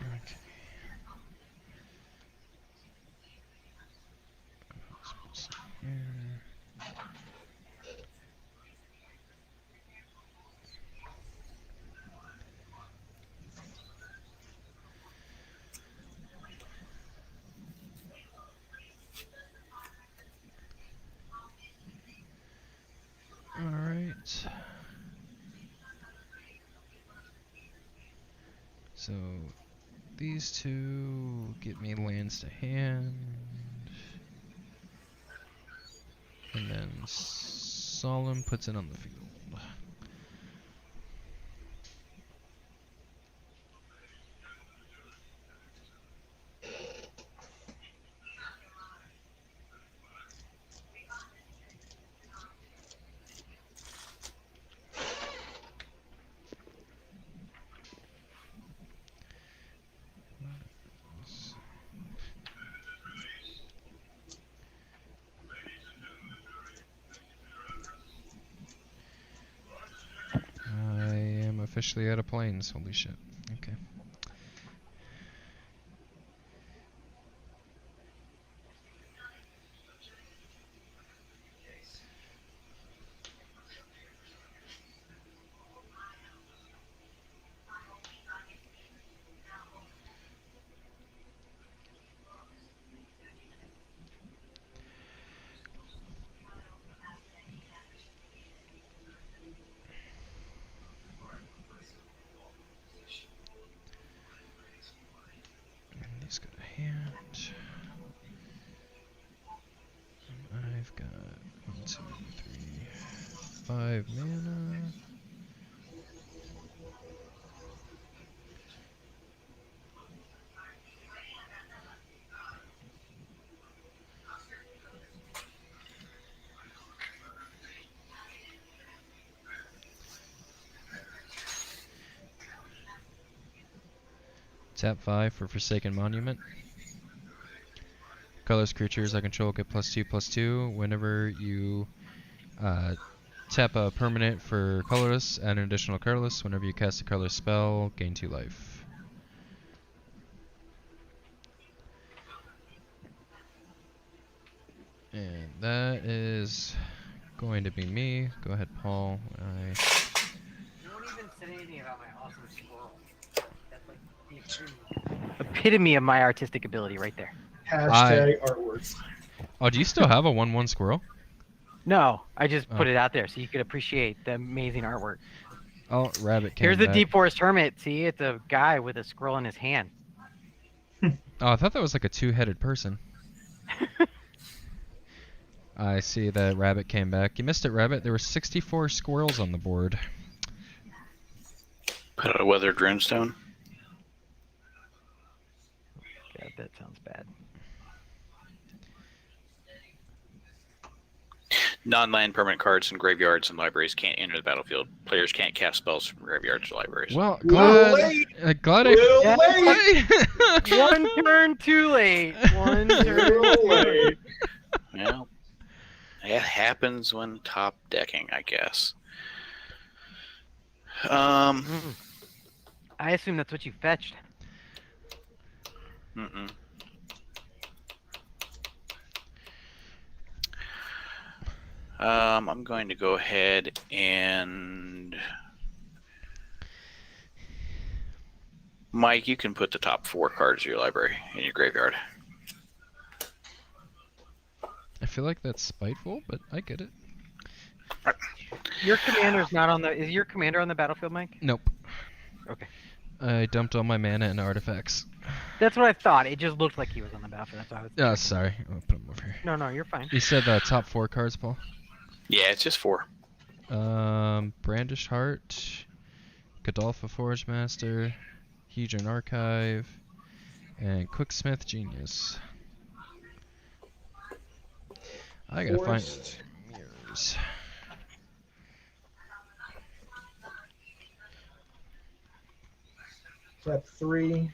Okay. Here. Alright. So these two get me lands to hand. And then Solemn puts it on the field. I am officially out of planes. Holy shit. Okay. And these go to hand. And I've got 1, 2, 3, 5 mana. Tap 5 for Forsaken Monument. Colorless creatures I control get +2/+2. Whenever you tap a permanent for colorless, add an additional colorless. Whenever you cast a colorless spell, gain 2 life. And that is going to be me. Go ahead, Paul. No one even said anything about my awesome squirrel. That's like the epitome of my artistic ability right there. Hashtag artwork. Oh, do you still have a 1/1 squirrel? No, I just put Oh. it out there so you could appreciate the amazing artwork. Oh, rabbit came Here's the back. Deep Forest Hermit. See, it's a guy with a squirrel in his hand. Oh, I thought that was like a two-headed person. I see that rabbit came back. You missed it, rabbit. There were 64 squirrels on the board. Put out a weathered runestone. God, that sounds bad. Non-land permanent cards in graveyards and libraries can't enter the battlefield. Players can't cast spells from graveyards or libraries. Well, Little glad, late. glad Little I. late. One turn too late. One turn Little too late. late. Well, it happens when top decking, I guess. I assume that's what you fetched. Mm-mm. I'm going to go ahead and Mike, you can put the top 4 cards of your library in your graveyard. I feel like that's spiteful, but I get it. Your commander's not on the. Is your commander on the battlefield, Mike? Nope. Okay. I dumped all my mana and artifacts. That's what I thought. It just looked like he was on the battlefield. That's why I was. Oh, sorry. I'll put him over here. No, you're fine. You said top 4 cards, Paul? Yeah, it's just 4. Brandished Heart, Godolphin Forge Master, Hedron Archive, and Quicksmith Genius. I gotta Forest. find yours. Tap 3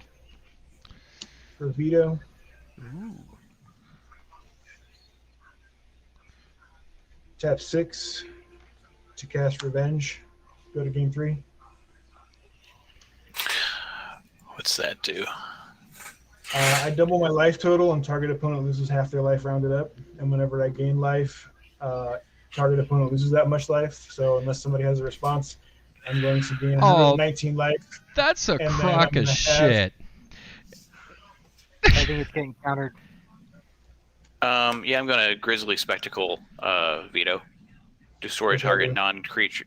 for veto. Ooh. Tap 6 to cast Revenge. Go to game 3. What's that do? I double my life total and target opponent loses half their life rounded up. And whenever I gain life, target opponent loses that much life. So unless somebody has a response, I'm going to gain 119 life. That's a And then I'm crock gonna of have- shit. I think it's getting countered. Yeah, I'm going to Grizzly Spectacle veto. Destroy Okay, target then.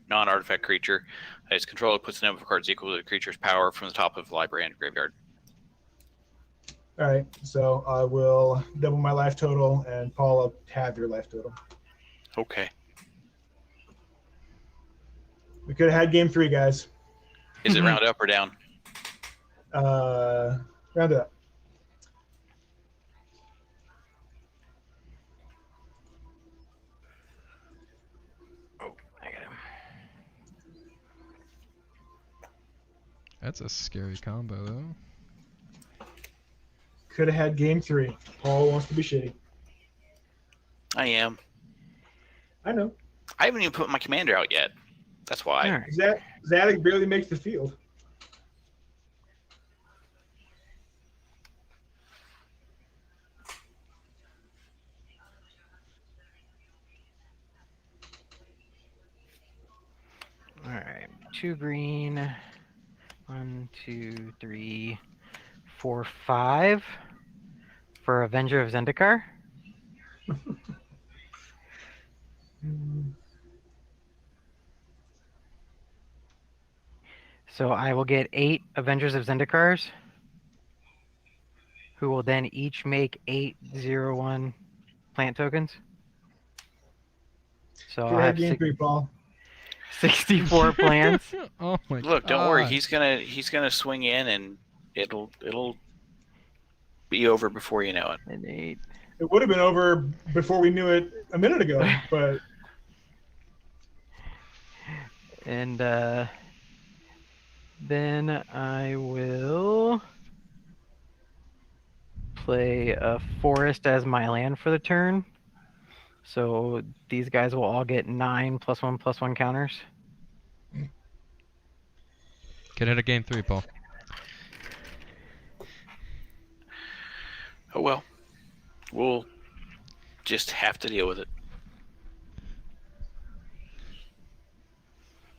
non-artifact creature. Its controller puts the number of cards equal to the creature's power from the top of the library and graveyard. All right, so I will double my life total, and Paula, have your life total. Okay. We could have had game 3, guys. Is it round up or down? Round it up. Oh, I got him. That's a scary combo, though. Could have had game 3. Paul wants to be shitty. I am. I know. I haven't even put my commander out yet. That's why. All right. Zadig barely makes the field. All right. 2 green. 1, 2, 3, 4, 5 for Avenger of Zendikar. So I will get 8 Avengers of Zendikars, who will then each make 8/0/1 plant tokens. So Could I'll have have had game 3, Paul. 64 plants. Oh my god. Look, don't worry. He's gonna swing in, and it'll be over before you know it. And 8. It would have been over before we knew it a minute ago, but And then I will play a forest as my land for the turn. So these guys will all get 9+1/+1 counters. Get it a game 3, Paul. Oh well. We'll just have to deal with it.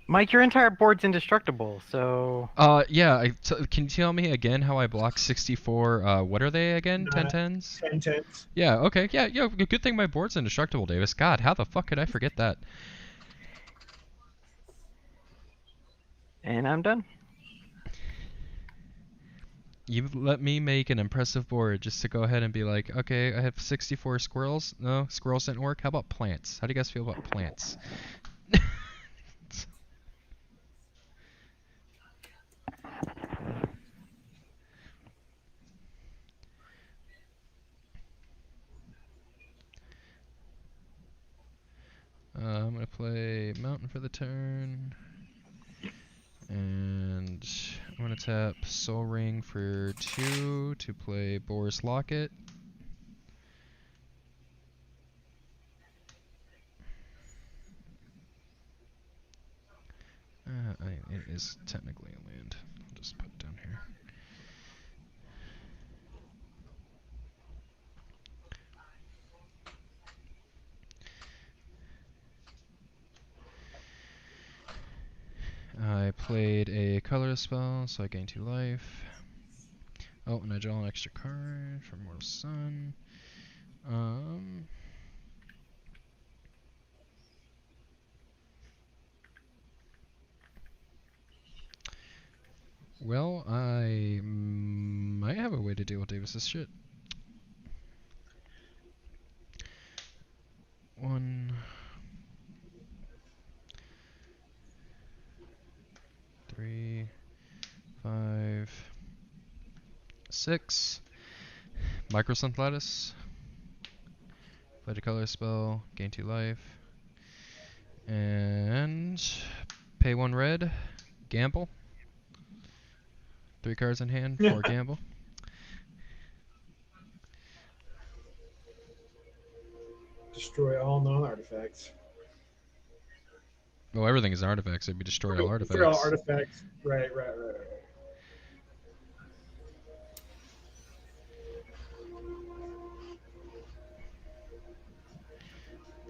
Mike, your entire board's indestructible, so Yeah. Can you tell me again how I block 64? What are they again? 10-10s? 10-10s. Yeah. Okay. Yeah. Yeah. Good thing my board's indestructible, Davis. God, how the fuck could I forget that? and I'm done. You let me make an impressive board just to go ahead and be like, okay, I have 64 squirrels. No, squirrels didn't work. How about plants? How do you guys feel about plants? I'm gonna play mountain for the turn, and I'm gonna tap Soul Ring for 2 to play Boris Locket. It is technically a land. I'll just put it down here. I played a colorless spell, so I gain 2 life. Oh, and I draw an extra card from Mortal Sun. Well, I might have a way to deal with Davis's shit. 1, 3, 5, 6. Microsynth Lattice. Played a color spell, gain 2 life. And pay 1 red. Gamble. 3 cards in hand, 4 gamble. Destroy all non-artifacts. Well, everything is an artifact, so it'd be destroy all artifacts. Destroy all artifacts. Right.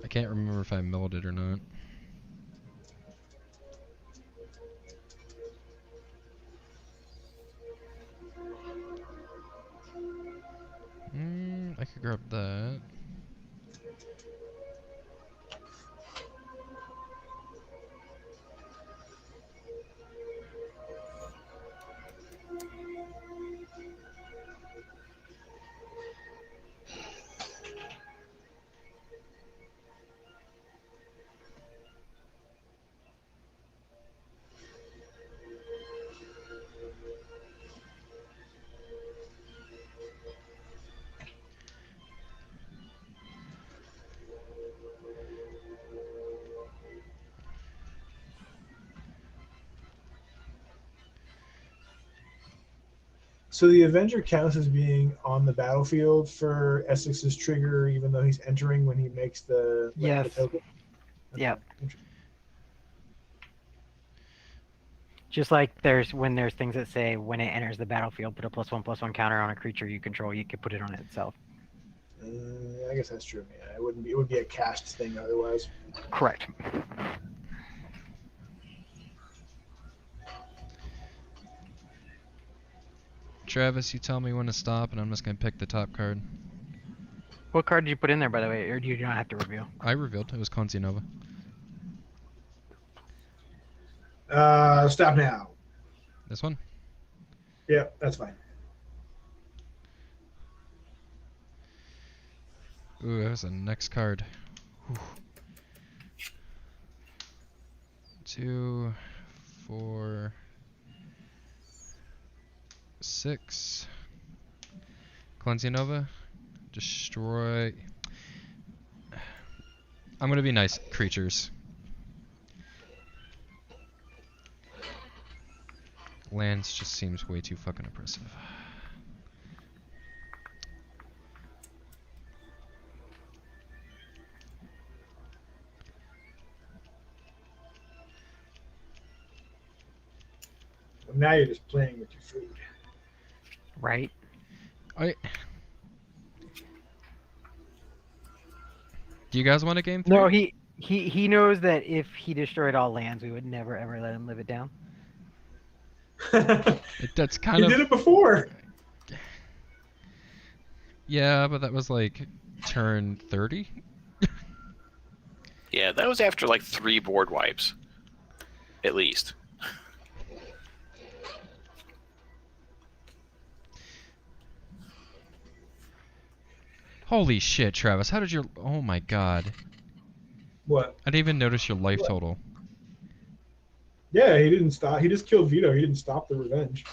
I can't remember if I milled it or not. I could grab that. So the Avenger counts as being on the battlefield for Essex's trigger, even though he's entering when he makes the Yes. the token. Yep. Interesting. Just like when there's things that say when it enters the battlefield, put a +1/+1 counter on a creature you control. You can put it on it itself. I guess that's true. Yeah, it wouldn't be. It would be a cast thing otherwise. Correct. Travis, you tell me when to stop, and I'm just gonna pick the top card. What card did you put in there, by the way, or do you not have to reveal? I revealed it was Conzi Nova. Stop now. This one? Yeah, that's fine. Ooh, that was the next card. Whew. 2, 4, 6. Cleansing Nova. Destroy. I'm gonna be nice. Creatures. Lands just seems way too fucking oppressive. Well, now you're just playing with your food. Right. Do you guys want a game 3? No, He knows that if he destroyed all lands, we would never ever let him live it down. That's He kind of did it before. yeah, but that was like turn 30. Yeah, that was after like 3 board wipes, at least. Holy shit, Travis! How did your? Oh my god! What? I didn't even notice your life What? total. Yeah, he didn't stop. He just killed Vito. He didn't stop the revenge.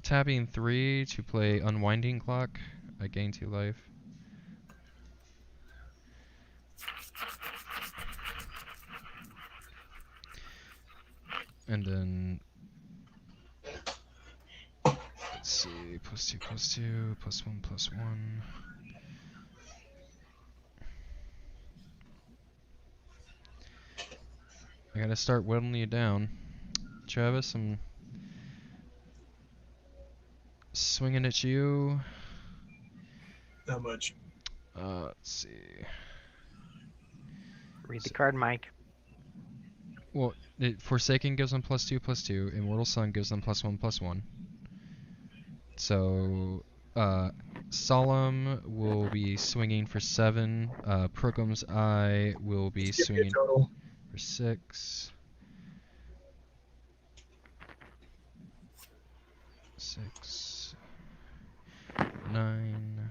Tapping 3 to play Unwinding Clock. I gain 2 life. And then let's see, +2, +2, +1, +1. I gotta start whittling you down, Travis. I'm swinging at you. Not much. Let's see. Read the So- card, Mike. Well, Forsaken gives them +2, +2. Immortal Sun gives them +1, +1. So, Solemn will be swinging for 7. Prokum's Eye will be Just give me a swinging total. for 6. 6, 9.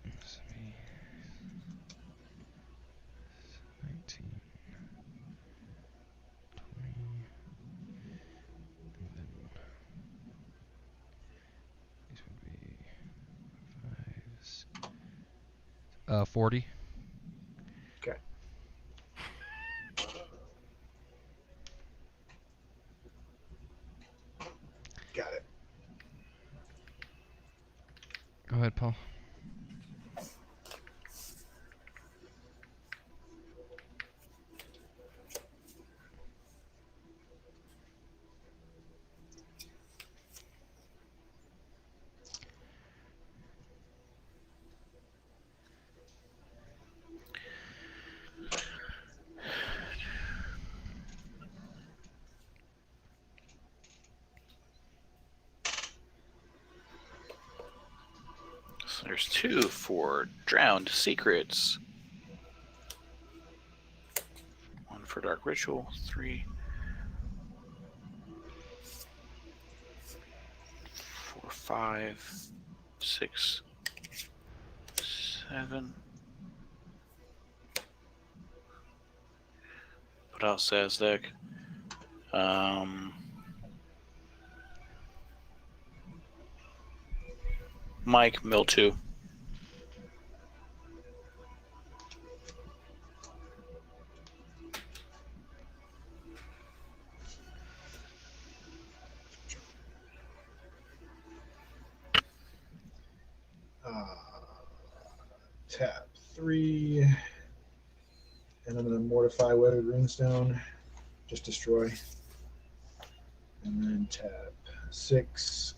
Let's see, 19, 20, and then these would be 5s. 40. Okay. Got it. Go ahead, Paul. So there's 2 for Drowned Secrets. 1 for Dark Ritual. 3. 4, 5, 6, 7. What else says deck? Mike, mill 2. Tap 3. And I'm going to mortify Weathered Runestone. Just destroy. And then tap 6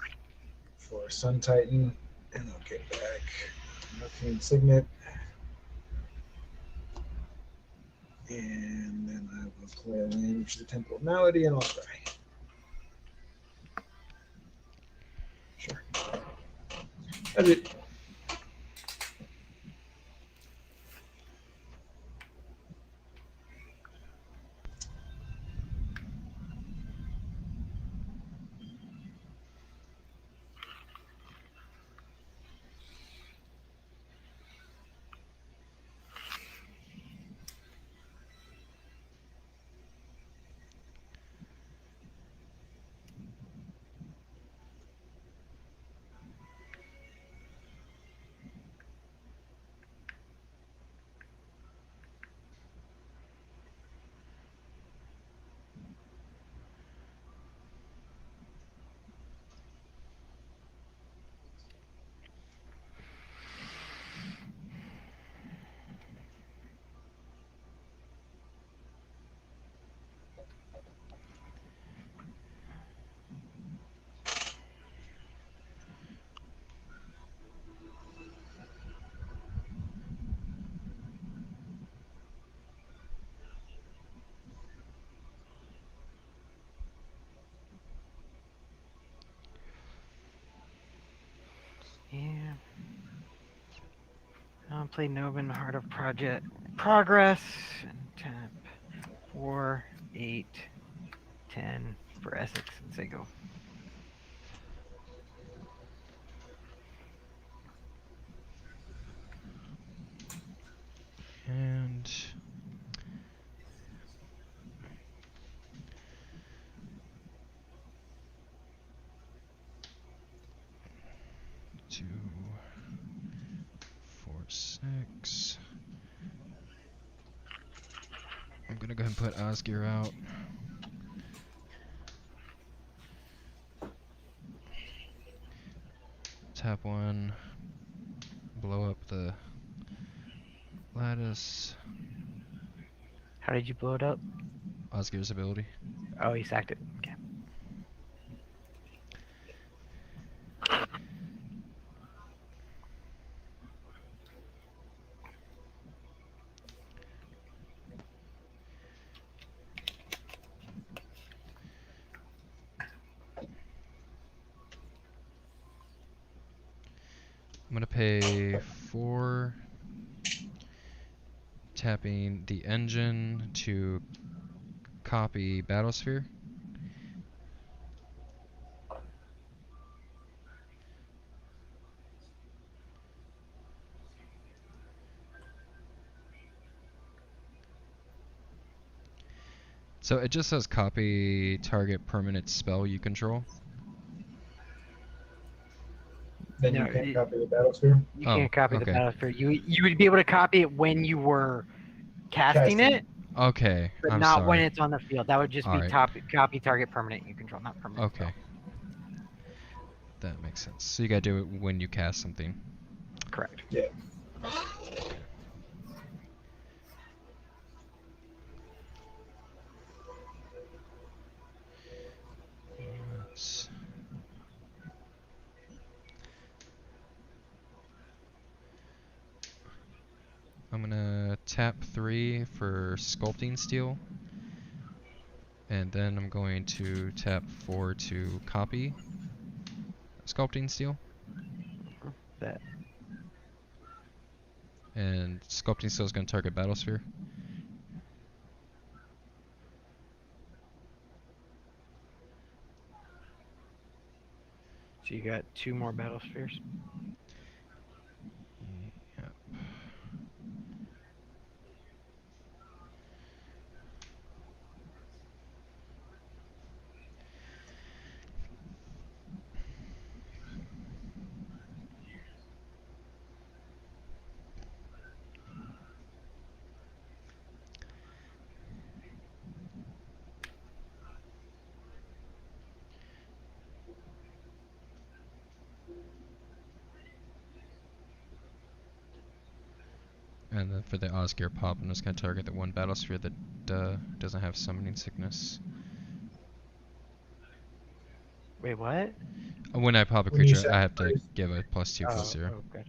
for Sun Titan. And I'll get back Arcane Signet. And then I will play a land, which is the Temple of Malady, and I'll try. Sure. That's it. Yeah. I'll play Novin, Heart of Project Progress, and tap 4, 8, 10 for Essex and say go. And two, 4, 6. I'm gonna go ahead and put Osgear out. Tap 1. Blow up the lattice. How did you blow it up? Osgear's ability. Oh, he sacked it. Okay. I'm gonna pay 4, tapping the engine to copy Battlesphere. So it just says copy target permanent spell you control. Then No, you can't copy the battlesphere. You Oh, can't copy okay. the Battlesphere. You would be able to copy it when you were casting it, Okay, but I'm not when sorry. it's on the field. That would just be Alright. copy target permanent you control, not permanent. Okay. That makes sense. So you gotta do it when you cast something. Spell. Correct. Yeah. Let's- I'm gonna tap 3 for Sculpting Steel. And then I'm going to tap 4 to copy Sculpting Steel. That. And Sculpting Steel is going to target Battlesphere. So you got 2 more Battlespheres. Yep. And then for the Osgear pop, I'm just going to target the one Battlesphere that doesn't have Summoning Sickness. Wait, what? When I pop a When you creature, I have to sacrifice- give a +2/+0. Oh, good.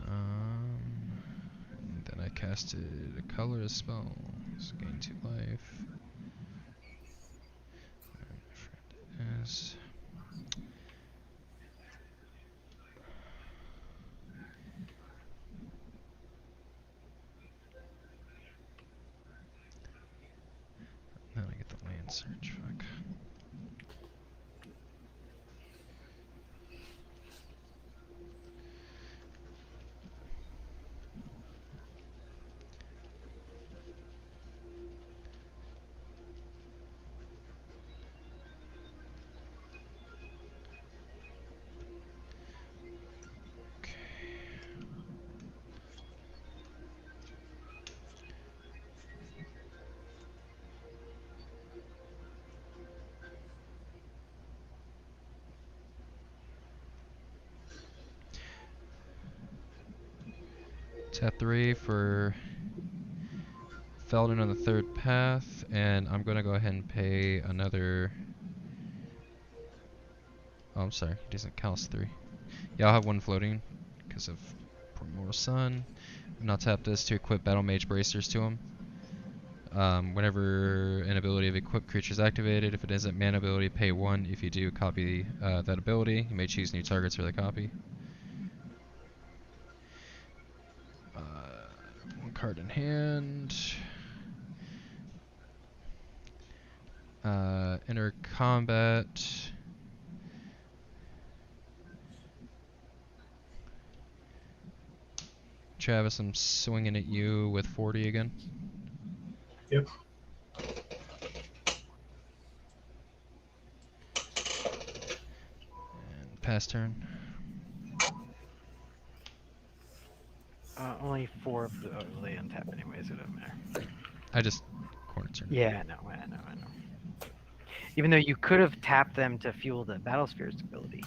And then I casted a colorless spell, so gain 2 life. Where my friend is. Then I get the land search. Fuck. Okay. Tap 3 for Felden on the 3rd path, and I'm gonna go ahead and pay another. Oh, I'm sorry, he doesn't cast 3. Yeah, I'll have 1 floating because of Primordial Sun. And I'll tap this to equip Battle Mage Bracers to him. Whenever an ability of equipped creature is activated, if it isn't mana ability, pay 1. If you do, copy that ability. You may choose new targets for the copy. 1 card in hand. Enter combat. Travis, I'm swinging at you with 40 again. Yep. And pass turn. Only 4 of the they untap anyway, so it doesn't matter. I just corner turn. Yeah, I know. Even though you could have tapped them to fuel the Battle Sphere's ability.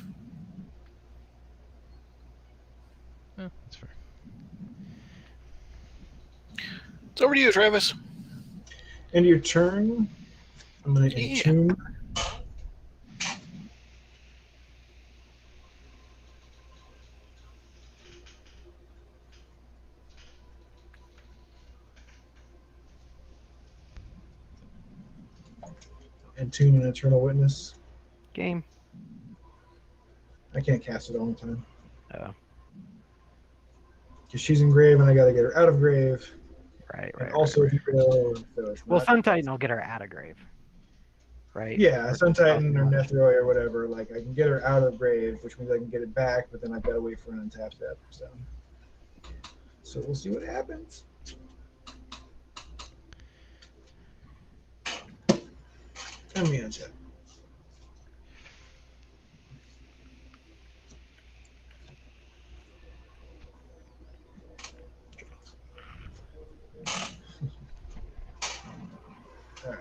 Oh, that's fair. It's over to you, Travis. End of your turn. I'm going to Yeah. entomb. Entomb an Eternal Witness. Game. I can't cast it all the time. Oh, Because she's in grave and I got to get her out of grave. right. And also, if you go, so it's Well, not- Sun Titan will get her out of grave. Right? Yeah, Sun Titan or Possible. Nethroi or whatever. Like, I can get her out of grave, which means I can get it back, but then I've got to wait for an untap step. So we'll see what happens. And me untap. All right.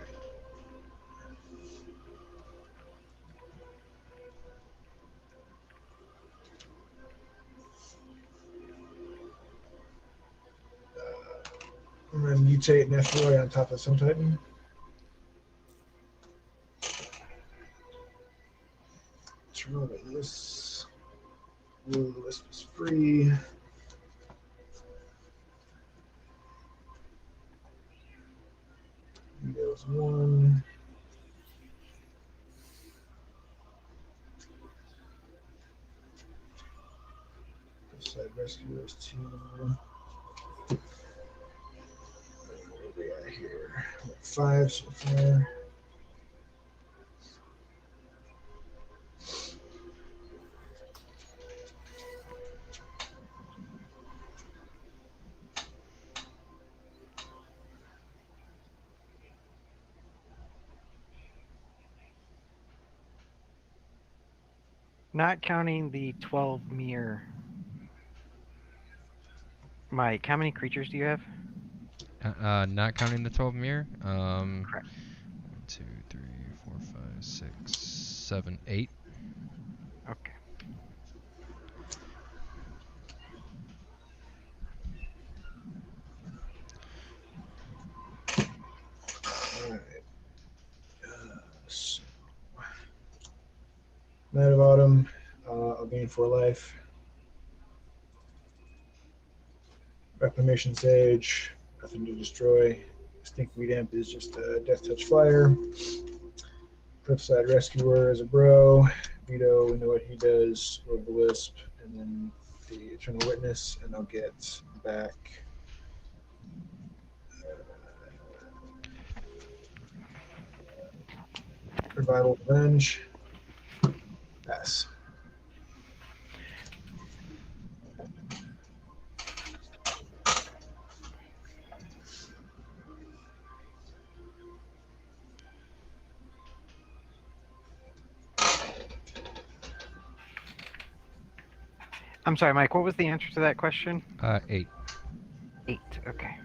I'm going to mutate Nethroi on top of Sun Titan. Eternal Witness. Will the Wisp is free. Goes 1. Side Rescuers 2. Where are we at here? 5 so far. Not counting the 12 mirror. Mike, how many creatures do you have? Not counting the 12 mirror. Correct. 1, 2, 3, 4, 5, 6, 7, 8. Okay. Alright. So, Night of Autumn. I'll gain 4 life. Reclamation Sage. Nothing to destroy. Stinkweed Imp is just a Death Touch Flyer. Cliffside Rescuer is a bro. Vito, we know what he does. Will the Wisp. And then the Eternal Witness. And I'll get back. Revival Revenge. Pass. I'm sorry, Mike, what was the answer to that question? 8. 8. Okay.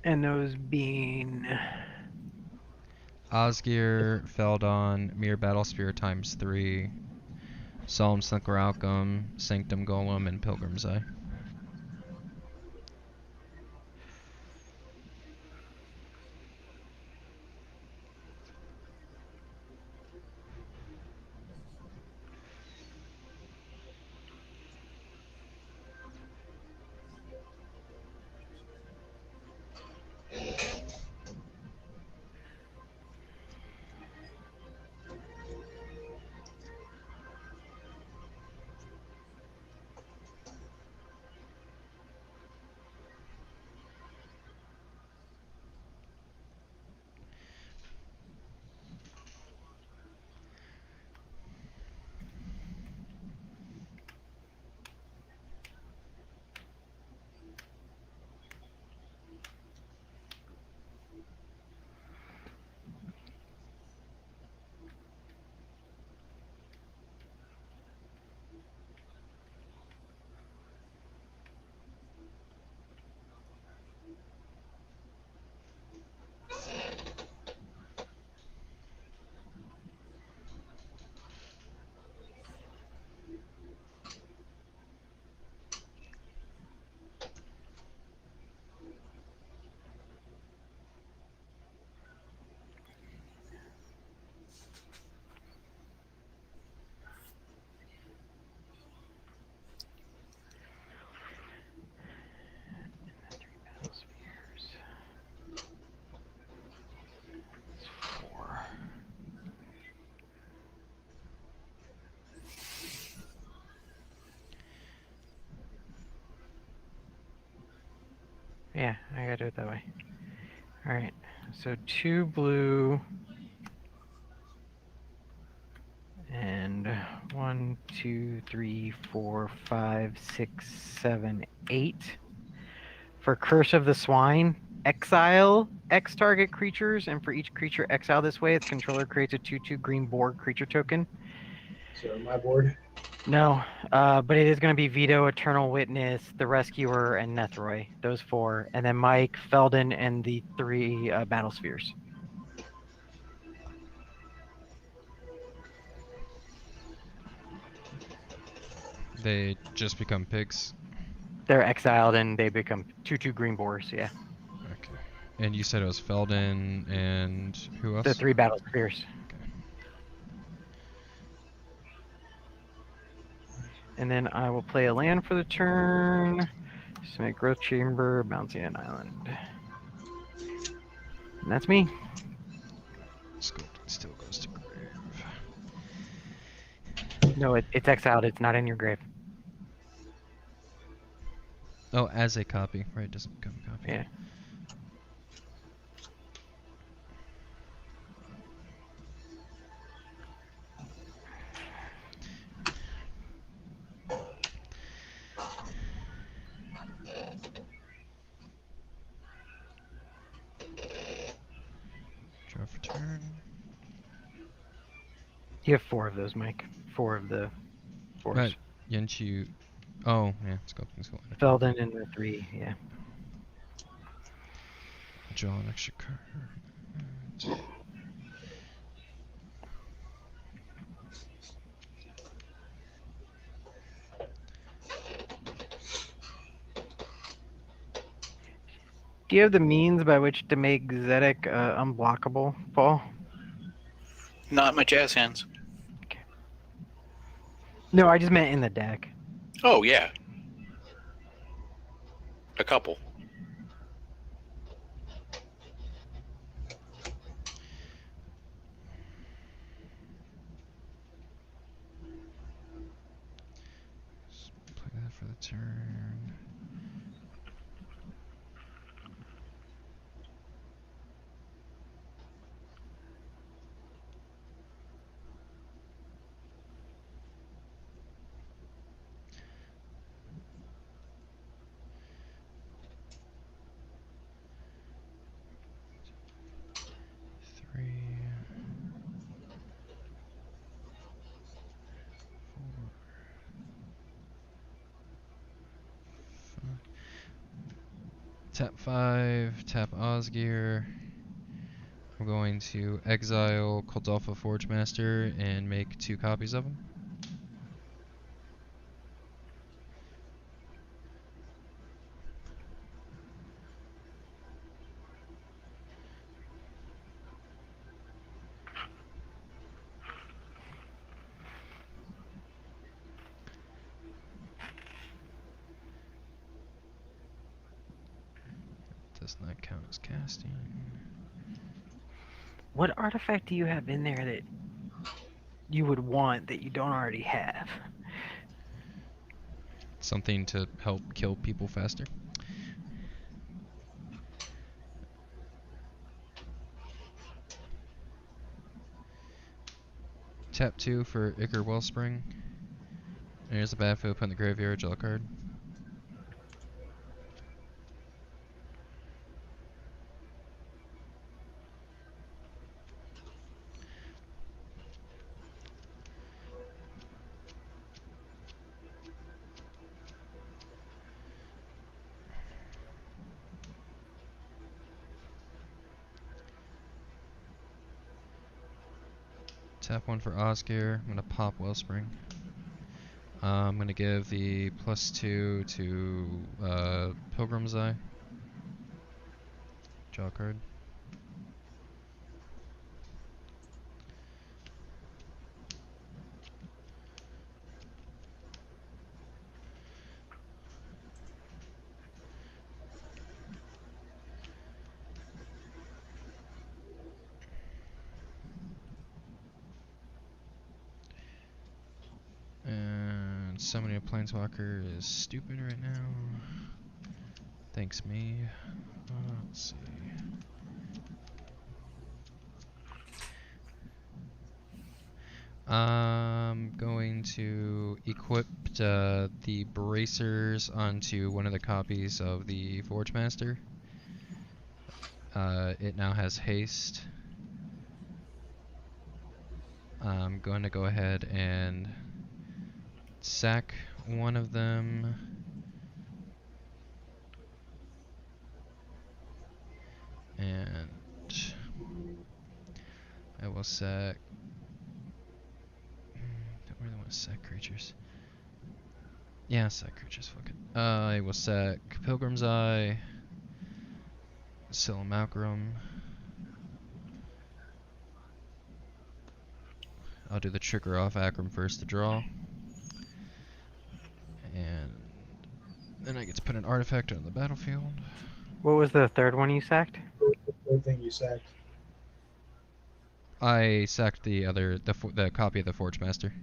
And those being Osgir, Feldon, Mere Battlesphere times 3, Solemn Slynker Sanctum Golem, and Pilgrim's Eye. Yeah, I gotta do it that way. All right. So 2 blue and 1, 2, 3, 4, 5, 6, 7, 8. For Curse of the Swine, exile X target creatures, and for each creature exiled this way, its controller creates a 2/2 green Borg creature token. So my board. No, but it is going to be Veto, Eternal Witness, the Rescuer, and Nethroy. Those 4, and then Mike, Felden, and the 3 Battle Spheres. They just become pigs. They're exiled and they become 2/2 green Boars. Yeah, Okay. And you said it was Felden and who else? the 3 Battle Spheres. Okay. And then I will play a land for the turn. Submit Growth Chamber, bouncing an island. And that's me. Sculpted still goes to grave. No, it's exiled. It's not in your grave. Oh, as a copy, right? Doesn't become a copy. Yeah. Draw for turn. You have 4 of those, Mike. 4 of the 4s. Right. Yenchu. Oh, yeah. Sculpting Skull. Felden and the 3. Yeah. Draw an extra card. Do you have the means by which to make Zedek unblockable, Paul? Not my jazz hands. No, I just meant in the deck. Oh yeah, a couple. Play that for the turn. Three, 4, 5. Tap 5, tap Osgear. I'm going to exile Koldalfa Forge Master and make 2 copies of him. Does not count as casting. What artifact do you have in there that you would want that you don't already have? Something to help kill people faster. Tap 2 for Ichor Wellspring. There's a bad foe, put in the graveyard, draw a card. Tap 1 for Osgear. I'm going to pop Wellspring. I'm going to give the +2 to Pilgrim's Eye. Draw a card. And summoning a Planeswalker is stupid right now. Thanks, me. Let's see. I'm going to equip the bracers onto one of the copies of the Forge Master. It now has haste. I'm going to go ahead and sack one of them. And I will sack. Don't really want to sack creatures. Yeah, sack creatures, fuck it. I will sack Pilgrim's Eye, Simulacrum. I'll do the trigger off Akram first to draw. And then I get to put an artifact on the battlefield. What was the third one you sacked? The third thing you sacked. I sacked the copy of the Forge Master.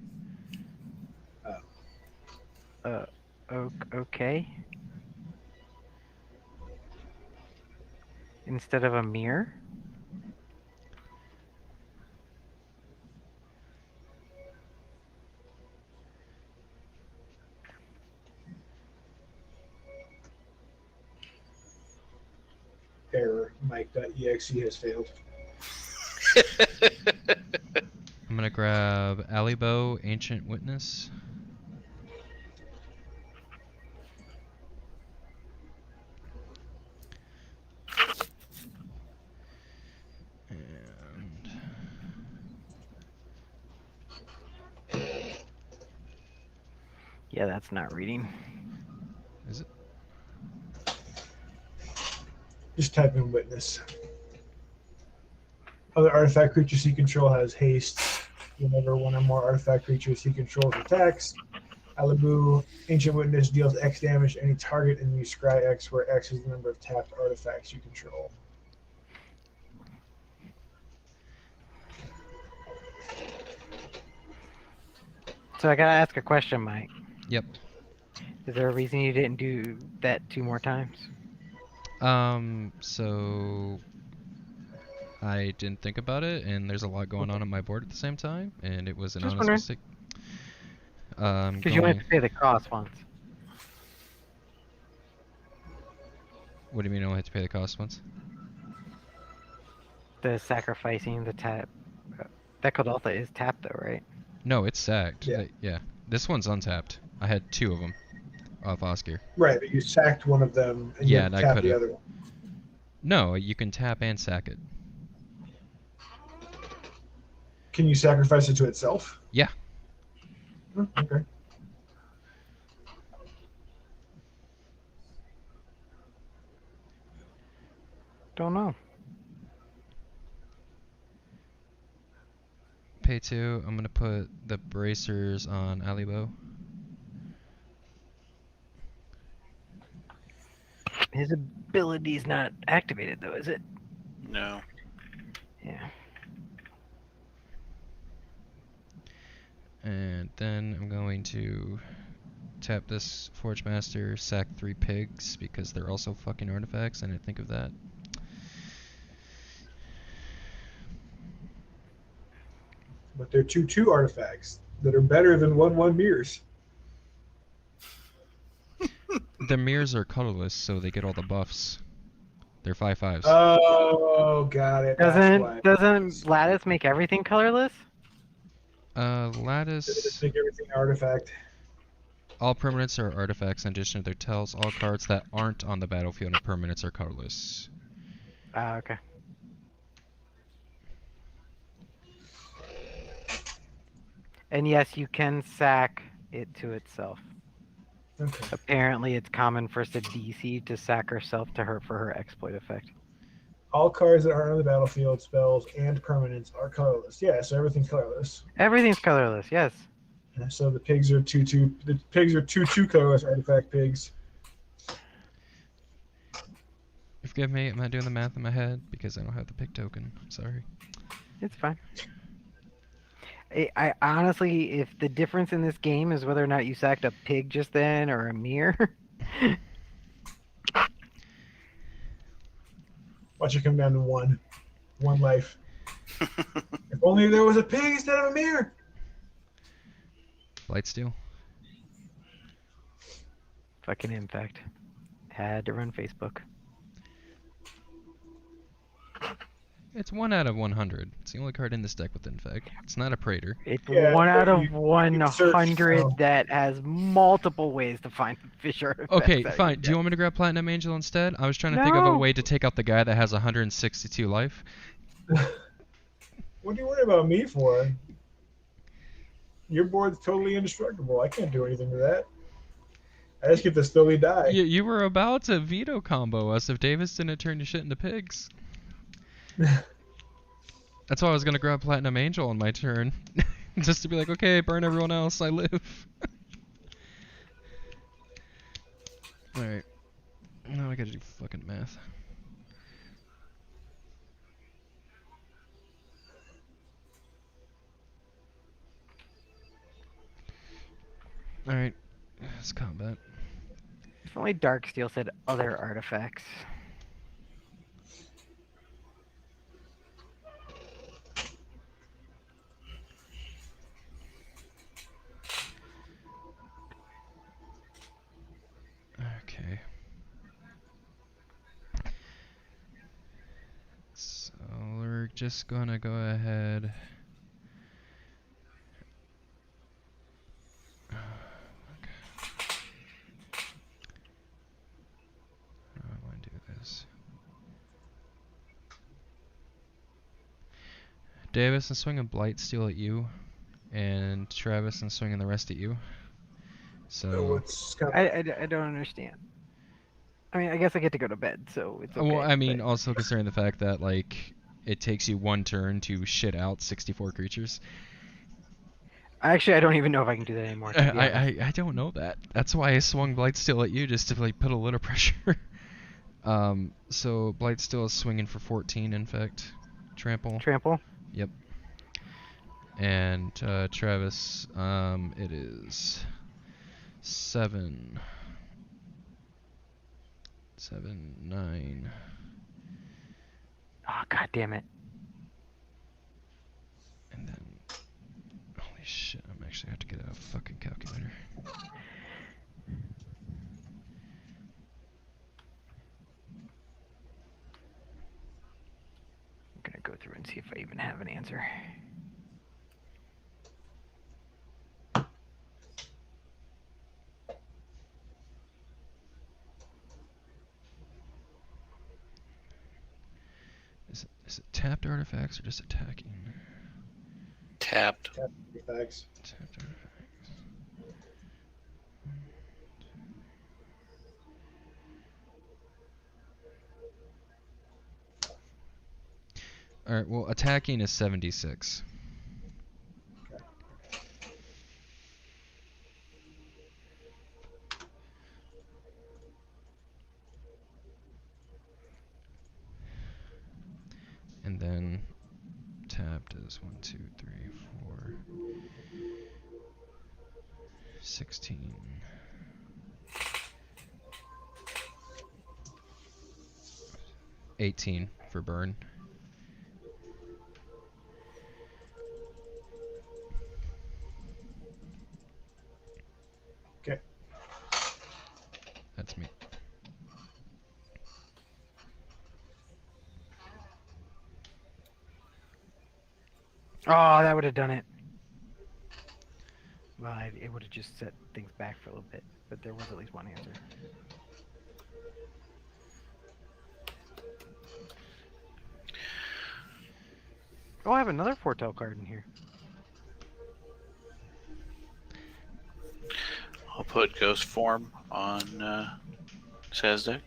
Okay. Instead of a mirror? Error. Mike.exe has failed. I'm gonna grab Alibo, Ancient Witness. And Yeah, that's not reading. is it? Just type in witness. Other artifact creatures he control has haste. Whenever one or more artifact creatures he controls attacks, Alibu, Ancient Witness deals X damage to any target and you scry X, where X is the number of tapped artifacts you control. So I gotta ask a question, Mike. Yep. Is there a reason you didn't do that 2 more times? So I didn't think about it, and there's a lot going on my board at the same time, and it was an Just honest wondering. mistake. Because you went to pay the cost once. What do you mean I only have to pay the cost once? The sacrificing the tap. That Kodaltha is tapped though, right? No, it's sacked. Yeah. Yeah. This one's untapped. I had 2 of them off Oscar. Right, but you sacked one of them and Yeah, you and I tapped the coulda. other one. No, you can tap and sack it. Can you sacrifice it to itself? Yeah. Oh, okay. Don't know. Pay 2. I'm gonna put the bracers on Alibo. His ability's not activated though, is it? No. Yeah. And then I'm going to tap this Forge Master, sack 3 pigs because they're also fucking artifacts. I didn't think of that. But they're 2/2 artifacts that are better than 1/1 mirrors. The mirrors are colorless, so they get all the buffs. They're 5/5s. Oh, got it. That's why. Doesn't Lattice make everything colorless? They just Lattice. make everything an artifact. All permanents are artifacts in addition to their tells. All cards that aren't on the battlefield and permanents are colorless. Ah, okay. And yes, you can sack it to itself. Okay. Apparently, it's common for Sadisi to sack herself to her for her exploit effect. All cards that aren't on the battlefield, spells, and permanents are colorless. Yeah, so everything's colorless. Everything's colorless, yes. So the pigs are 2/2. The pigs are 2/2 colorless artifact pigs. Forgive me, I'm not doing the math in my head because I don't have the pig token. Sorry. It's fine. I honestly, if the difference in this game is whether or not you sacked a pig just then or a mirror, Watch it come down to one. One life. If only there was a pig instead of a mirror. Blightsteel. Fucking infect. Had to run Facebook. It's 1 out of 100. It's the only card in this deck with Infect. It's not a Praetor. It's Yeah, 1 out but of you search 100 now. that has multiple ways to find fish artifacts. Okay, out of fine. your Do you deck. want me to grab Platinum Angel instead? I was trying to think of a No. way to take out the guy that has 162 life. What do you worry about me for? Your board's totally indestructible. I can't do anything to that. I just get to slowly die. You were about to veto combo us if Davis didn't turn your shit into pigs. That's why I was gonna grab Platinum Angel on my turn. Just to be like, okay, burn everyone else, I live. Alright. Now I gotta do fucking math. Alright. It's combat. If only Darksteel said other artifacts. Okay. So we're just gonna go ahead. Okay. How do I want to do this? Davis, I'm swinging Blightsteel at you, and Travis, I'm swinging the rest at you. So. It's kind of, I don't understand. I mean, I guess I get to go to bed, so it's okay. Well, I mean, but- also considering the fact that, like, it takes you 1 turn to shit out 64 creatures. Actually, I don't even know if I can do that anymore. To be honest. I don't know that. That's why I swung Blightsteel at you, just to, like, put a little pressure. So Blightsteel is swinging for 14, in fact. Trample. Trample. Yep. And, Travis, it is 7, 9. Oh, god damn it. And then, holy shit, I'm actually have to get a fucking calculator. I'm gonna go through and see if I even have an answer. Is it tapped artifacts or just attacking? Tapped. thanks. Tapped artifacts. Alright, well, attacking is 76. And then tapped is 1, 2, 3, 4, 16. $18 for burn. Okay. That's me. Oh, that would have done it. Well, it would have just set things back for a little bit, but there was at least one answer. Oh, I have another foretell card in here. I'll put Ghost Form on Sazdeck.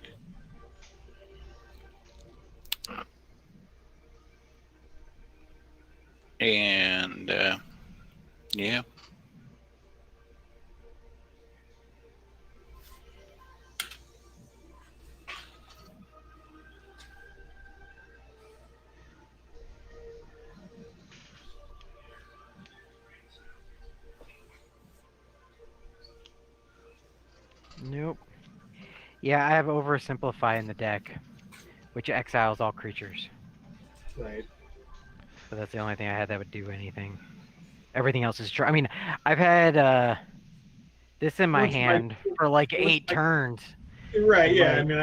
And yeah. Nope. Yeah, I have oversimplify in the deck. which exiles all creatures. Right. So that's the only thing I had that would do anything. Everything else is I mean, I've had this in my Once Mike, hand for like once 8 Mike- turns. right, And, yeah. I like- mean,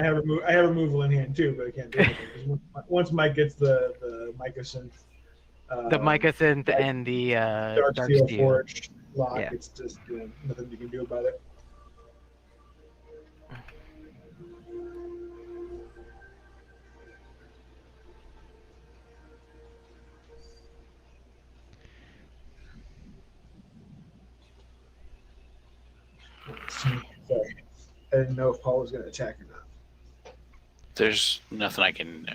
I have a removal in hand too, but I can't do anything. 'Cause once Mike gets the Mycosynth, The Mycosynth Dark, and the Dark Dark Steel Steel. Forge lock, Yeah. it's just nothing you can do about it. Let's see. Sorry, I didn't know if Paul was going to attack or not. There's nothing I can.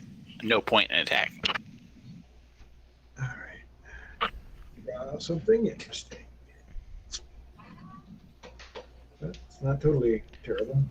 No point in attack. All right. Draw something interesting. It's not totally terrible.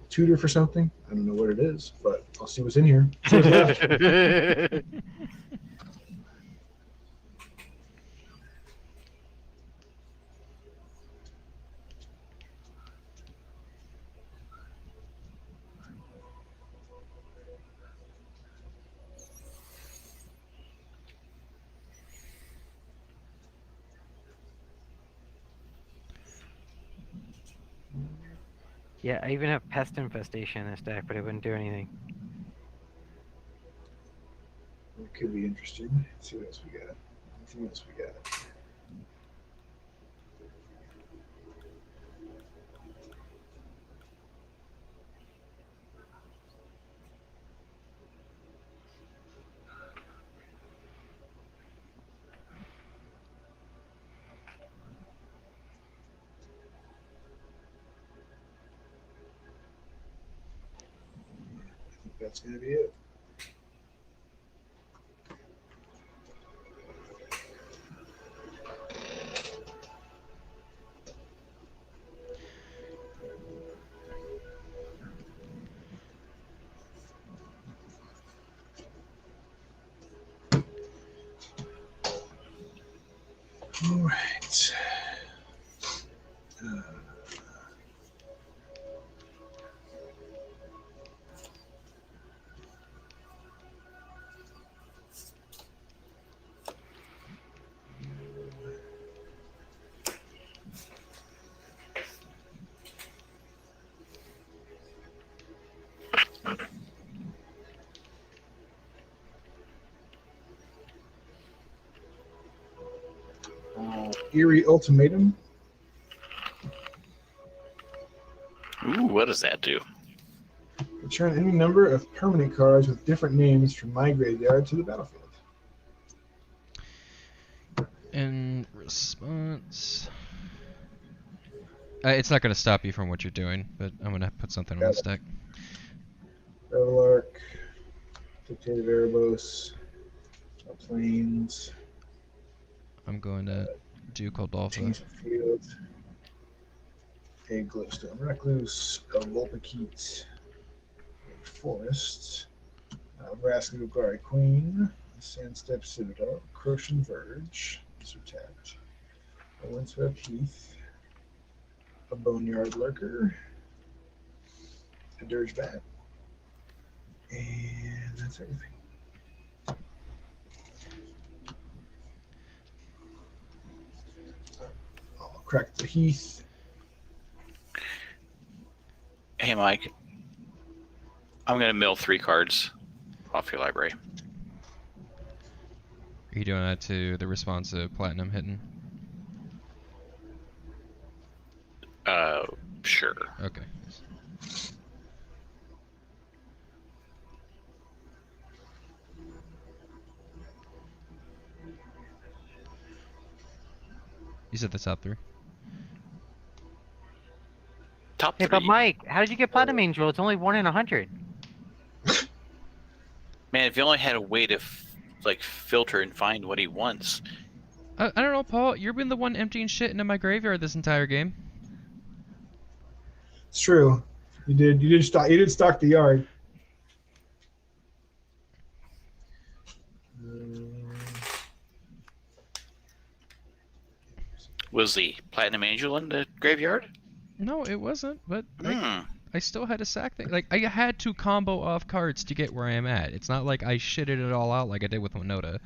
Tutor for something. I don't know what it is, but I'll see what's in here. See what's left. Yeah, I even have Pest Infestation in this deck, but it wouldn't do anything. It could be interesting. Let's see what else we got. Anything else we got? I think that's going to be it. All right. Eerie Ultimatum. Ooh, what does that do? Return any number of permanent cards with different names from my graveyard to the battlefield. In response, it's not going to stop you from what you're doing, but I'm going to put something on Got this it. deck. Revelark, Dictated Erebos, Plains, I'm going to do Coldalfa. Change of Field, a Glowstone Recluse, a Vulpikeet, a Forest, Vraska Gugari Queen, a Sandstep Citadel, Crocian Verge, these are tapped, a Windswept Heath, a Boneyard Lurker, a Dirge Bat, and that's everything. I'll crack the Heath. Hey, Mike. I'm gonna mill 3 cards off your library. Are you doing that to the responsive platinum hitting? Sure. Okay. You said the top 3. Top Hey, but three. Mike, how did you get Platinum Angel? It's only 1 in 100. Man, if you only had a way to like filter and find what he wants. I don't know, Paul. You've been the one emptying shit into my graveyard this entire game. It's true. You did stock the yard. Was the Platinum Angel in the graveyard? No, it wasn't. But Hmm. I still had to sack things. Like, I had to combo off cards to get where I am at. It's not like I shitted it all out like I did with Winota.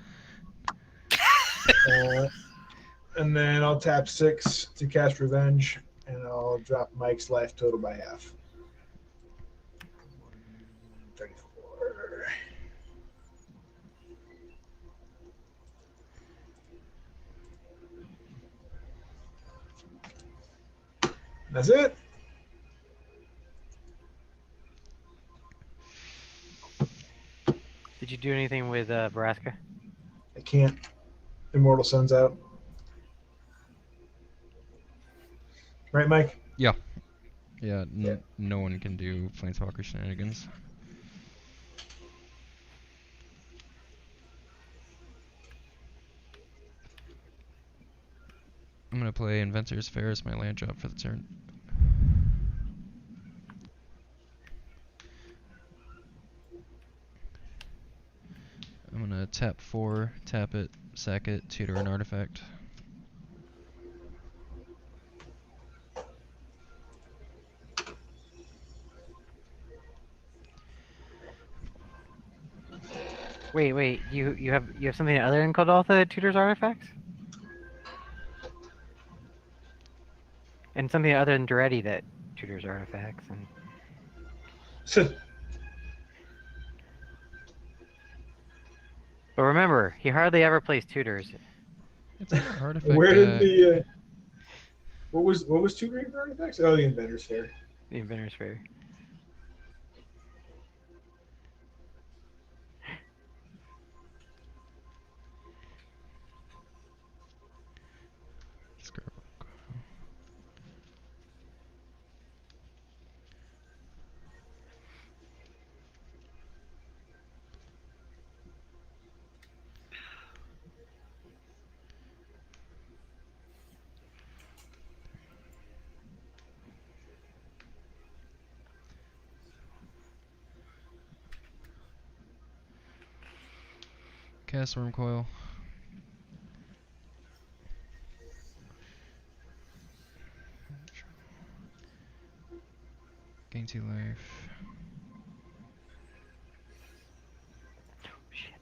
And then I'll tap 6 to cast Revenge, and I'll drop Mike's life total by half. 34. That's it. Did you do anything with Vraska? I can't. Immortal Sun's out. Right, Mike? Yeah, Yeah. no one can do Planeswalker shenanigans. I'm gonna play Inventor's Fair as my land drop for the turn. I'm gonna tap 4, tap it, sack it, tutor an artifact. Wait. You have something other than Kodaltha that tutors artifacts? And something other than Duretti that tutors artifacts and But remember, he hardly ever plays tutors. It's an artifact. Where did the what was tutoring for artifacts? Oh, the Inventor's Fair. The Inventor's Fair. Cast Worm Coil. Gain 2 life. Shit.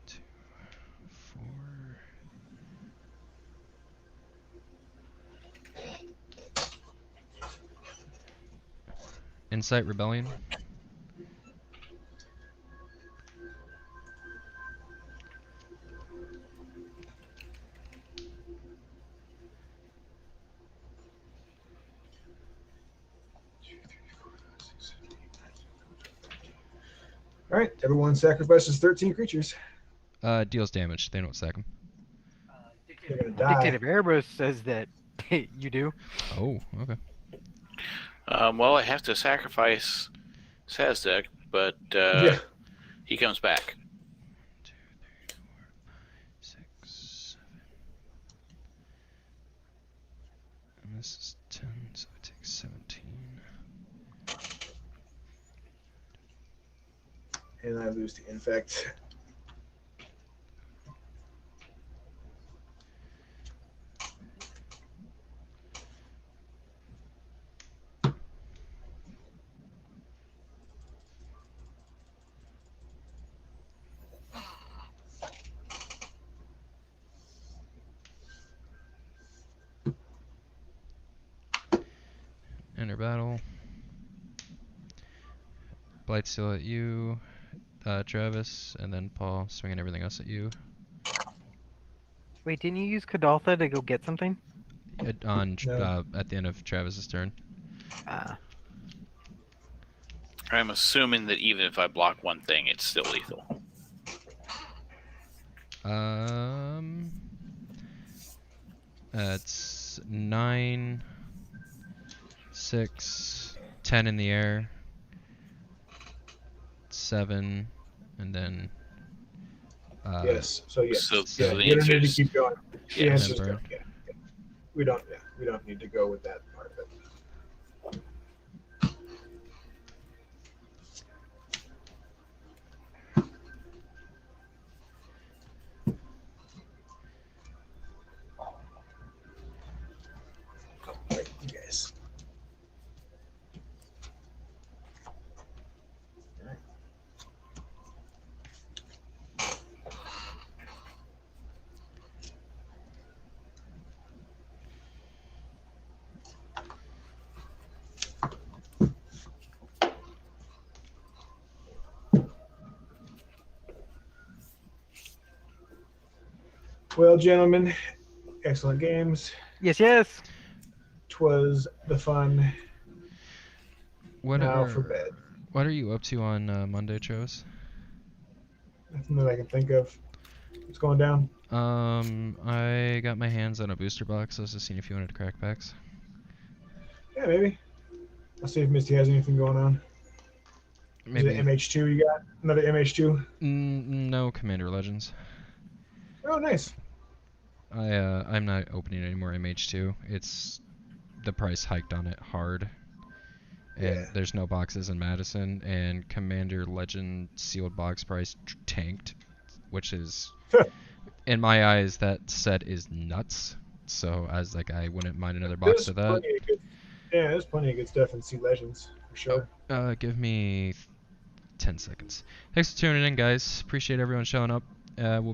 2, 4. Insight Rebellion. All right, everyone sacrifices 13 creatures. Deals damage. They don't sack them. They're gonna die. Dictative Erebus says that you do. Oh, okay. Well, I have to sacrifice Sazdak, but Yeah. he comes back. 2, 3, 4, 6, 7. And this is 10, so it takes 17. And I lose the infect. Enter battle. Blight still at you, Travis, and then Paul swinging everything else at you. Wait, didn't you use Kodaltha to go get something? No. At the end of Travis's turn. Ah. I'm assuming that even if I block one thing, it's still lethal. It's 9, 6, 10 in the air, 7, and then Yes. So yes. So, Yeah. so the We don't answer need to is keep going. yes. Yes. And Just then go. burn. Yeah. We don't. Yeah. We don't need to go with that part of it. Oh, wait, you guys. Well, gentlemen, excellent games. Yes, yes. 'Twas the fun. what Now are for bed. what are you up to on Monday, Chose? Nothing that I can think of. What's going down? I got my hands on a booster box. I was just seeing if you wanted to crack packs. Yeah, maybe. I'll see if Misty has anything going on. Maybe. Is it MH2 you got? Another MH2? No Commander Legends. Oh, nice. I'm not opening any more MH2. It's the price hiked on it hard. And Yeah. there's no boxes in Madison, and Commander Legend sealed box price tanked, which is, in my eyes, that set is nuts. So I was like, I wouldn't mind another box of that. There's plenty of good stuff in Sea Legends, for sure. Give me 10 seconds. Thanks for tuning in, guys. Appreciate everyone showing up. We'll be